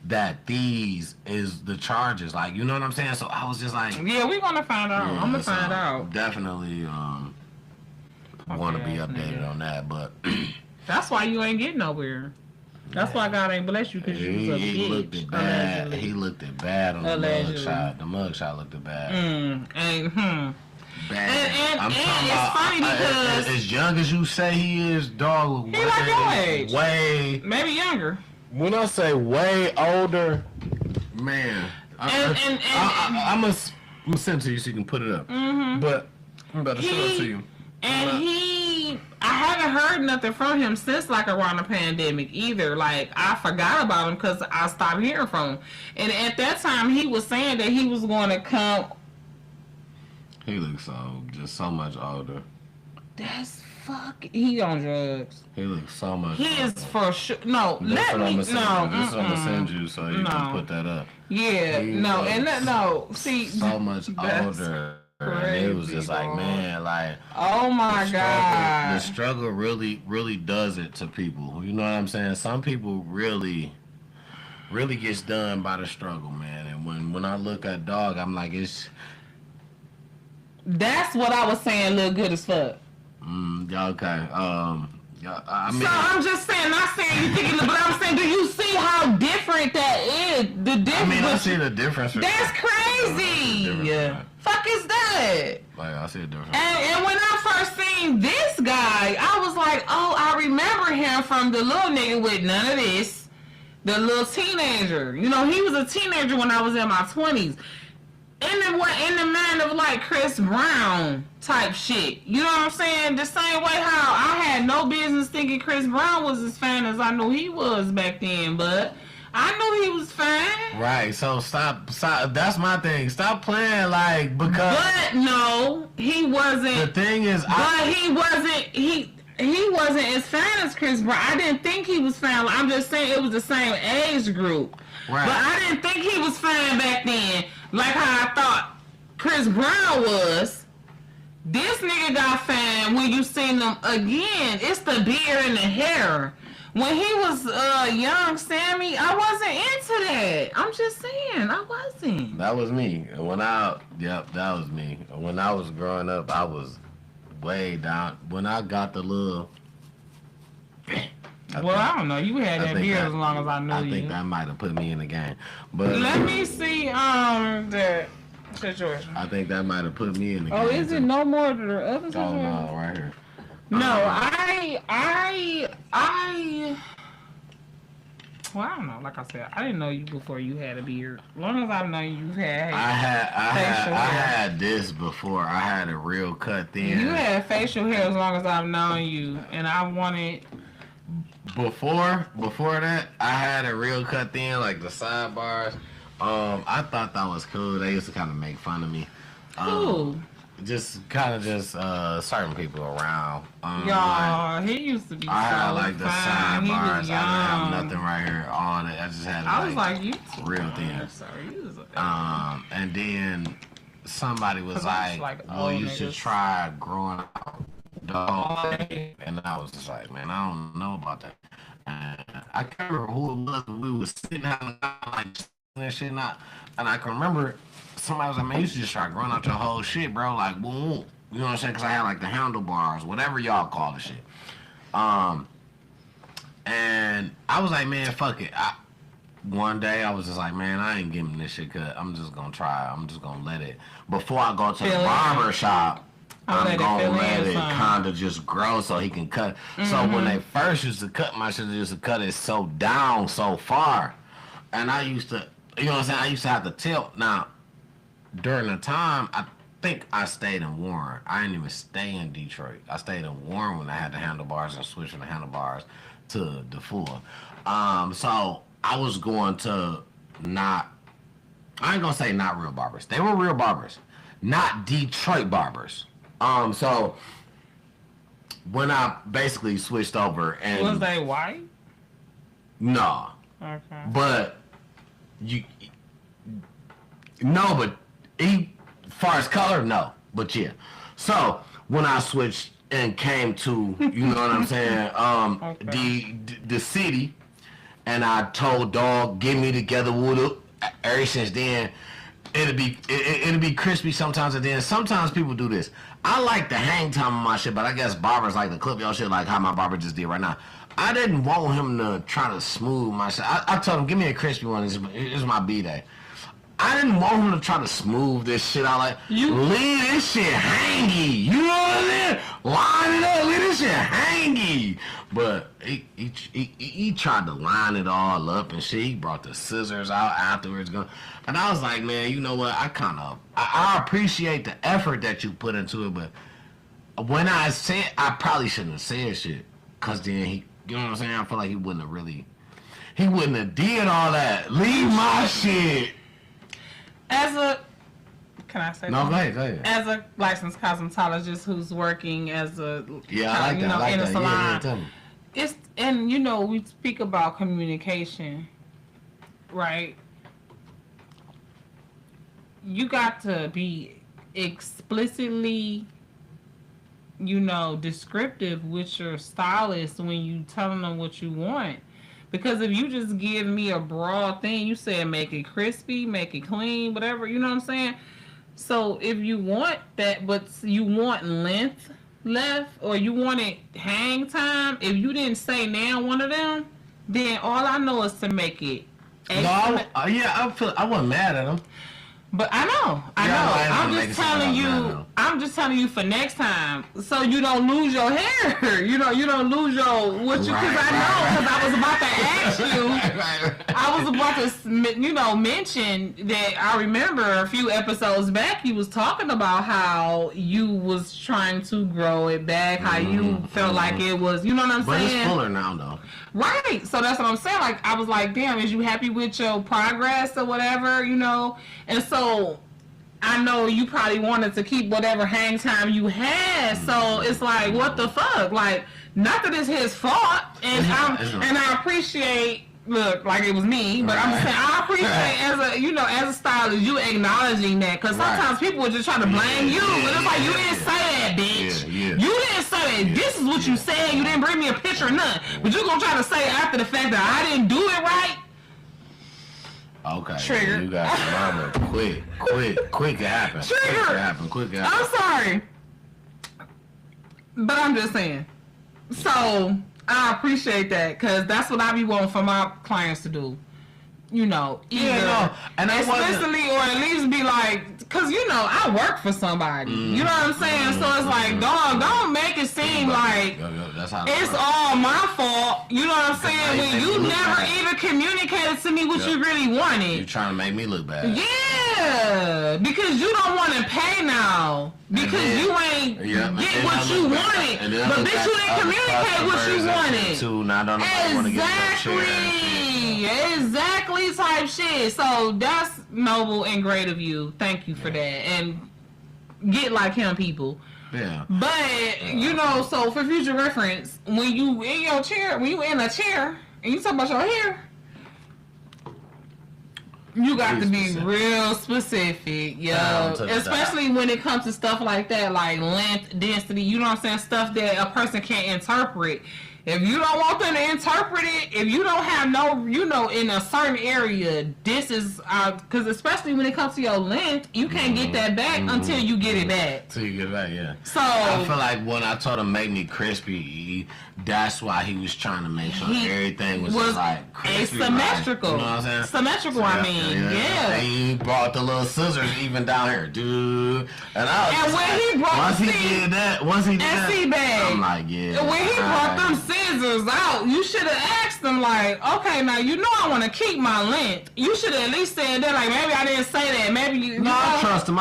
that these is the charges? Like, you know what I'm saying? So I was just like, yeah, we're gonna find out. I'm gonna find out. Definitely want to be updated on that, but that's why you ain't getting nowhere. That's why God ain't bless you because you was a bitch. He looked it bad. He looked it bad on the mugshot. The mugshot looked it bad. Bad. And it's funny because as young as you say he is, dog. He like your age. Way. Maybe younger. When I say way older, man. I'm gonna send it to you so you can put it up. Mm-hmm. But I'm about to show it to you. And I haven't heard nothing from him since like around the pandemic either. Like I forgot about him because I stopped hearing from him. And at that time he was saying that he was going to come. He looks just so much older. That's fuck. He on drugs. He looks so much. He is for sure. No, This let what me. I'm gonna send No, you. This what I'm gonna send you so you No. can put that up. yeah, He no, was and that no. See, so much that's older. And it was just like, crazy, man, like oh my the god. struggle really does it to people. You know what I'm saying? Some people really gets done by the struggle, man. And when I look at dog, I'm like, it's That's what I was saying. Look good as fuck. yeah, okay. Yeah, I mean, So I'm just saying, not saying you think it, but I'm saying, do you see how different that is? The difference. I mean, I see the difference. That's crazy. Yeah. Fuck is that? Like, I see the difference. And when I first seen this guy, I was like, oh, I remember him from the little nigga with none of this. The little teenager. You know, he was a teenager when I was in my 20s. In the mind of like Chris Brown type shit. You know what I'm saying? The same way how I had no business thinking Chris Brown was as fine as I knew he was back then, but I knew he was fine. Right, so stop. That's my thing. Stop playing like because. But no, he wasn't. The thing is, He wasn't as fine as Chris Brown. I didn't think he was fine. I'm just saying it was the same age group. Right. But I didn't think he was fine back then, like how I thought Chris Brown was. This nigga got fine when you seen him again. It's the beard and the hair. When he was young Sammy, I wasn't into that. I'm just saying, I wasn't. That was me. That was me. When I was growing up, I was way down. When I got the little. I don't know. You had that beard as long as I knew you. I think that might have put me in the game. But let me see that situation. I think that might have put me in the game. Oh, is it no more than the other Oh situation? no, right here. No, well, I don't know. Like I said, I didn't know you before you had a beard. As long as I've known you had. I facial hair. had this before. I had it real cut thin. You had facial hair as long as I've known you, and I wanted. Before that, I had it real cut thin, like the sidebars. I thought that was cool. They used to kind of make fun of me. Cool. Just certain people around. Y'all, he used to be I had so like the fine. He sidebars. was I didn't have young. nothing right here on it. I just had I was like, you real thin. Sorry, you was And then somebody was 'Cause I was like, like, well, oh, you should niggas. try growing out dog. And I was just like, man, I don't know about that. And I can't remember who it was, but we was sitting down like that shit not. And I can remember somebody was like, man, you should just try growing out your whole shit, bro. Like, boom. You know what I'm saying? Because I had like the handlebars, whatever y'all call the shit. And I was like, man, fuck it. One day I was just like, man, I ain't giving this shit cut. I'm just gonna try. I'm just gonna let it. Before I go to the barber shop, I'm gonna let it kind of just grow so he can cut. So when they first used to cut my shit, they used to cut it so down so far. And I used to, you know what I'm saying? I used to have to tilt. Now, during the time, I think I stayed in Warren. I didn't even stay in Detroit. I stayed in Warren when I had the handlebars and switched from the handlebars to the full. So I was going to I ain't gonna say not real barbers. They were real barbers, not Detroit barbers. So when I basically switched over and Was they white? no, Okay. but but far as color, no, but yeah. So when I switched and came to, you know what I'm saying, the city, and I told dog, get me together with it. Ever since then, it'll be crispy sometimes, and then sometimes people do this. I like the hang time on my shit, but I guess barbers like to clip your shit like how my barber just did right now. I didn't want him to try to smooth my shit. I told him, give me a crispy one. It's my B-day. I didn't want him to try to smooth this shit out. Like, leave this shit hangy. You know what I mean? Line it up. Leave this shit hangy. But he tried to line it all up and shit. He brought the scissors out afterwards. And I was like, man, you know what? I appreciate the effort that you put into it. But when I probably shouldn't have said shit. Because then you know what I'm saying? I feel like he wouldn't have did all that. Leave my shit. As a Can I say No, something? go ahead. As a licensed cosmetologist who's working as a Yeah, I like that. I like in a that. salon, Yeah, tell me. it's and we speak about communication, right? You got to be explicitly, descriptive with your stylist when you telling them what you want. Because if you just give me a broad thing, you said make it crispy, make it clean, whatever, you know what I'm saying? So if you want that, but you want length left, or you want it hang time, if you didn't say now one of them, then all I know is to make it. No, I wasn't mad at him. But I know. I'm just telling you for next time, so you don't lose your hair. You don't lose your because I was about to ask you. I was about to, mention that I remember a few episodes back you was talking about how you was trying to grow it back, how you felt like it was, you know what I'm saying? But it's fuller now, though. Right. So that's what I'm saying. Like, I was like, damn, is you happy with your progress or whatever, And so I know you probably wanted to keep whatever hang time you had. So it's like, what the fuck? Like, not that it's his fault. And I appreciate, look, like it was me, but I'm just saying, I appreciate as a stylist, you acknowledging that. Because sometimes people would just try to blame you. But it's like, you didn't say that, bitch. Yeah. You didn't say that. This is what you said. You didn't bring me a picture or nothing. But you're going to try to say after the fact that I didn't do it right. Okay. Trigger. You got your mama. Quick it happened. Trigger. Quick it happened. I'm sorry. But I'm just saying. So, I appreciate that, because that's what I be wanting for my clients to do. Either and explicitly or at least be like, because I work for somebody. You know what I'm saying? So it's like, dog, don't make it seem like it's all my fault. You know what I'm saying? When you never even communicated to me what you really wanted. You're trying to make me look bad. Yeah, because you don't want to pay now. Because you ain't get what you wanted. But bitch, you didn't communicate what you wanted. Exactly type shit. So that's noble and great of you. Thank you for that. And get like him, people. Yeah. But, so for future reference, when you in a chair and you talk about your hair, you got to be real specific, especially when it comes to stuff like that, like length, density, you know what I'm saying? Stuff that a person can't interpret. If you don't want them to interpret it, if you don't have in a certain area, this is, because especially when it comes to your length, you can't get that back until you get it back. Until you get it back, yeah. So I feel like when I told him make me crispy, that's why he was trying to make sure everything was like crispy. Asymmetrical. Right. You know what I'm saying? Symmetrical, yeah. And he brought the little scissors even down here, dude. And when he brought once he did that, I'm like, yeah. And when he brought them scissors out, you should have asked him like, okay, now I want to keep my length. You should have at least said that, like, maybe I didn't say that. Maybe you. No, I trust him.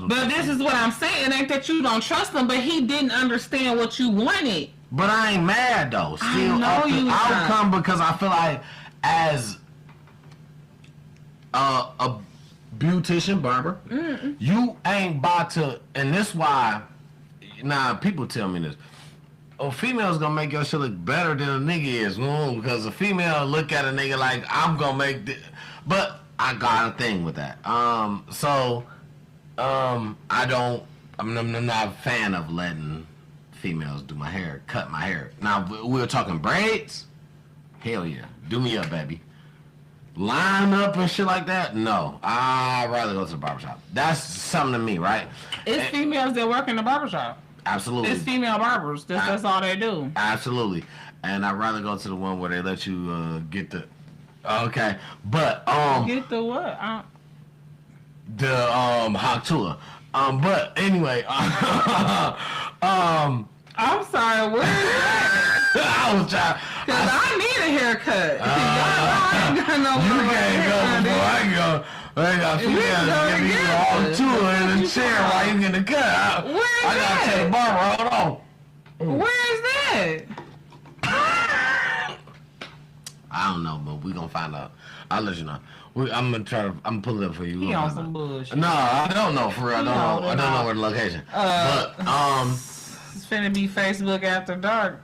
But this is what I'm saying. It ain't that you don't trust him, but he didn't understand what you wanted. But I ain't mad though. Still, I know you outcome not. Because I feel like as a beautician barber, you ain't about to, and this why. Now people tell me this. Oh, female's gonna make your shit look better than a nigga is, because a female look at a nigga like I'm gonna make this. But I got a thing with that. I'm not a fan of letting females do my hair, cut my hair. Now, we were talking braids? Hell yeah. Do me up, baby. Line up and shit like that? No. I'd rather go to the barbershop. That's something to me, right? It's females that work in the barbershop. Absolutely. It's female barbers. That's all they do. Absolutely. And I'd rather go to the one where they let you get the... Okay. But, Get the what? The, Haktua. But, anyway, I'm sorry, where is that? I was trying... Because I need a haircut. You can't go before I go. I got females give you all tour in the chair while you get the cut. I gotta tell the barber, hold on. Where is that? I don't know, but we gonna find out. I'll let you know. I'm gonna pull it up for you. He on some bullshit. No, I don't know for real. I don't know where the location. But it's finna be Facebook after dark.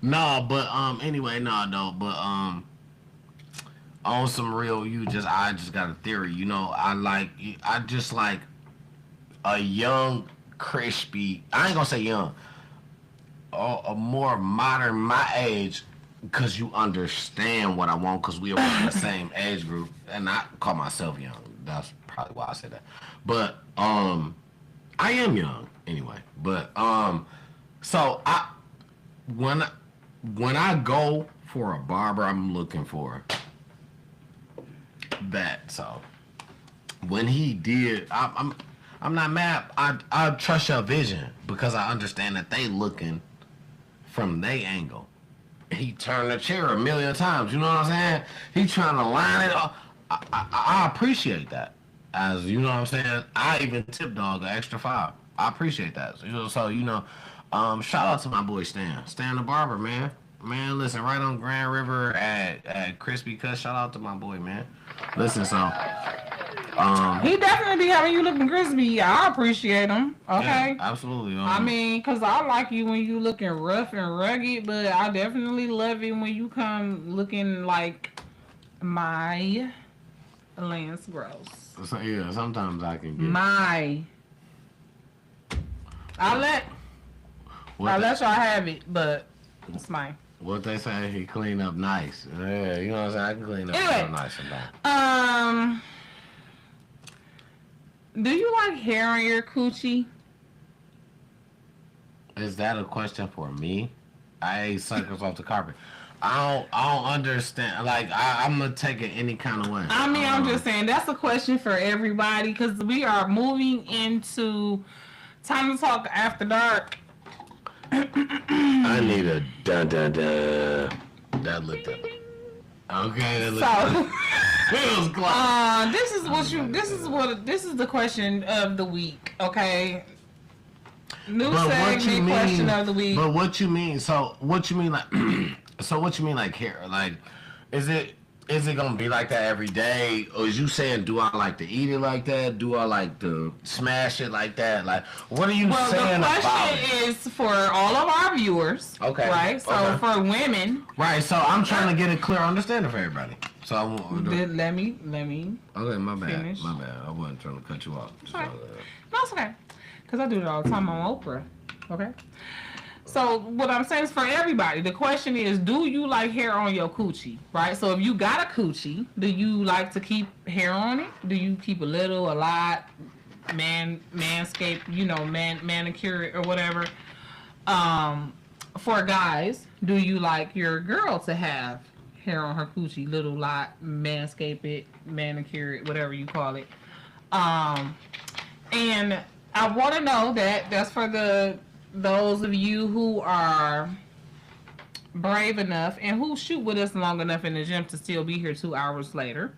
no, but anyway, no, but on some real, I just got a theory. You know, I just like a young, crispy. I ain't gonna say young. A more modern, my age, because you understand what I want, because we are in the same age group, and I call myself young. That's probably why I say that. But I am young anyway. But so when I go for a barber, I'm looking for that. So when he did, I'm not mad. I trust your vision because I understand that they looking from their angle. He turned the chair a million times. You know what I'm saying? He trying to line it up. I appreciate that. As you know what I'm saying? I even tip dog an extra $5. I appreciate that. So shout out to my boy Stan. Stan the barber, man. Man, listen, right on Grand River at Crispy Cut. Shout out to my boy, man. Listen, so he definitely be having you looking crispy. I appreciate him. Okay. Yeah, absolutely. I mean, cause I like you when you looking rough and rugged, but I definitely love it when you come looking like my Lance Gross. So, yeah, sometimes I can get my. I'll let y'all have it, but it's mine. What they say, he clean up nice. Yeah, you know what I'm saying? I can clean up Anyway, real nice sometimes. Do you like hair on your coochie? Is that a question for me? I ate suckers off the carpet. I don't understand. Like, I'm gonna take it any kind of way. I mean, I'm just saying that's a question for everybody because we are moving into Time to Talk After Dark. I need a dun dun dun. That looked up. Okay, that looked up. It was close. This is the question of the week. Okay. New But segment question of the week. But what you mean? So what you mean like? So what you mean like hair? Like, is it gonna be like that every day, or is you saying do I like to eat it like that? Do I like to smash it like that? Like, what are you saying about it? Well, the question is for all of our viewers. Okay. Right. So okay. for women. Right. So I'm trying to get a clear understanding for everybody. So I want. Let me. Okay, my bad. Finish. My bad. I wasn't trying to cut you off. Okay. No, it's okay. Because I do it all the time on Oprah. Okay? So what I'm saying is for everybody, the question is, do you like hair on your coochie? Right? So if you got a coochie, do you like to keep hair on it? Do you keep a little, a lot, manscape, manicure it or whatever? For guys, do you like your girl to have hair on her coochie, little, lot, manscape it, manicure it, whatever you call it? And I want to know that's for those of you who are brave enough and who shoot with us long enough in the gym to still be here 2 hours later.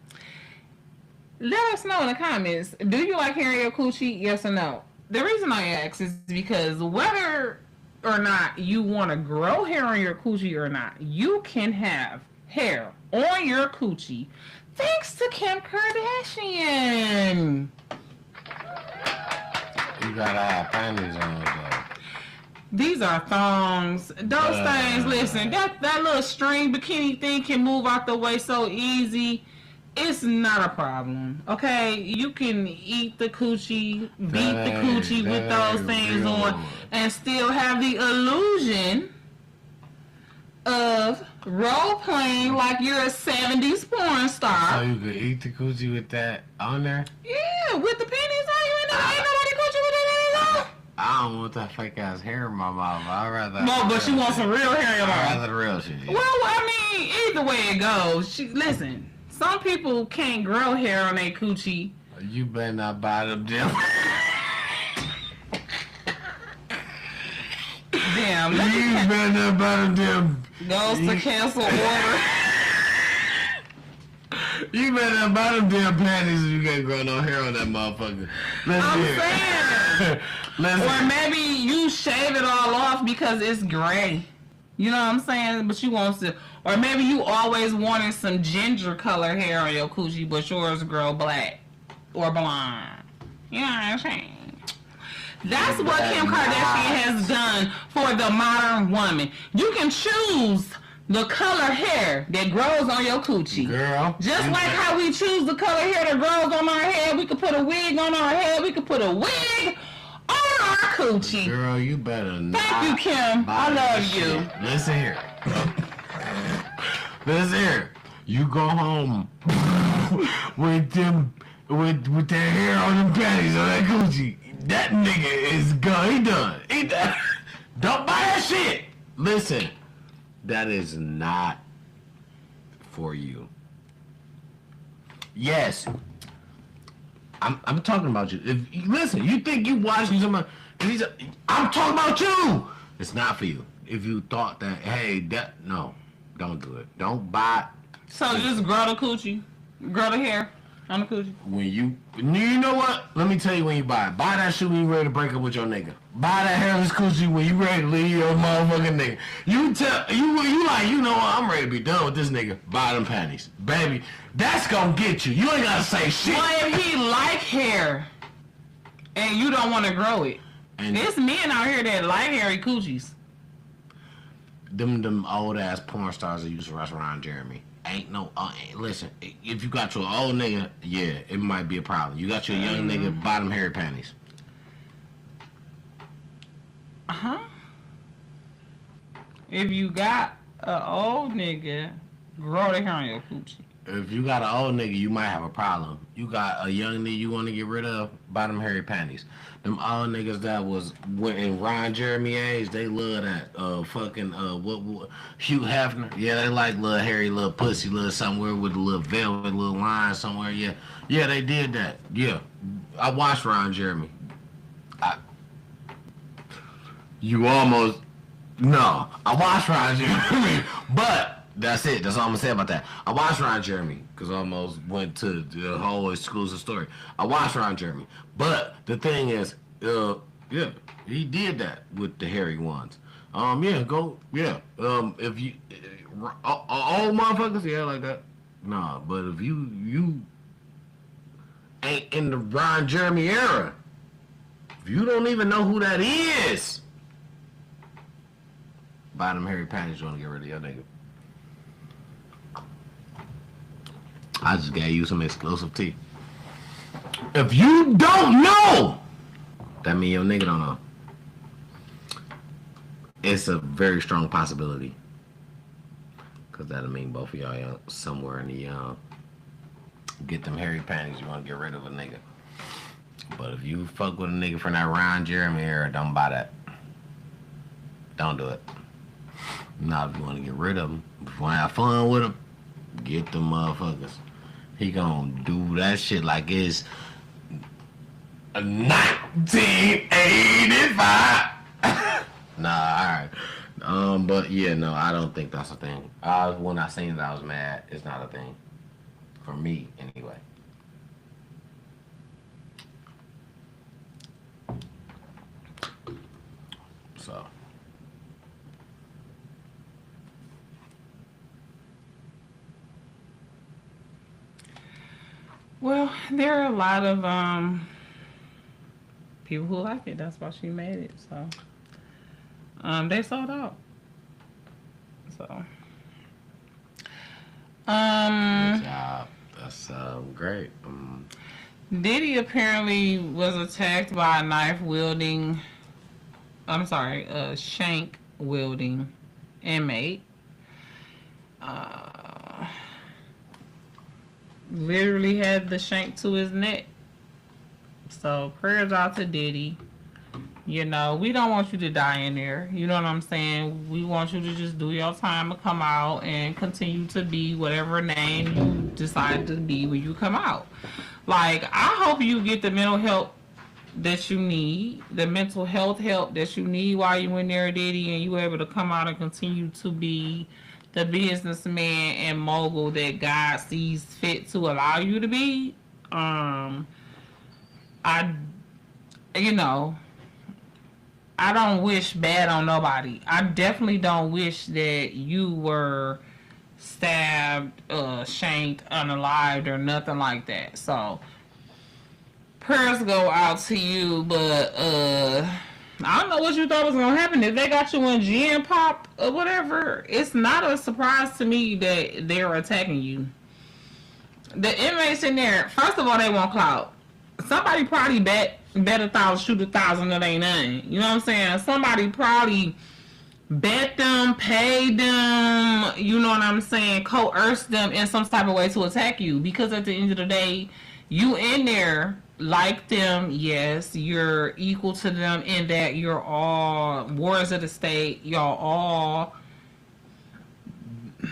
Let us know in the comments, do you like hair in your coochie, yes or no? The reason I ask is because whether or not you want to grow hair on your coochie or not, you can have hair on your coochie thanks to Kim Kardashian. You gotta have panties on though. These are thongs. Those things, listen, that little string bikini thing can move out the way so easy. It's not a problem, okay? You can eat the coochie, beat the coochie with those things on, and still have the illusion of role playing like you're a 70s porn star. So you could eat the coochie with that on there? Yeah, with the panties on you, ain't nobody coochie with that on. I don't want that fake ass hair in my mouth. I'd rather. No, but you want some real hair in your mouth. I'd rather the real shit. Well, I mean, either way it goes. Listen, some people can't grow hair on their coochie. You better not buy them, Jim. Damn. You better not buy them, Jim. Goes to cancel order. You better not buy them damn panties if you can't grow no hair on that motherfucker. I'm saying. Or maybe you shave it all off because it's gray. You know what I'm saying? But you want to, or maybe you always wanted some ginger color hair on your coochie, but yours grow black or blonde. You know what I'm saying? That's what Kim Kardashian has done for the modern woman. You can choose the color hair that grows on your coochie. Girl. Just like how we choose the color hair that grows on our head, we could put a wig on our head, we could put a wig on our coochie. Girl, you better not. Thank you, Kim. I love you. Listen here. Listen here. You go home with them with that hair on them panties on that coochie. That nigga is gone. He done. He done. Don't buy that shit. Listen, that is not for you. Yes. I'm talking about you. If listen, you think you watching somebody? I'm talking about you. It's not for you. If you thought that, hey, no, don't do it. Don't buy. So just grow the coochie, grow the hair on the coochie. When you know what? Let me tell you when you buy it. Buy that shit when you ready to break up with your nigga. Buy that hairless coochie when you ready to leave your motherfucking nigga. You like, you know what? I'm ready to be done with this nigga. Buy them panties, baby. That's gonna get you. You ain't gotta say shit. Well, if he like hair and you don't want to grow it, And there's men out here that like hairy coochies. them old ass porn stars that used to rush around Jeremy. Ain't no listen. If you got your old nigga, yeah, it might be a problem. You got your young nigga, buy them hairy panties. If you got an old nigga, grow the hair on your coochie. If you got an old nigga, you might have a problem. You got a young nigga you want to get rid of, buy them hairy panties. Them old niggas that went in Ron Jeremy age, they love that what Hugh Hefner. Yeah, they like little hairy little pussy, little somewhere with a little velvet, little line somewhere. Yeah, they did that. Yeah, I watched Ron Jeremy. I watched Ron Jeremy, but. That's it. That's all I'm gonna say about that. I watched Ron Jeremy because I almost went to the whole exclusive story. I watched Ron Jeremy, but the thing is, yeah, he did that with the hairy ones. If you old motherfuckers, yeah, like that. Nah, but if you ain't in the Ron Jeremy era, if you don't even know who that is, buy them hairy panties. You wanna get rid of your nigga. I just gave you some exclusive tea. If you don't know, that means your nigga don't know. It's a very strong possibility. Because that'll mean both of y'all somewhere in the get them hairy panties, you want to get rid of a nigga. But if you fuck with a nigga from that Ron Jeremy era, don't buy that. Don't do it. Now if you want to get rid of them, if you want to have fun with them, get them motherfuckers. He gonna do that shit like it's 1985. Nah, alright. But yeah, no, I don't think that's a thing. When I seen it, I was mad. It's not a thing. For me, anyway. So. Well, there are a lot of people who like it. That's why she made it. So they sold out. So Good job. That's great. Diddy apparently was attacked by a shank wielding inmate. Literally had the shank to his neck. So prayers out to Diddy. You know, we don't want you to die in there. You know what I'm saying? We want you to just do your time and come out and continue to be whatever name you decide to be when you come out. Like, I hope you get the mental health that you need, the mental health help that you need while you're in there, Diddy, and you able to come out and continue to be the businessman and mogul that God sees fit to allow you to be. I don't wish bad on nobody. I definitely don't wish that you were stabbed, shanked, unalived, or nothing like that. So prayers go out to you, but I don't know what you thought was gonna happen. If they got you in GM pop or whatever, it's not a surprise to me that they're attacking you. The inmates in there, first of all, they want clout. Somebody probably bet 1,000, shoot 1,000, that ain't nothing. You know what I'm saying? Somebody probably bet them, paid them, you know what I'm saying, coerced them in some type of way to attack you. Because at the end of the day, you in there like them, yes, you're equal to them in that you're all wards of the state, y'all all,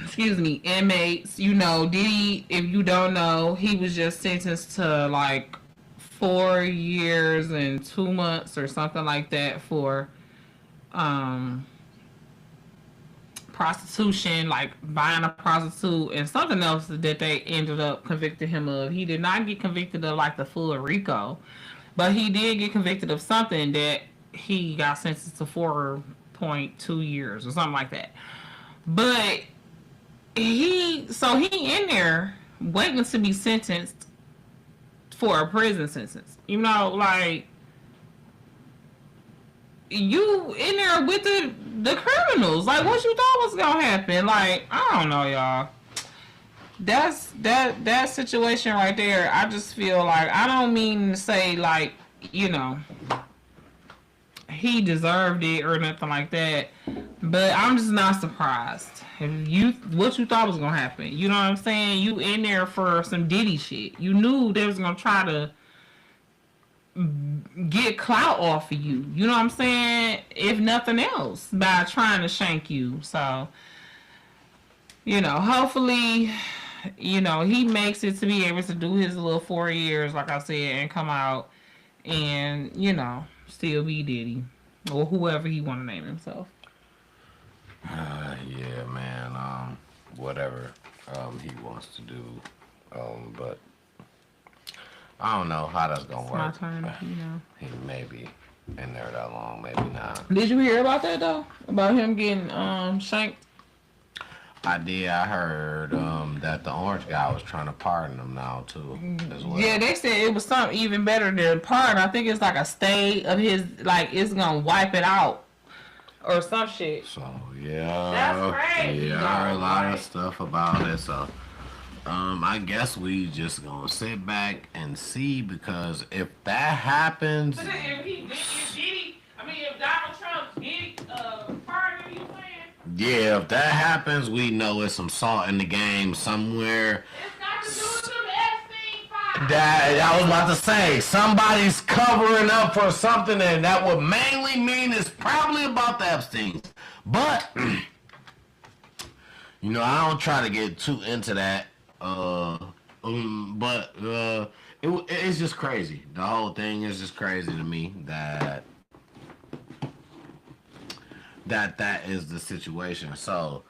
excuse me, inmates. You know, Diddy, if you don't know, he was just sentenced to like 4 years and 2 months or something like that for prostitution, like buying a prostitute, and something else that they ended up convicting him of. He did not get convicted of like the full RICO, but he did get convicted of something that he got sentenced to 4.2 years or something like that. But he in there waiting to be sentenced for a prison sentence. You know, like, you in there with the criminals. Like, what you thought was gonna happen? Like, I don't know, y'all. That situation right there, I just feel like, I don't mean to say like, you know, he deserved it or nothing like that, but I'm just not surprised. What you thought was gonna happen? You know what I'm saying? You in there for some Diddy shit. You knew they was gonna try to get clout off of you. You know what I'm saying? If nothing else, by trying to shank you. So, you know, hopefully, you know, he makes it to be able to do his little 4 years, like I said, and come out and, you know, still be Diddy or whoever he want to name himself. Yeah, man. Whatever he wants to do. But I don't know how that's gonna work. It's my turn, you know. He may be in there that long, maybe not. Did you hear about that though? About him getting shanked? I did. I heard that the orange guy was trying to pardon him now too, as well. Yeah, they said it was something even better than pardon. I think it's like a stay of his, like it's gonna wipe it out or some shit. So yeah, That's crazy. Yeah, I heard a lot of stuff about it. So I guess we just gonna sit back and see, because if that happens, If Donald Trump did pardon you, yeah, if that happens, we know it's some salt in the game somewhere. it's got to do with some Epstein files. That I was about to say, somebody's covering up for something, and that would mainly mean it's probably about the Epsteins. But you know, I don't try to get too into that. But it's just crazy. The whole thing is just crazy to me that is the situation. So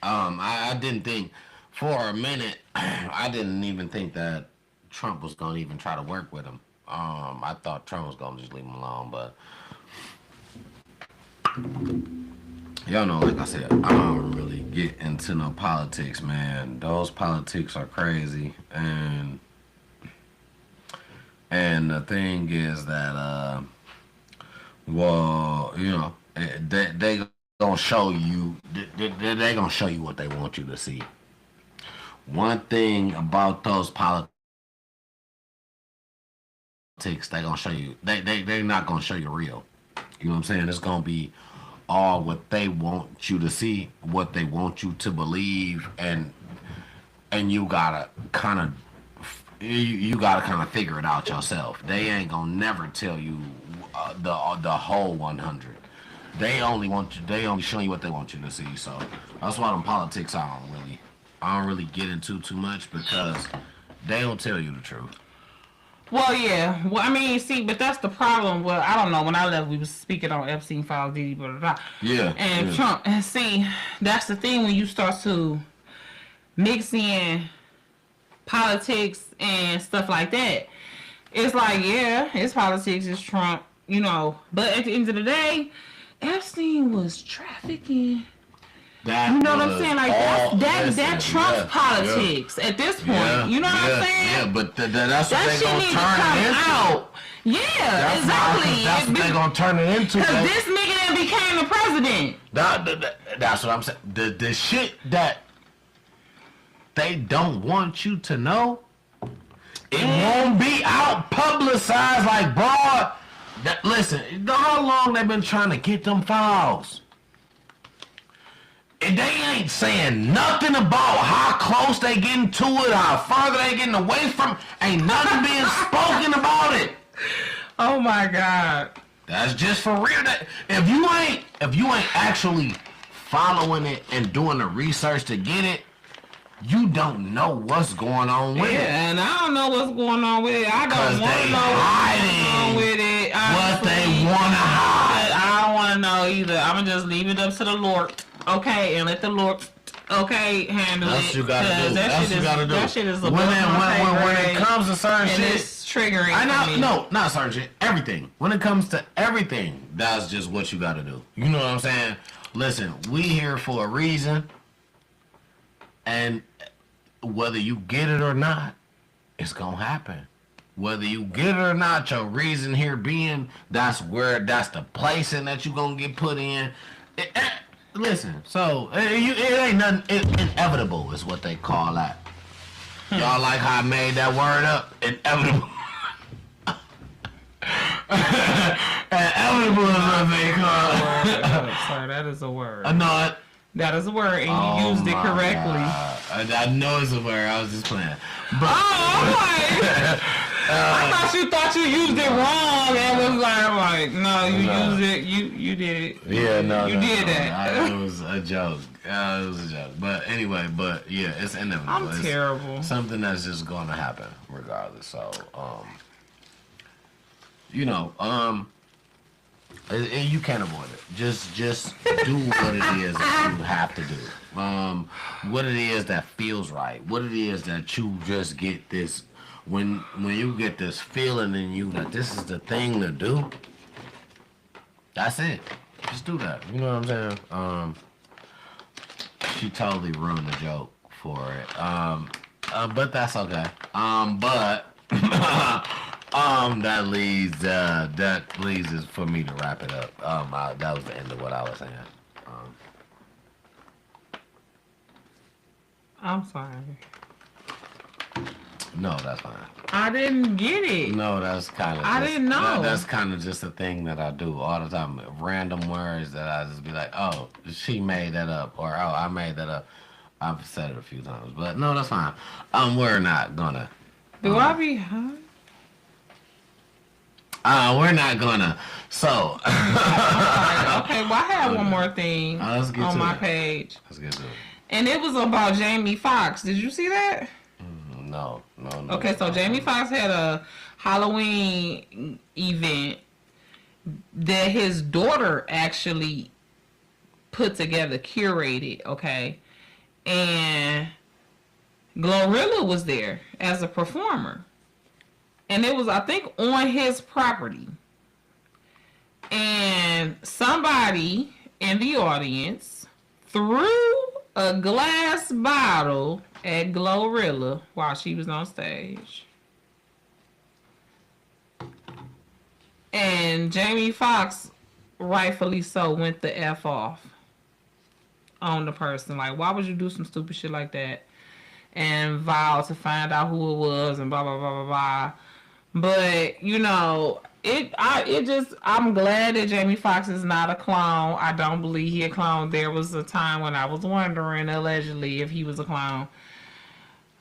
I didn't think for a minute. I didn't even think that Trump was gonna even try to work with him. I thought Trump was gonna just leave him alone, but y'all know, like I said, I don't really get into no politics, man. Those politics are crazy, and the thing is that, well, you know, they gonna show you, they gonna show you what they want you to see. One thing about those politics, they gonna show you, they're not gonna show you real. You know what I'm saying? It's gonna be all what they want you to see, what they want you to believe, and you gotta kind of figure it out yourself. They ain't gonna never tell you the whole 100. They only showing you what they want you to see. So that's why them politics I don't really get into too much, because they don't tell you the truth. Well, yeah. Well, I mean, see, but that's the problem. Well, I don't know. When I left, we was speaking on Epstein files, Diddy, blah, blah, blah. Yeah. And yeah. Trump. And see, that's the thing when you start to mix in politics and stuff like that. it's like, yeah, it's politics, it's Trump, you know. But at the end of the day, Epstein was trafficking. That You know what I'm saying? Like that trumps yeah, politics at this point. You know what I'm saying? Yeah, but that's what That they shit gonna need to turn come it into. out. Yeah, exactly. That's what they gonna turn it into. Because this nigga then became the president. That's what I'm saying. The shit that they don't want you to know, it won't be out publicized like broad. Listen, you know how long they been trying to get them files? And they ain't saying nothing about how close they getting to it, how farther they getting away from. Ain't nothing being spoken about it. Oh my God. That's just for real. If you ain't actually following it and doing the research to get it, you don't know what's going on with it. Yeah, and I don't know what's going on with it. I don't want to know what's going on with it. What they want to hide. I don't want to know either. I'm going to just leave it up to the Lord. Okay, and let the Lord, okay, handle That's it. what you gotta do. That's what you gotta do. That shit is above when it comes to certain and shit, it's triggering. No, not certain shit. Everything. When it comes to everything, that's just what you gotta do. You know what I'm saying? Listen, we here for a reason, and whether you get it or not, it's gonna happen. Whether you get it or not, your reason here being, that's the place in that you gonna get put in. Listen, so it ain't nothing. Inevitable is what they call that. Y'all like how I made that word up? Inevitable. Inevitable is what they call it. Sorry, that is a word. I know it. That is a word, and you used it correctly. I know it's a word. I was just playing. But, I thought you used it wrong, and was like, no, you used it. You did it. Yeah, you did that. It was a joke. It was a joke. But anyway, yeah, it's inevitable. I'm terrible. Something that's just going to happen regardless. So, you can't avoid it. Just do what it is that you have to do. What it is that feels right. What it is that you just get this. When you get this feeling in you that this is the thing to do, that's it. Just do that. You know what I'm saying? She totally ruined the joke for it. But that's okay. But that leads is for me to wrap it up. That was the end of what I was saying. I'm sorry. No, that's fine. I didn't get it. No, that's kind of. I didn't know. That's kind of just a thing that I do all the time. Random words that I just be like, oh, she made that up, or oh, I made that up. I've said it a few times, but no, that's fine. We're not gonna. Do I be high? We're not gonna. So. Okay, well, I have one more thing on my page. Let's get to it. And it was about Jamie Foxx. Did you see that? No. Okay, so Jamie Foxx had a Halloween event that his daughter actually put together, curated, okay? And Glorilla was there as a performer. And it was, I think, on his property. And somebody in the audience threw a glass bottle at Glorilla while she was on stage. And Jamie Foxx, rightfully so, went the F off on the person. Like, why would you do some stupid shit like that? And vowed to find out who it was and blah, blah, blah, blah, blah. But, I'm glad that Jamie Foxx is not a clown. I don't believe he a clown. There was a time when I was wondering, allegedly, if he was a clown.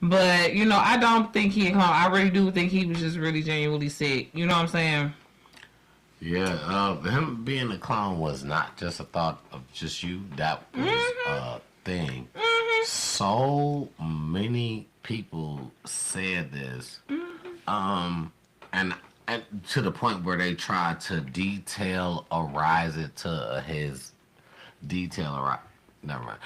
But, I don't think he a clown. I really do think he was just really genuinely sick. You know what I'm saying? Yeah, him being a clown was not just a thought of just you. That was a thing. Mm-hmm. So many people said this. Mm-hmm. And to the point where they tried to detailerize it to his detailerize Never mind.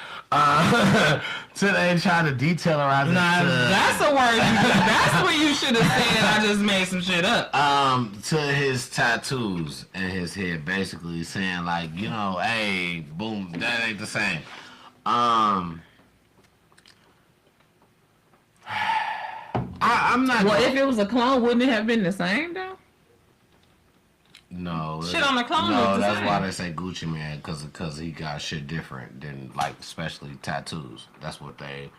So they try to detailerize it. Nah, that's a word. That's what you should have said. I just made some shit up. To his tattoos and his head, basically saying like, you know, hey, boom, that ain't the same. I'm not. Well, if it was a clone, wouldn't it have been the same though? No. Shit on the clone No, look the that's same. why they say Gucci Man, because he got shit different than, like, especially tattoos. That's what they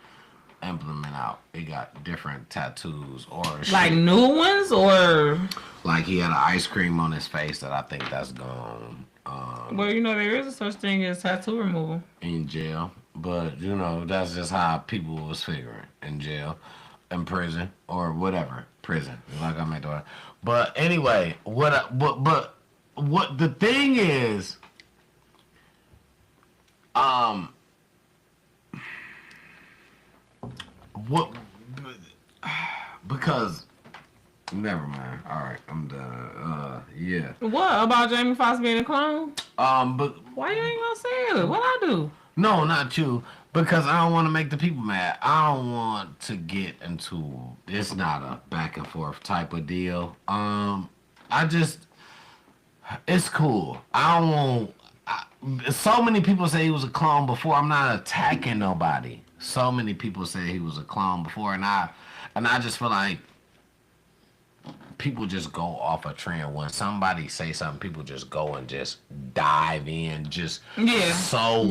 implement out. He got different tattoos or shit. Like new ones or? Like he had an ice cream on his face that I think that's gone Well, you know there is a such thing as tattoo removal. in jail. But, you know, that's just how people was figuring in jail, in prison, or whatever. Prison. Like I meant to. But anyway, what the thing is, what, because, never mind. All right, I'm done. Yeah. What about Jamie Foxx being a clone? But Why you ain't gonna say it? What I do? no, not you. Because I don't want to make the people mad. I don't want to get into. It's not a back and forth type of deal. It's cool. I don't want. So many people say he was a clone before. I'm not attacking nobody. So many people say he was a clone before, and I just feel like people just go off a trend. When somebody say something, people just go and just dive in, just so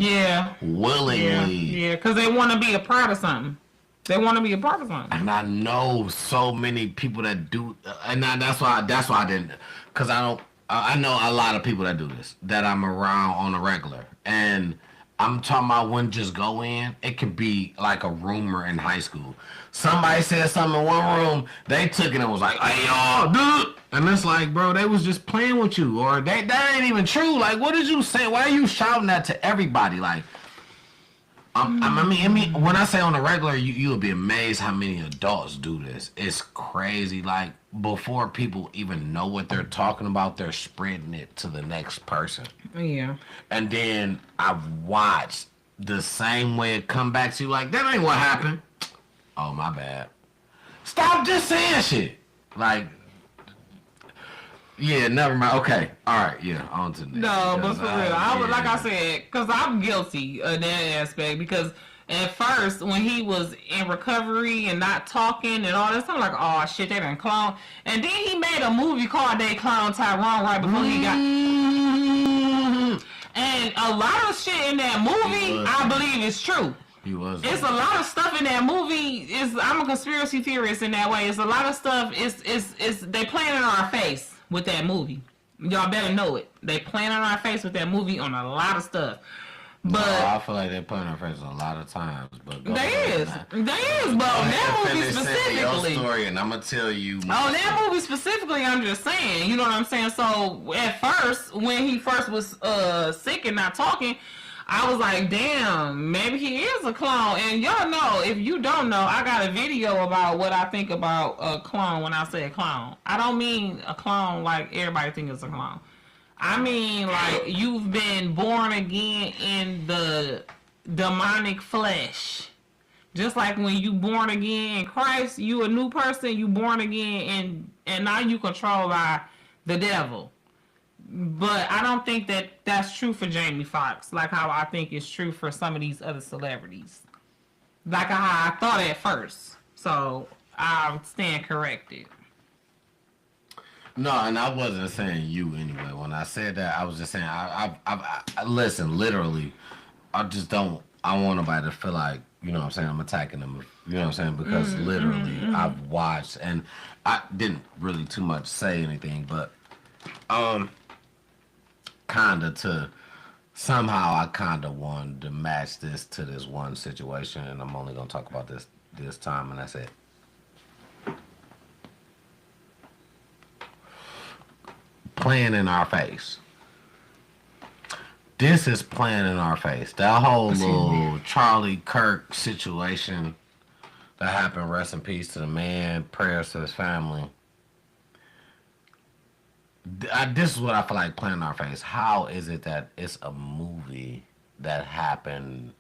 willingly. Yeah, because they want to be a part of something. They want to be a part of something. And I know so many people that do, and that's why I didn't, because I know a lot of people that do this, that I'm around on a regular, and I'm talking about when just go in, it could be like a rumor in high school. Somebody said something in one room, they took it and was like, hey, y'all, dude. And it's like, bro, they was just playing with you. Or that ain't even true. Like, what did you say? Why are you shouting that to everybody? Like, I mean, when I say on the regular, you'll be amazed how many adults do this. It's crazy. Like, before people even know what they're talking about, they're spreading it to the next person. Yeah. And then I've watched the same way it come back to you like, that ain't what happened. Oh, my bad. Stop just saying shit. Like, yeah, never mind. Okay. All right. Yeah, on to the next. No, but for real, I would, yeah. like I said, because I'm guilty of that aspect. Because at first, when he was in recovery and not talking and all this, I'm like, oh shit, they done clone. And then he made a movie called They Clone Tyrone right before he got. And a lot of shit in that movie, I believe is true. He was. It's a lot of stuff in that movie. I'm a conspiracy theorist in that way. It's a lot of stuff. It's they playing in our face with that movie. Y'all better know it. They playing in our face with that movie on a lot of stuff. But I feel like they're playing our face a lot of times. But They is, but on that movie specifically. Your story, and I'm gonna tell you. On that movie specifically, I'm just saying. You know what I'm saying? So at first, when he first was sick and not talking, I was like, damn, maybe he is a clone. And y'all know, if you don't know, I got a video about what I think about a clone when I say clone. I don't mean a clone like everybody thinks it's a clone. I mean, like, you've been born again in the demonic flesh. Just like when you born again in Christ, you a new person, you born again, and now you controlled by the devil. But I don't think that that's true for Jamie Foxx, like how I think it's true for some of these other celebrities. Like how I thought at first. So I'll stand corrected. No, and I wasn't saying you anyway. When I said that, I was just saying, I listen, literally, I just don't, I want nobody to feel like, you know what I'm saying, I'm attacking them, you know what I'm saying, because literally, I've watched, and I didn't really too much say anything, but, somehow I kinda wanted to match this to this one situation, and I'm only gonna talk about this time, and that's it. Playing in our face. This is playing in our face. That whole little Charlie Kirk situation that happened, rest in peace to the man, prayers to his family. This is what I feel like playing in our face. How is it that it's a movie that happened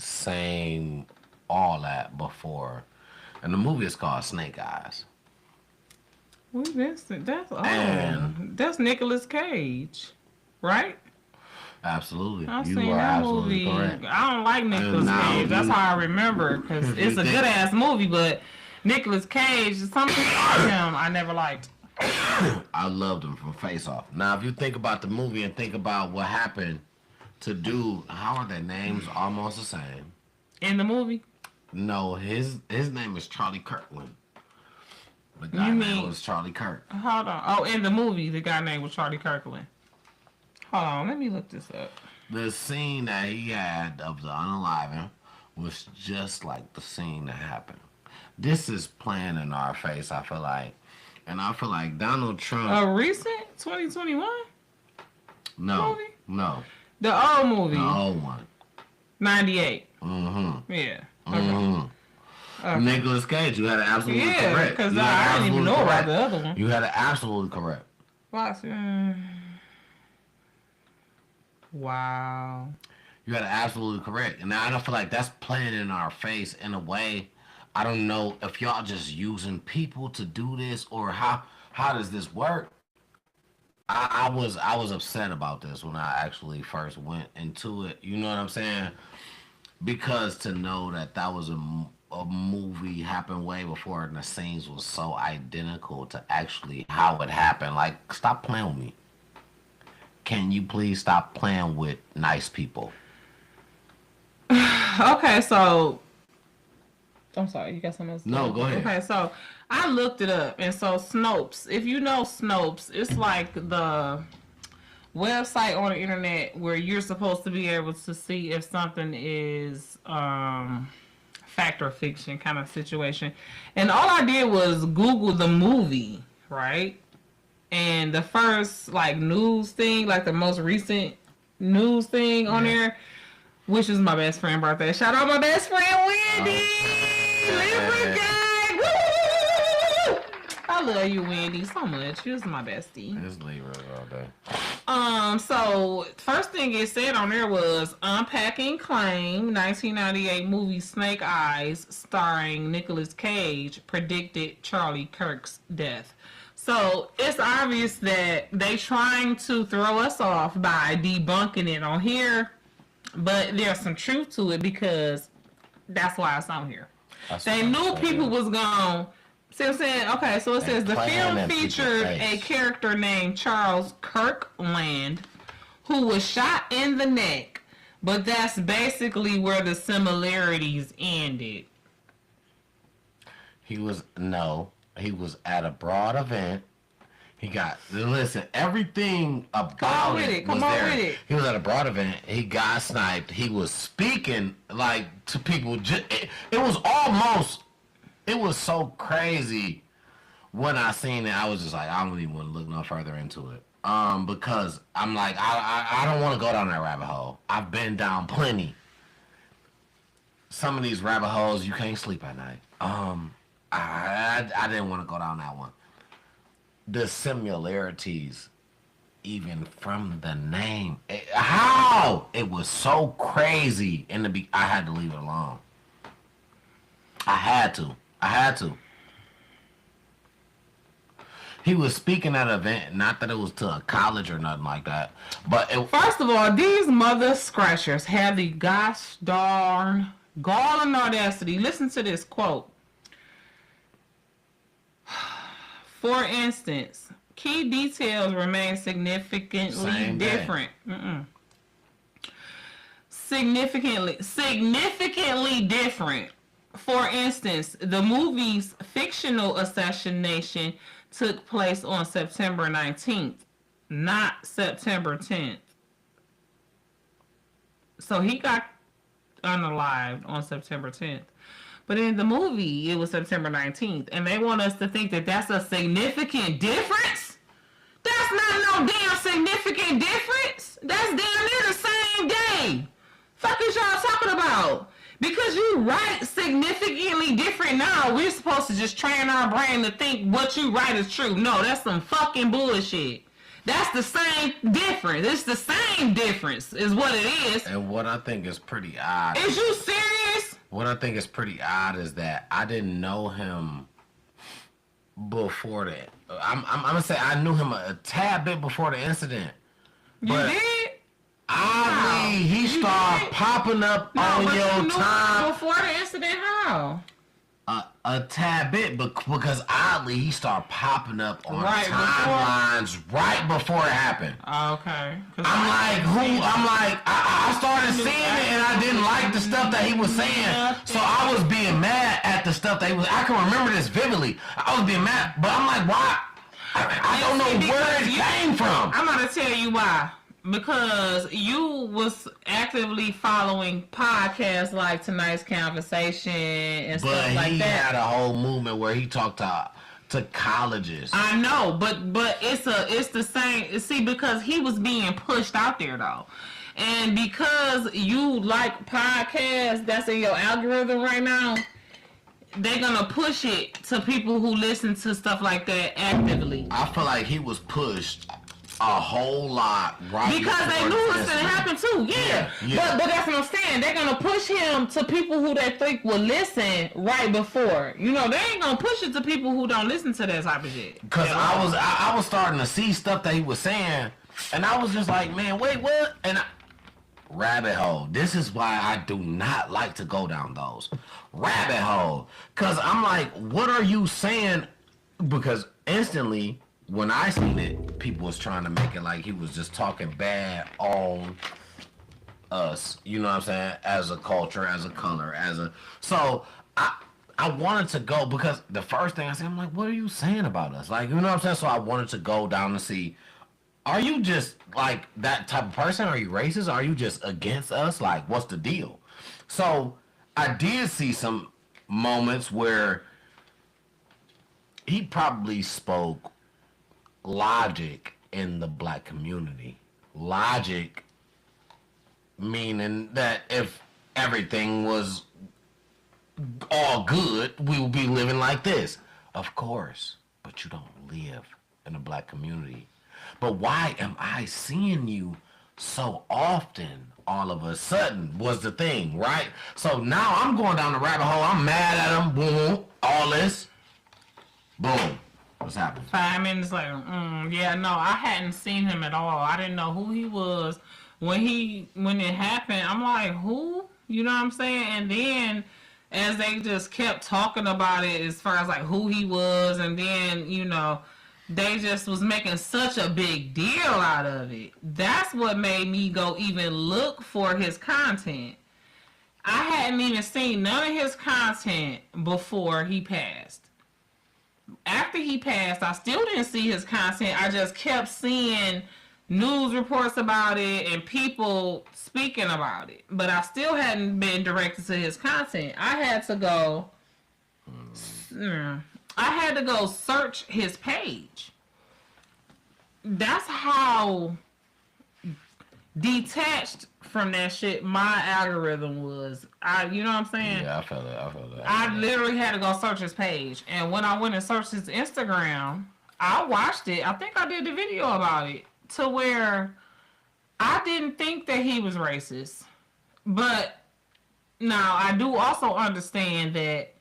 same, all that before. And the movie is called Snake Eyes. That's Nicolas Cage, right? Absolutely. I've You seen are that absolutely movie. correct. I don't like Nicolas Cage. That's how I remember, because it's a good ass movie, but Nicolas Cage, something about him I never liked. I loved him from Face Off. Now, if you think about the movie and think about what happened to do, how are their names almost the same? In the movie? No, his name is Charlie Kirkland. The guy You name mean- was Charlie Kirk. Hold on. Oh, in the movie, the guy named was Charlie Kirkland. Hold on, let me look this up. The scene that he had of the unaliving was just like the scene that happened. This is playing in our face, I feel like. And I feel like Donald Trump... A recent 2021? No. movie? No. The old movie. The old one. 98. Mm-hmm. Yeah. Okay. Mm-hmm. Okay. Nicolas Cage, you had it absolutely Yeah, correct. because You had it I didn't even know absolutely about correct. the other one. You had it absolutely correct. Wow. You had it absolutely correct. And I don't feel like that's playing in our face in a way. I don't know if y'all just using people to do this or how does this work? I was upset about this when I actually first went into it. You know what I'm saying? Because to know that was a movie happened way before and the scenes was so identical to actually how it happened. Like, stop playing with me. Can you please stop playing with nice people? Okay, so I'm sorry, you got something else? No, go ahead. Okay, so I looked it up, and so Snopes, if you know Snopes, it's like the website on the internet where you're supposed to be able to see if something is fact or fiction kind of situation. And all I did was Google the movie, right? And the first like news thing, like the most recent news thing on there, which is my best friend's birthday. Shout out my best friend Wendy! Libra gang! Woo! I love you, Wendy, so much. You're my bestie. It's Libra all day. So first thing it said on there was Unpacking Claim, 1998 movie Snake Eyes, starring Nicolas Cage, predicted Charlie Kirk's death. So it's obvious that they trying to throw us off by debunking it on here, but there's some truth to it because that's why it's on here. They knew people was gone. See what I'm saying? Okay, so it says the film featured a character named Charles Kirkland who was shot in the neck, but that's basically where the similarities ended. He was at a broad event. Listen, everything about it was there. He was at a broad event. He got sniped. He was speaking like to people. It was so crazy when I seen it. I was just like, I don't even want to look no further into it. Because I'm like, I don't want to go down that rabbit hole. I've been down plenty. Some of these rabbit holes, you can't sleep at night. I didn't want to go down that one. The similarities, even from the name, how it was so crazy I had to leave it alone. I had to. He was speaking at an event, not that it was to a college or nothing like that, but First of all, these mother scratchers have the gosh darn gall and audacity. Listen to this quote. For instance, key details remain significantly different. Significantly different. For instance, the movie's fictional assassination took place on September 19th, not September 10th. So he got unalived on September 10th. But in the movie, it was September 19th. And they want us to think that that's a significant difference? That's not no damn significant difference. That's damn near the same day. Fuck is y'all talking about? Because you write significantly different now, we're supposed to just train our brain to think what you write is true. No, that's some fucking bullshit. That's the same difference. It's the same difference is what it is. And what I think is pretty odd. Is you serious? What I think is pretty odd is that I didn't know him before that. I'm gonna say I knew him a tad bit before the incident. You But did? oddly, he started popping up on but you your knew time before the incident. How? a tad bit, but because oddly he started popping up on Right timelines right before it happened. Okay. I'm like, who? I'm like, I started seeing it and I didn't like the stuff that he was saying. So I was being mad at the stuff that he was. I can remember this vividly. I was being mad, but I'm like, why? I don't know where it came from. I'm gonna tell you why. Because you was actively following podcasts like Tonight's Conversation and But stuff like he that. had a whole movement where he talked to colleges. I know, but it's the same. See, because he was being pushed out there though, and because you like podcasts that's in your algorithm right now, they're gonna push it to people who listen to stuff like that actively. I feel like he was pushed a whole lot right Because they before knew the it was gonna incident. happen too, yeah. But that's what I'm saying. They're gonna push him to people who they think will listen right before. You know, they ain't gonna push it to people who don't listen to that type of shit. Cause I was starting to see stuff that he was saying, and I was just like, man, wait, what? And rabbit hole. This is why I do not like to go down those rabbit hole. Cause I'm like, what are you saying? Because instantly, when I seen it, people was trying to make it like he was just talking bad on us. You know what I'm saying? As a culture, as a color, so I wanted to go because the first thing I said, I'm like, what are you saying about us? Like, you know what I'm saying? So I wanted to go down and see, are you just like that type of person? Are you racist? Are you just against us? Like, what's the deal? So I did see some moments where he probably spoke logic in the black community. Logic meaning that if everything was all good, we would be living like this. Of course, but you don't live in a black community. But why am I seeing you so often all of a sudden was the thing, right? So now I'm going down the rabbit hole. I'm mad at him. Boom. All this. Boom. What's happening? 5 minutes later, yeah, no, I hadn't seen him at all. I didn't know who he was when it happened. I'm like, who? You know what I'm saying? And then as they just kept talking about it, as far as like who he was, and then they just was making such a big deal out of it. That's what made me go even look for his content. I hadn't even seen none of his content before he passed. After he passed, I still didn't see his content. I just kept seeing news reports about it and people speaking about it. But I still hadn't been directed to his content. I had to go search his page. That's how detached from that shit my algorithm was. You know what I'm saying? Yeah, I felt that. I literally had to go search his page. And when I went and searched his Instagram, I watched it. I think I did the video about it to where I didn't think that he was racist. But now I do also understand that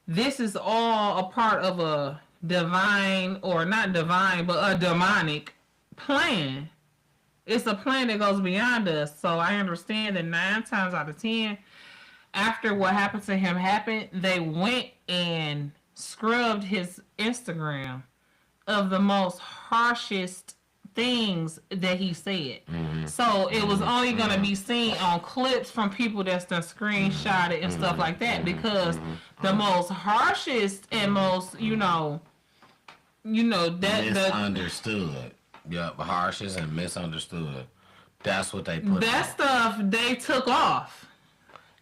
this is all a part of a divine, or not divine, but a demonic plan. It's a plan that goes beyond us. So I understand that 9 times out of 10, after what happened to him happened, they went and scrubbed his Instagram of the most harshest things that he said. Mm-hmm. So it was only going to be seen on clips from people that's done screenshot it and stuff like that, because the most harshest and most, that misunderstood. Yep, harshest and misunderstood. That's what they put. That stuff they took off.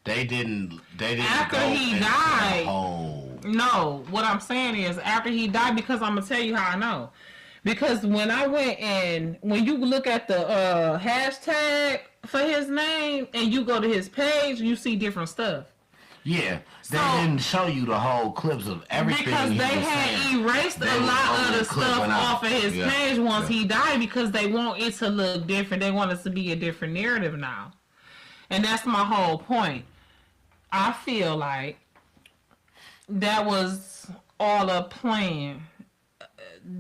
They didn't after go he into died. the whole... No, what I'm saying is after he died, because I'm gonna tell you how I know. Because when I went and when you look at the hashtag for his name and you go to his page, you see different stuff. Yeah, they So- didn't show you the whole clips of everything because he they was had saying. erased They a was lot only of the clipping stuff out. off of his Yeah. page once Yeah. he died because they want it to look different. They want it to be a different narrative now. And that's my whole point. I feel like that was all a plan.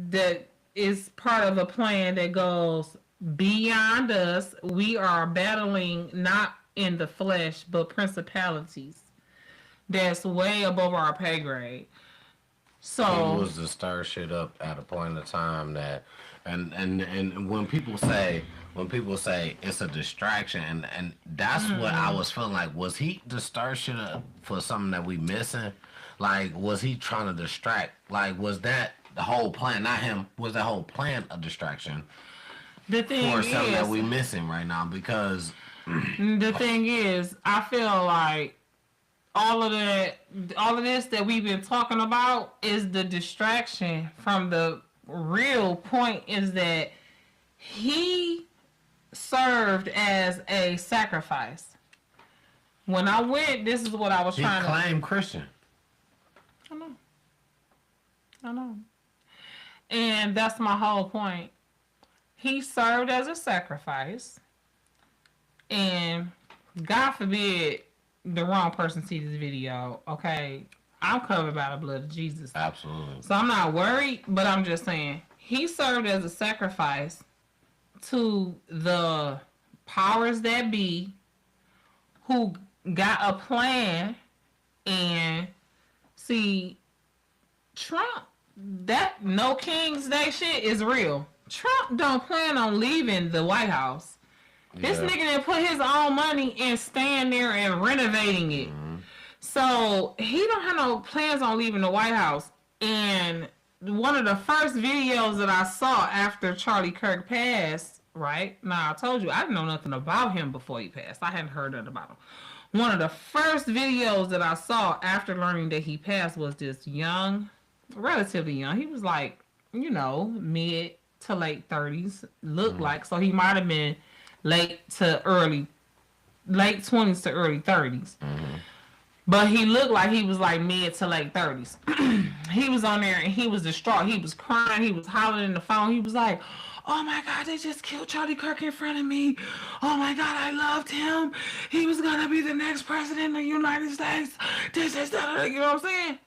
That is part of a plan that goes beyond us. We are battling not in the flesh, but principalities. That's way above our pay grade. So He was to stir shit up at a point in time that, and when people say it's a distraction, and that's what I was feeling like. Was he to stir shit up for something that we missing? Like, was he trying to distract? Like, was that the whole plan? Not him. Was the whole plan a distraction the thing for something that is, we missing right now? Because the thing is, I feel like all of this that we've been talking about is the distraction from the real point. Is that he served as a sacrifice. When I went, this is what I was he trying to. claimed Christian. I know. And that's my whole point. He served as a sacrifice. And God forbid the wrong person see this video. Okay. I'm covered by the blood of Jesus. Absolutely. So I'm not worried, but I'm just saying he served as a sacrifice to the powers that be who got a plan. And see, Trump, that no King's Day shit is real. Trump don't plan on leaving the White House. This nigga didn't put his own money and stand there and renovating it. So he don't have no plans on leaving the White House. And one of the first videos that I saw after Charlie Kirk passed, right? Now I told you I didn't know nothing about him before he passed. I hadn't heard nothing about him. One of the first videos that I saw after learning that he passed was this young, relatively young. He was like, mid to late 30s, looked like. So he might have been late 20s to early 30s. But he looked like he was like mid to late 30s. He was on there and he was distraught. He was crying. He was hollering in the phone. He was like, oh my God, they just killed Charlie Kirk in front of me. Oh my God, I loved him. He was going to be the next president of the United States. This is that. You know what I'm saying?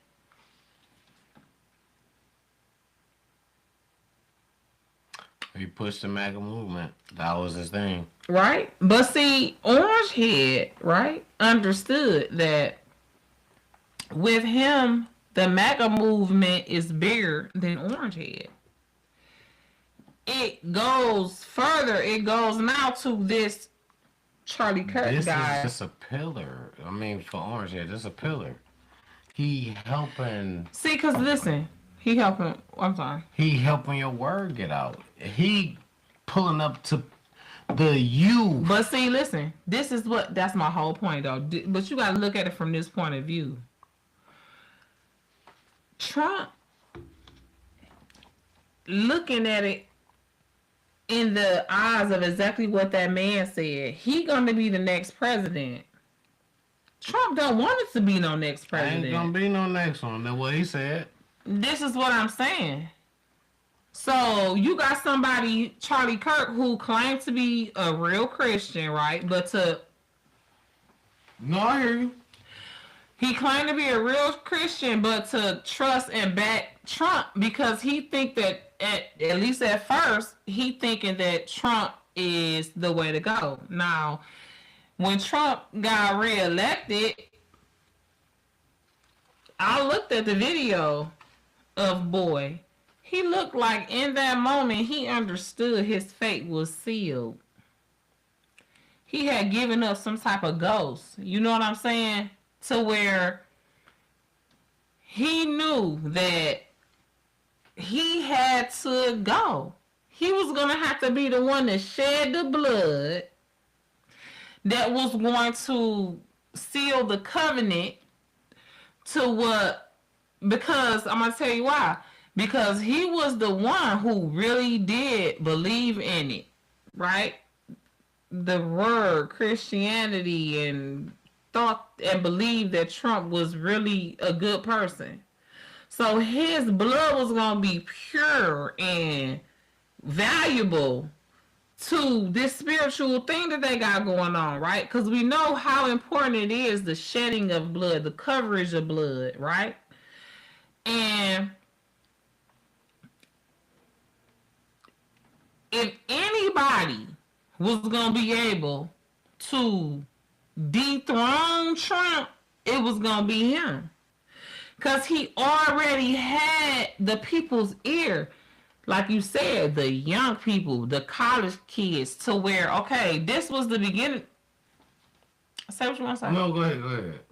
He pushed the MAGA movement. That was his thing. Right? But see, Orangehead, right, understood that with him, the MAGA movement is bigger than Orangehead. It goes further. It goes now to this Charlie Kirk This guy. is just a pillar. I mean, for Orangehead, this is a pillar. He helping. See, because listen, he helping. I'm sorry. He helping your word get out. He pulling up to the youth. But see, listen, that's my whole point, though. But you got to look at it from this point of view. Trump, looking at it in the eyes of exactly what that man said, he gonna be the next president. Trump don't want it to be no next president. Ain't gonna be no next one. That's what he said. This is what I'm saying. So you got somebody, Charlie Kirk, who claimed to be a real Christian, right? No, I hear you. He claimed to be a real Christian, but to trust and back Trump because he think that at least at first he thinking that Trump is the way to go. Now, when Trump got reelected, I looked at the video of Boy. He looked like in that moment he understood his fate was sealed. He had given up some type of ghost. You know what I'm saying? To where he knew that he had to go. He was going to have to be the one that shed the blood that was going to seal the covenant to what, because I'm going to tell you why. Because he was the one who really did believe in it, right? The word Christianity and thought and believed that Trump was really a good person. So his blood was going to be pure and valuable to this spiritual thing that they got going on, right? Because we know how important it is, the shedding of blood, the coverage of blood, right? And if anybody was going to be able to dethrone Trump, it was going to be him. Because he already had the people's ear. Like you said, the young people, the college kids, to where, okay, this was the beginning. Say what you want to say. No, go ahead.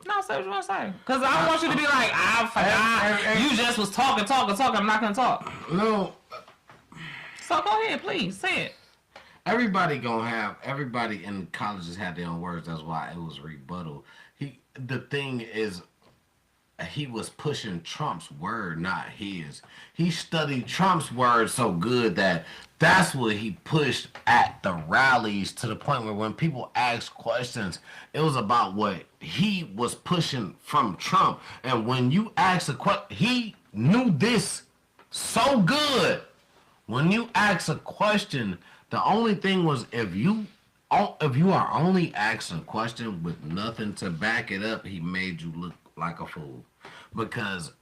No, say what you want to say. Because I don't want you to be like, I forgot. You just was talking. I'm not going to talk. No. So go ahead, please. Say it. Everybody in colleges had their own words. That's why it was rebuttal. The thing is, he was pushing Trump's word, not his. He studied Trump's word so good that's what he pushed at the rallies, to the point where when people asked questions, it was about what he was pushing from Trump. And when you ask a question, he knew this so good. When you ask a question, the only thing was, if you are only asking a question with nothing to back it up, he made you look like a fool, because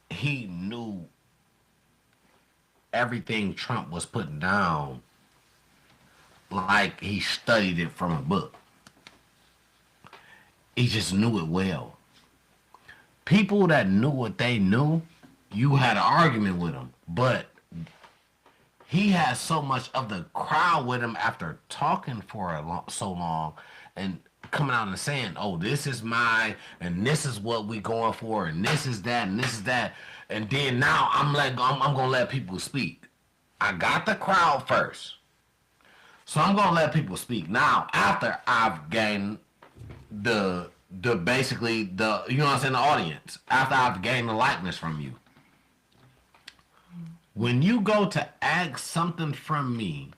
he knew everything Trump was putting down like he studied it from a book. He just knew it well. People that knew what they knew, you had an argument with them, but he had so much of the crowd with him after talking for so long and coming out and saying, oh, this is mine, and this is what we going for, and this is that, and this is that. And then now I'm gonna let people speak. I got the crowd first, so I'm gonna let people speak. Now, after I've gained the basically the, you know what I'm saying, the audience, after I've gained the likeness from you. When you go to ask something from me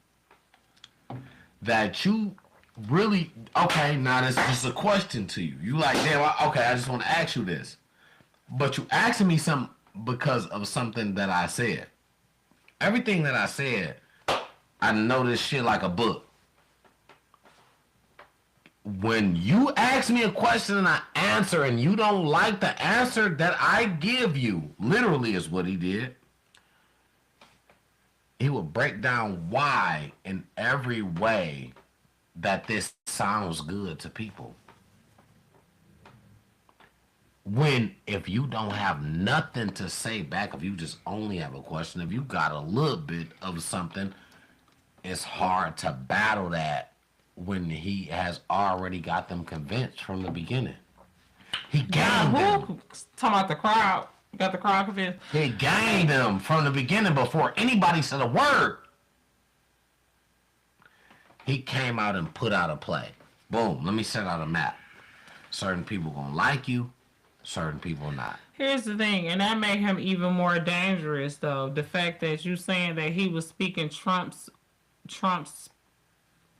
that you really, okay, now this is just a question to you. You like, damn, okay, I just want to ask you this. But you asking me something because of something that I said. Everything that I said, I know this shit like a book. When you ask me a question and I answer and you don't like the answer that I give you, literally is what he did. He would break down why in every way that this sounds good to people. When, if you don't have nothing to say back, if you just only have a question, if you got a little bit of something, it's hard to battle that when he has already got them convinced from the beginning. He gained them. Talking about the crowd. Got the crowd convinced. He gained them from the beginning before anybody said a word. He came out and put out a play. Boom, let me set out a map. Certain people gonna like you, certain people not. Here's the thing, and that made him even more dangerous, though. The fact that you saying that he was speaking Trump's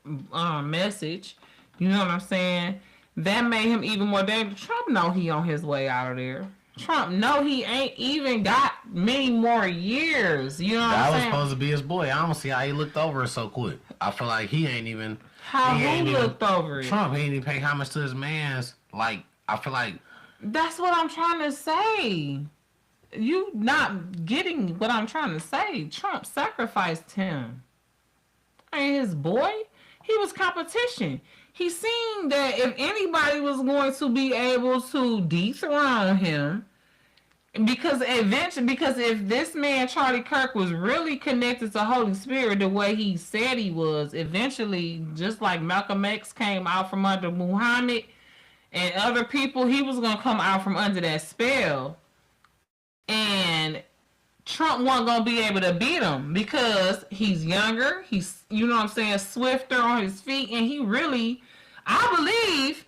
message, you know what I'm saying? That made him even more dangerous. Trump know he on his way out of there. Trump know he ain't even got many more years. You know what I'm saying? That was supposed to be his boy. I don't see how he looked over it so quick. I feel like he ain't even... How he looked over it? Trump, he ain't even pay homage to his mans. Like, I feel like... That's what I'm trying to say. You not getting what I'm trying to say. Trump sacrificed him. Ain't his boy. He was competition. He seen that if anybody was going to be able to dethrone him, because if this man Charlie Kirk was really connected to Holy Spirit the way he said he was, eventually, just like Malcolm X came out from under Muhammad and other people, he was going to come out from under that spell. And Trump wasn't going to be able to beat him because he's younger, he's, you know what I'm saying, swifter on his feet, and he really, I believe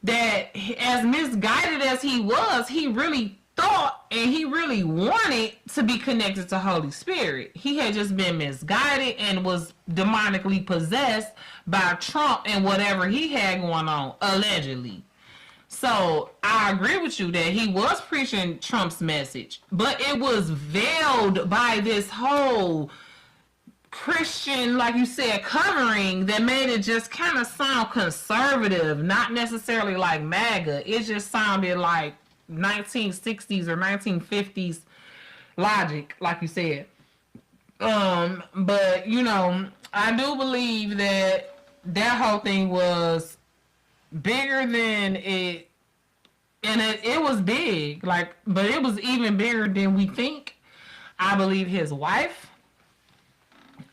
that as misguided as he was, he really thought and he really wanted to be connected to Holy Spirit. He had just been misguided and was demonically possessed by Trump and whatever he had going on, allegedly. So I agree with you that he was preaching Trump's message, but it was veiled by this whole Christian, like you said, covering that made it just kind of sound conservative, not necessarily like MAGA. It just sounded like 1960s or 1950s logic, like you said. But you know, I do believe that whole thing was bigger than it, and it was big, like, but it was even bigger than we think. I believe his wife.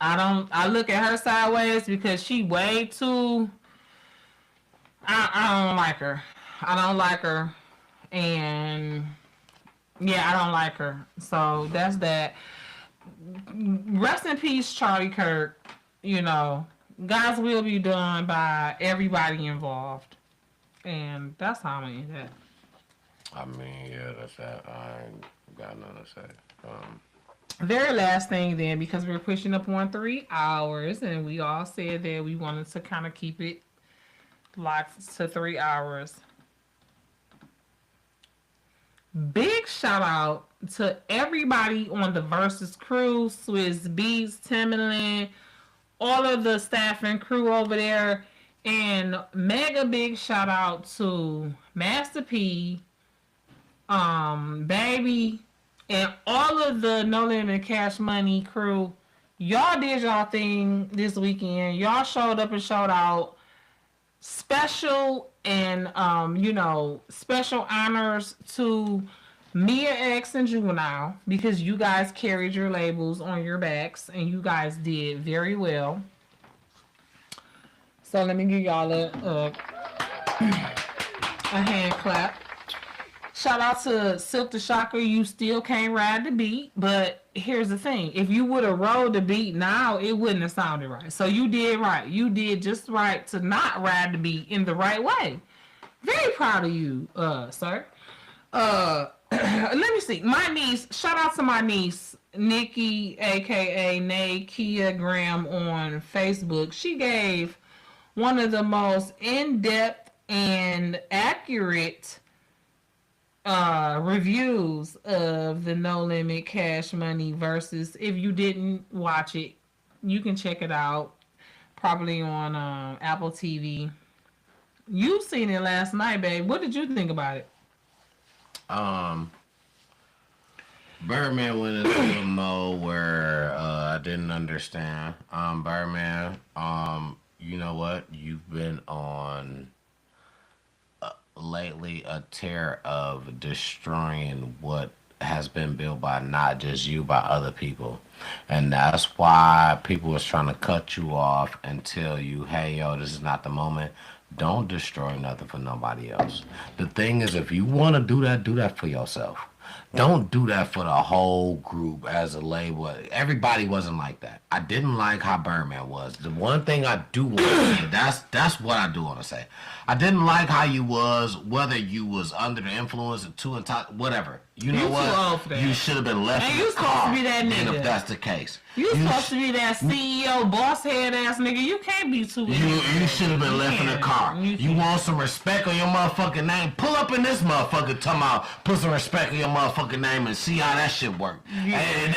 I look at her sideways because she way too. I don't like her. I don't like her, and yeah, I don't like her. So that's that. Rest in peace, Charlie Kirk. You know, God's will be done by everybody involved, and that's how I'm gonna end that. I mean, yeah, that's that. I ain't got nothing to say. Very last thing then, because we're pushing up on 3 hours, and we all said that we wanted to kind of keep it locked to 3 hours. Big shout out to everybody on the Versus crew, Swiss Beats, Timberland, all of the staff and crew over there, and mega big shout out to Master P, Baby, and all of the No Limit Cash Money crew. Y'all did y'all thing this weekend. Y'all showed up and showed out. Special and, you know, special honors to Mia X and Juvenile, because you guys carried your labels on your backs and you guys did very well. So let me give y'all a hand clap. Shout out to Silk the Shocker. You still can't ride the beat, but here's the thing. If you would have rode the beat now, it wouldn't have sounded right. So you did right. You did just right to not ride the beat in the right way. Very proud of you, sir. Let me see. My niece, shout out to my niece, Nikki, aka Nakia Graham on Facebook. She gave one of the most in-depth and accurate reviews of the No Limit Cash Money Versus. If you didn't watch it, you can check it out, probably on Apple TV. You seen it last night, babe. What did you think about it? Birdman went into a mode where I didn't understand. Birdman, you know what? You've been on lately a tear of destroying what has been built by not just you, by other people. And that's why people was trying to cut you off and tell you, hey, yo, this is not the moment. Don't destroy nothing for nobody else. The thing is, if you want to do that for yourself. Don't do that for the whole group as a label. Everybody wasn't like that. I didn't like how Birdman was. The one thing I do want to say, that's what I do want to say. I didn't like how you was, whether you was under the influence of too intoxicated, whatever. You know what? You should have been left in the car. And you supposed to be that nigga. If that's the case. You supposed to be that CEO, boss head ass nigga. You can't be too. You should have been left in the car. You want some respect on your motherfucking name? Pull up in this motherfucker, talking about put some respect on your motherfucking name and see how that shit work. And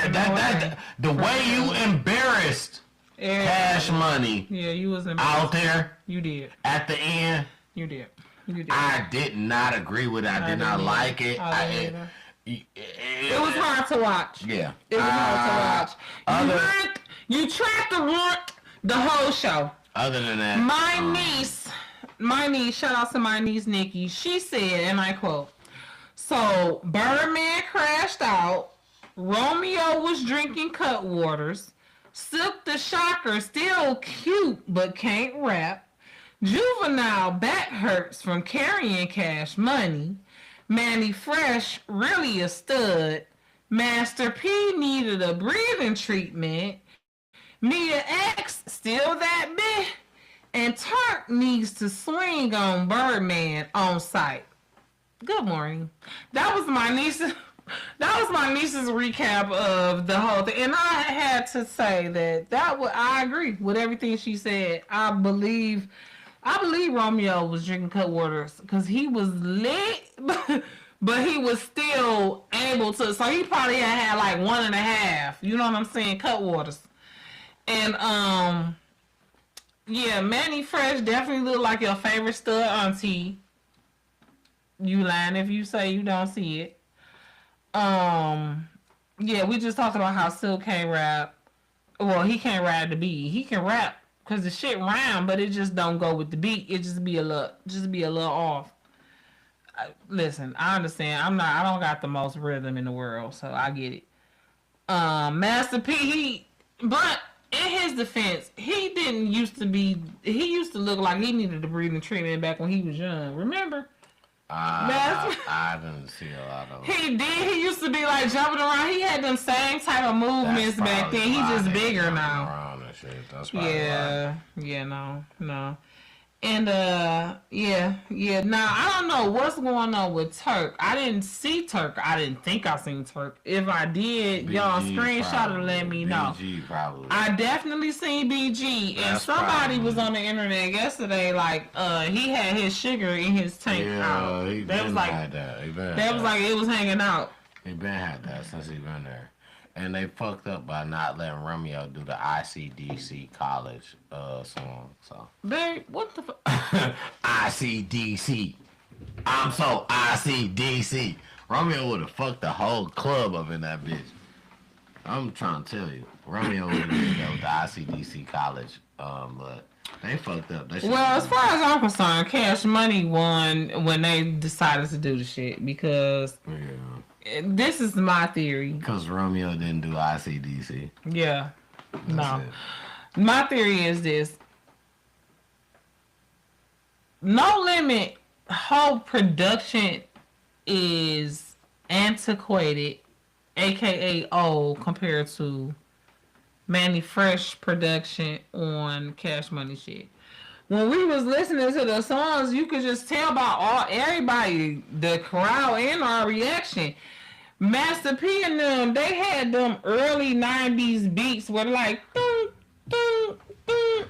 the way you embarrassed Cash Money. Yeah, you was out there. You did. At the end. You did. You did. I did not agree with it. I did not like it. It was hard to watch. Yeah. It was hard to watch. You tried to ruin the whole show. Other than that. My niece, shout out to my niece Nikki, she said, and I quote, so Birdman crashed out, Romeo was drinking Cutwaters, Silk the Shocker still cute but can't rap, Juvenile back hurts from carrying Cash Money, Manny Fresh really a stud, Master P needed a breathing treatment, Mia X still that bitch, and Turk needs to swing on Birdman on site. Good morning. That was my niece's recap of the whole thing, and I had to say that I agree with everything she said. I believe I believe Romeo was drinking Cutwaters because he was lit, but he was still able to. So he probably had like 1.5. You know what I'm saying? Cutwaters. And yeah, Manny Fresh definitely look like your favorite stud auntie. You lying if you say you don't see it. Yeah, we just talked about how Silk can't rap. Well, he can't rap the beat. He can rap because the shit rhyme, but it just don't go with the beat. It just be a little off. Listen, I understand. I don't got the most rhythm in the world, so I get it. Master P, but in his defense, he used to look like he needed the breathing treatment back when he was young. Remember? I didn't see a lot of. He did. He used to be like jumping around. He had them same type of movements back then. He's just bigger now. That's yeah, no. And yeah. Now I don't know what's going on with Turk. I didn't see Turk. I didn't think I seen Turk. If I did, y'all screenshot and let me know. BG probably. I definitely seen BG, and somebody was on the internet yesterday. Like, he had his sugar in his tank out. He that was like had that. That was like it was hanging out. He been had that since he been there. And they fucked up by not letting Romeo do the ICDC college song. So. Babe, what the fuck? ICDC. I'm so ICDC. Romeo would have fucked the whole club up in that bitch. I'm trying to tell you. Romeo would have did that with the ICDC college. But they fucked up. Well, as far as I'm concerned, Cash Money won when they decided to do the shit because... Yeah. This is my theory. Because Romeo didn't do ICDC. Yeah. That's it. My theory is this. No Limit whole production is antiquated, aka old, compared to Manny Fresh production on Cash Money shit. When we was listening to the songs, you could just tell by everybody, the crowd and our reaction. Master P and them, they had them early 90s beats where like, dun, dun, dun,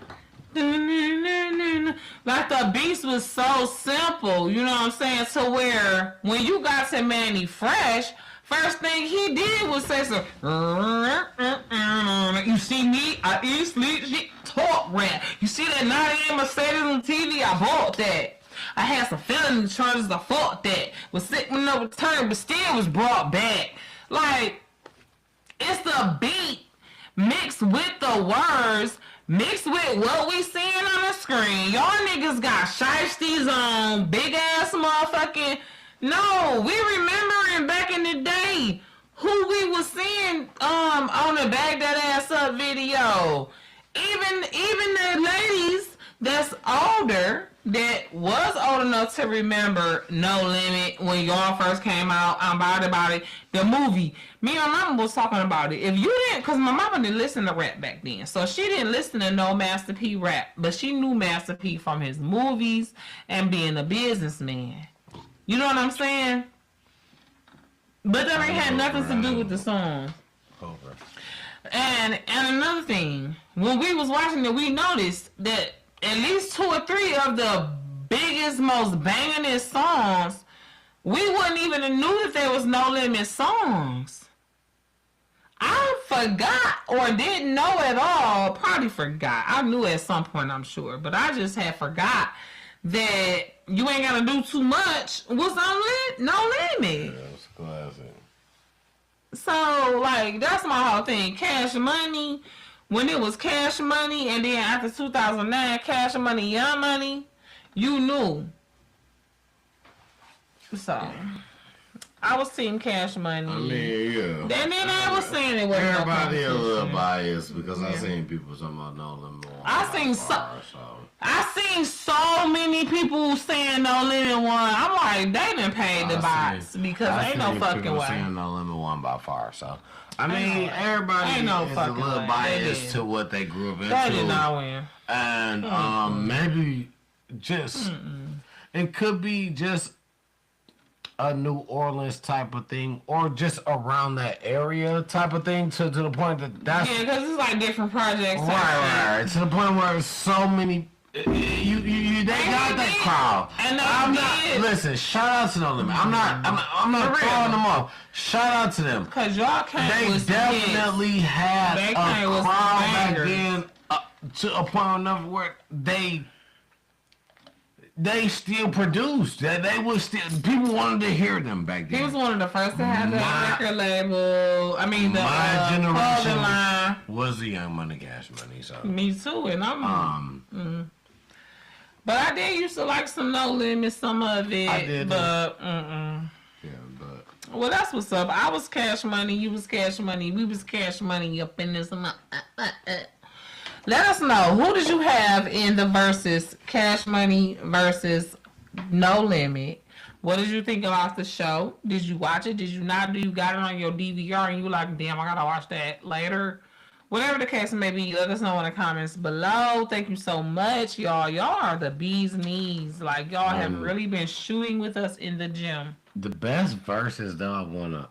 dun, dun, dun, dun. Like the beats was so simple, you know what I'm saying? To where when you got to Manny Fresh, first thing he did was say some, you see me, I eat, sleep, talk rap. You see that 9 a.m. Mercedes on TV? I bought that. I had some felony charges. I fought that. Was sitting overturned, but still was brought back. Like, it's the beat mixed with the words, mixed with what we seeing on the screen. Y'all niggas got shiesties on, big ass motherfucking. No, we remembering back in the day who we was seeing on the Bag That Ass Up video. Even the ladies that's older, that was old enough to remember No Limit when y'all first came out, about it, the movie. Me and my mama was talking about it. If you didn't, because my mama didn't listen to rap back then, so she didn't listen to no Master P rap, but she knew Master P from his movies and being a businessman. You know what I'm saying? But that ain't had nothing to do with the song. Over. And another thing, when we was watching it, we noticed that at least 2 or 3 of the biggest, most bangingest songs, we wouldn't even have knew that there was No Limit songs. I forgot or didn't know at all. Probably forgot. I knew at some point, I'm sure, but I just had forgot that You Ain't Gotta Do Too Much was on No Limit. Yeah, it's classic. So, like, that's my whole thing. Cash Money, when it was Cash Money, and then after 2009, Cash Money, Young Money, you knew. So, I was seeing Cash Money. I mean, yeah. And then I was saying it was everybody a little biased because I seen people talking about No Limit. I seen so many people saying No Limit 1. I'm like, they done paid the box because ain't no fucking way. Saying No Limit 1 by far. So I mean, everybody is a little biased to what they grew up into. They did not win. And maybe just it could be just a New Orleans type of thing, or just around that area type of thing, to the point that's because it's like different projects. Right. To the point where so many, you They got that crowd. And I'm not. Listen, shout out to No Limit. I'm not throwing them off. Shout out to them. Cause y'all came They with definitely had They a came with crowd some back bangers. then to a point enough where they still produced. They was still people wanted to hear them back then. He was one of the first to have My- that record label. I mean, the My clothing generation line. was the Young Money Cash Money. So Me too, and I'm. But I did used to like some No Limit, some of it. I did, but yeah, but well, that's what's up. I was Cash Money, you was Cash Money, we was Cash Money up in this. Let us know, who did you have in the versus Cash Money versus No Limit? What did you think about the show? Did you watch it? Did you not? Do you got it on your DVR and you like, damn, I gotta watch that later? Whatever the case may be, let us know in the comments below. Thank you so much, y'all. Y'all are the bee's knees. Like, y'all have really been shooting with us in the gym. the best verses though,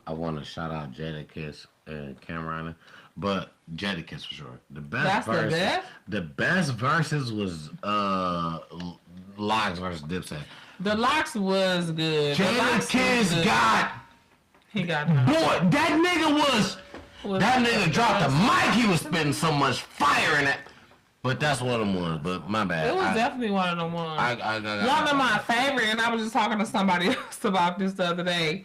I wanna shout out Jadakiss and Cameron, but Jadakiss for sure. The best That's the verses. best? The best verses was Locks versus Dipset. The Locks was good. The Locks was Jadakiss good. got He got boy. That nigga was. That nigga dropped the mic. He was spitting so much fire in it. But that's one of them ones. But my bad. It was definitely one of the ones. One of my favorite, and I was just talking to somebody else about this the other day.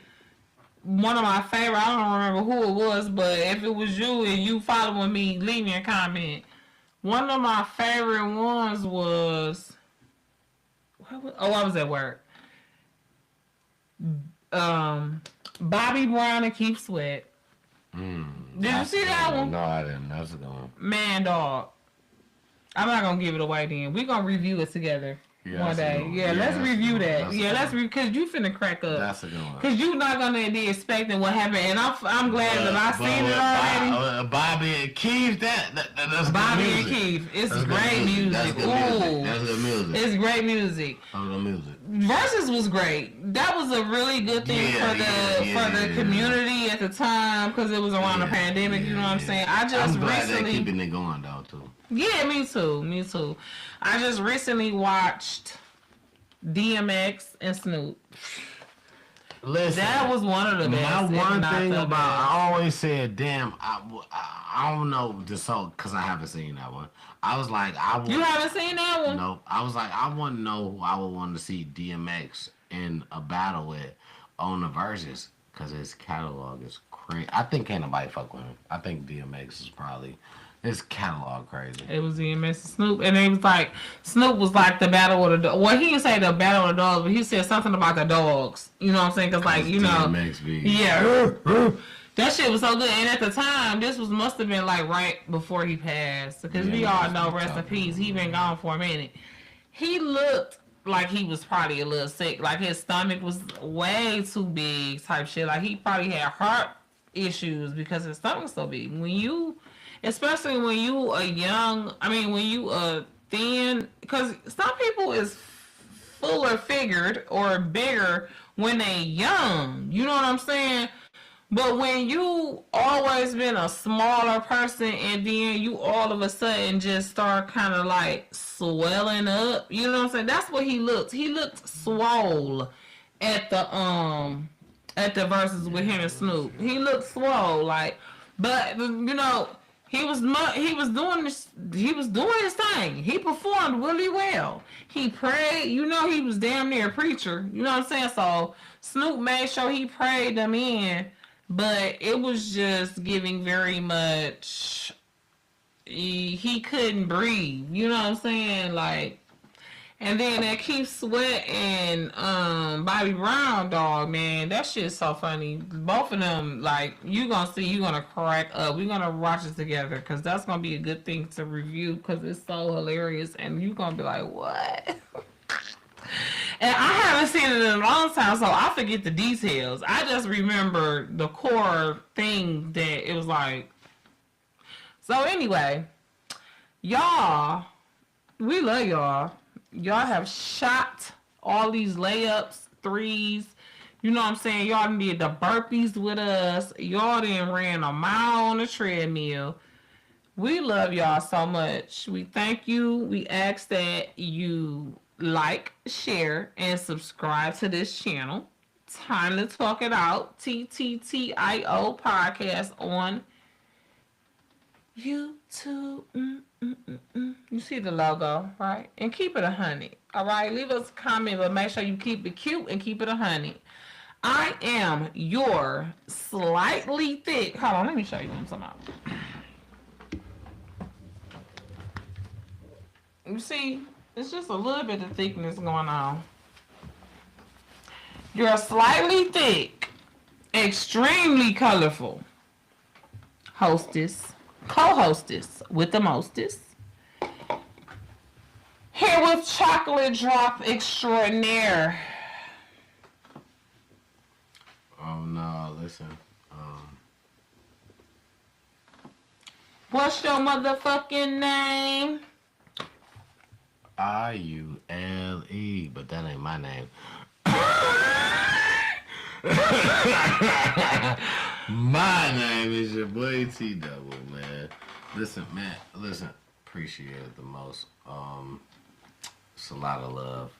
One of my favorite, I don't remember who it was, but if it was you and you following me, leave me a comment. One of my favorite ones was, I was at work. Bobby Brown and Keith Sweat. Did you see that one? No, I didn't. That's a good one. Man, dog. I'm not gonna give it away then. We're gonna review it together one day. Yeah, let's review that. Yeah, let's because you finna crack up. That's a good one. Because you're not gonna be expecting what happened, and I'm glad that I seen it already. Bobby and Keith, that's Bobby good and music. Keith, it's That's great good music. That's good Ooh, music. That's good music. it's great music. That's good music. Versus was great. That was a really good thing for the community at the time because it was around the pandemic. You know what I'm saying? I just I'm glad recently they're keeping it going though too. Yeah, me too. Me too. I just recently watched DMX and Snoop. Listen, That was one of the best. my if one not thing the about best. I always said, damn, I don't know this song because I haven't seen that one. I was like, You haven't seen that one? Nope. I was like, I want to know who I would want to see DMX in a battle with on the verses because his catalog is crazy. I think can't nobody fuck with him. I think DMX is probably his catalog crazy. It was DMX and Snoop, and it was like Snoop was like the battle of the dog. Well, he didn't say the battle of the dogs, but he said something about the dogs. You know what I'm saying? Because like you know, DMX be yeah, that shit was so good. And at the time, this must have been like right before he passed, because we all know, rest in peace. He been gone for a minute. He looked like he was probably a little sick. Like his stomach was way too big, type shit. Like he probably had heart issues because his stomach was so big. Especially when you a young, when you a thin, because some people is fuller figured or bigger when they young. You know what I'm saying? But when you always been a smaller person and then you all of a sudden just start kind of like swelling up, you know what I'm saying? That's what he looked. He looked swole at the verses with him and Snoop. He looked swole, like, but you know, he was doing his thing. He performed really well. He prayed, you know, he was damn near a preacher. You know what I'm saying? So Snoop made sure he prayed them in. But it was just giving very much, he couldn't breathe. You know what I'm saying? Like, and then that Keith Sweat and Bobby Brown, dog, man, that shit's so funny. Both of them, like, you gonna crack up. We're gonna watch it together because that's gonna be a good thing to review because it's so hilarious and you gonna be like, what? And I haven't seen it in a long time, so I forget the details. I just remember the core thing that it was like. So anyway, y'all, we love y'all. Y'all have shot all these layups, threes. You know what I'm saying? Y'all did the burpees with us. Y'all done ran a mile on the treadmill. We love y'all so much. We thank you. We ask that you like, share, and subscribe to this channel. Time to Talk It Out, TTTIO podcast on YouTube. You see the logo, right? And keep it 100. All right, leave us a comment, but make sure you keep it cute and keep it 100. I am your slightly thick. Hold on, let me show you what I'm talking about. You see, it's just a little bit of thickness going on. You're slightly thick, extremely colorful hostess, co-hostess with the mostest. Here with chocolate drop extraordinaire. Oh no, listen. What's your motherfucking name? IULE, but that ain't my name. My name is your boy T Double, man. Listen, appreciate it the most. It's a lot of love.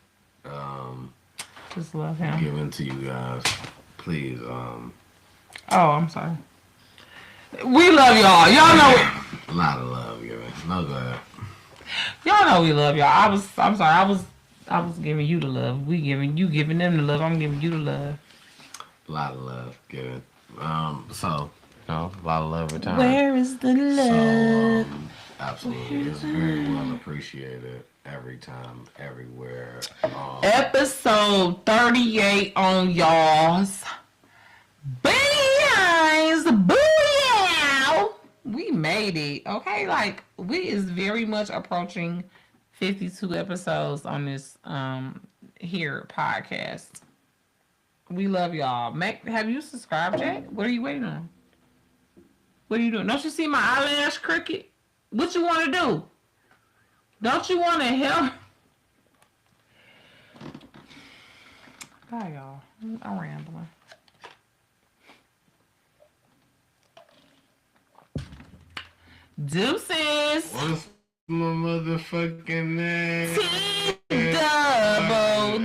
Just love him. Given to you guys. Please, Oh, I'm sorry. We love y'all. Y'all know. a lot of love given. No, go ahead. Y'all know we love y'all. I'm sorry. I was giving you the love. You giving them the love. I'm giving you the love. A lot of love given. So, a lot of love returned. Where is the love? So, absolutely, it's very well appreciated every time, everywhere. Episode 38 on y'all's Beans Booyah! We made it, okay? Like, we is very much approaching 52 episodes on this here podcast. We love y'all. Have you subscribed yet? What are you waiting on? What are you doing? Don't you see my eyelash crooked? What you want to do? Don't you want to help? Bye, y'all. I'm rambling. Deuces. What's my motherfucking name? T-double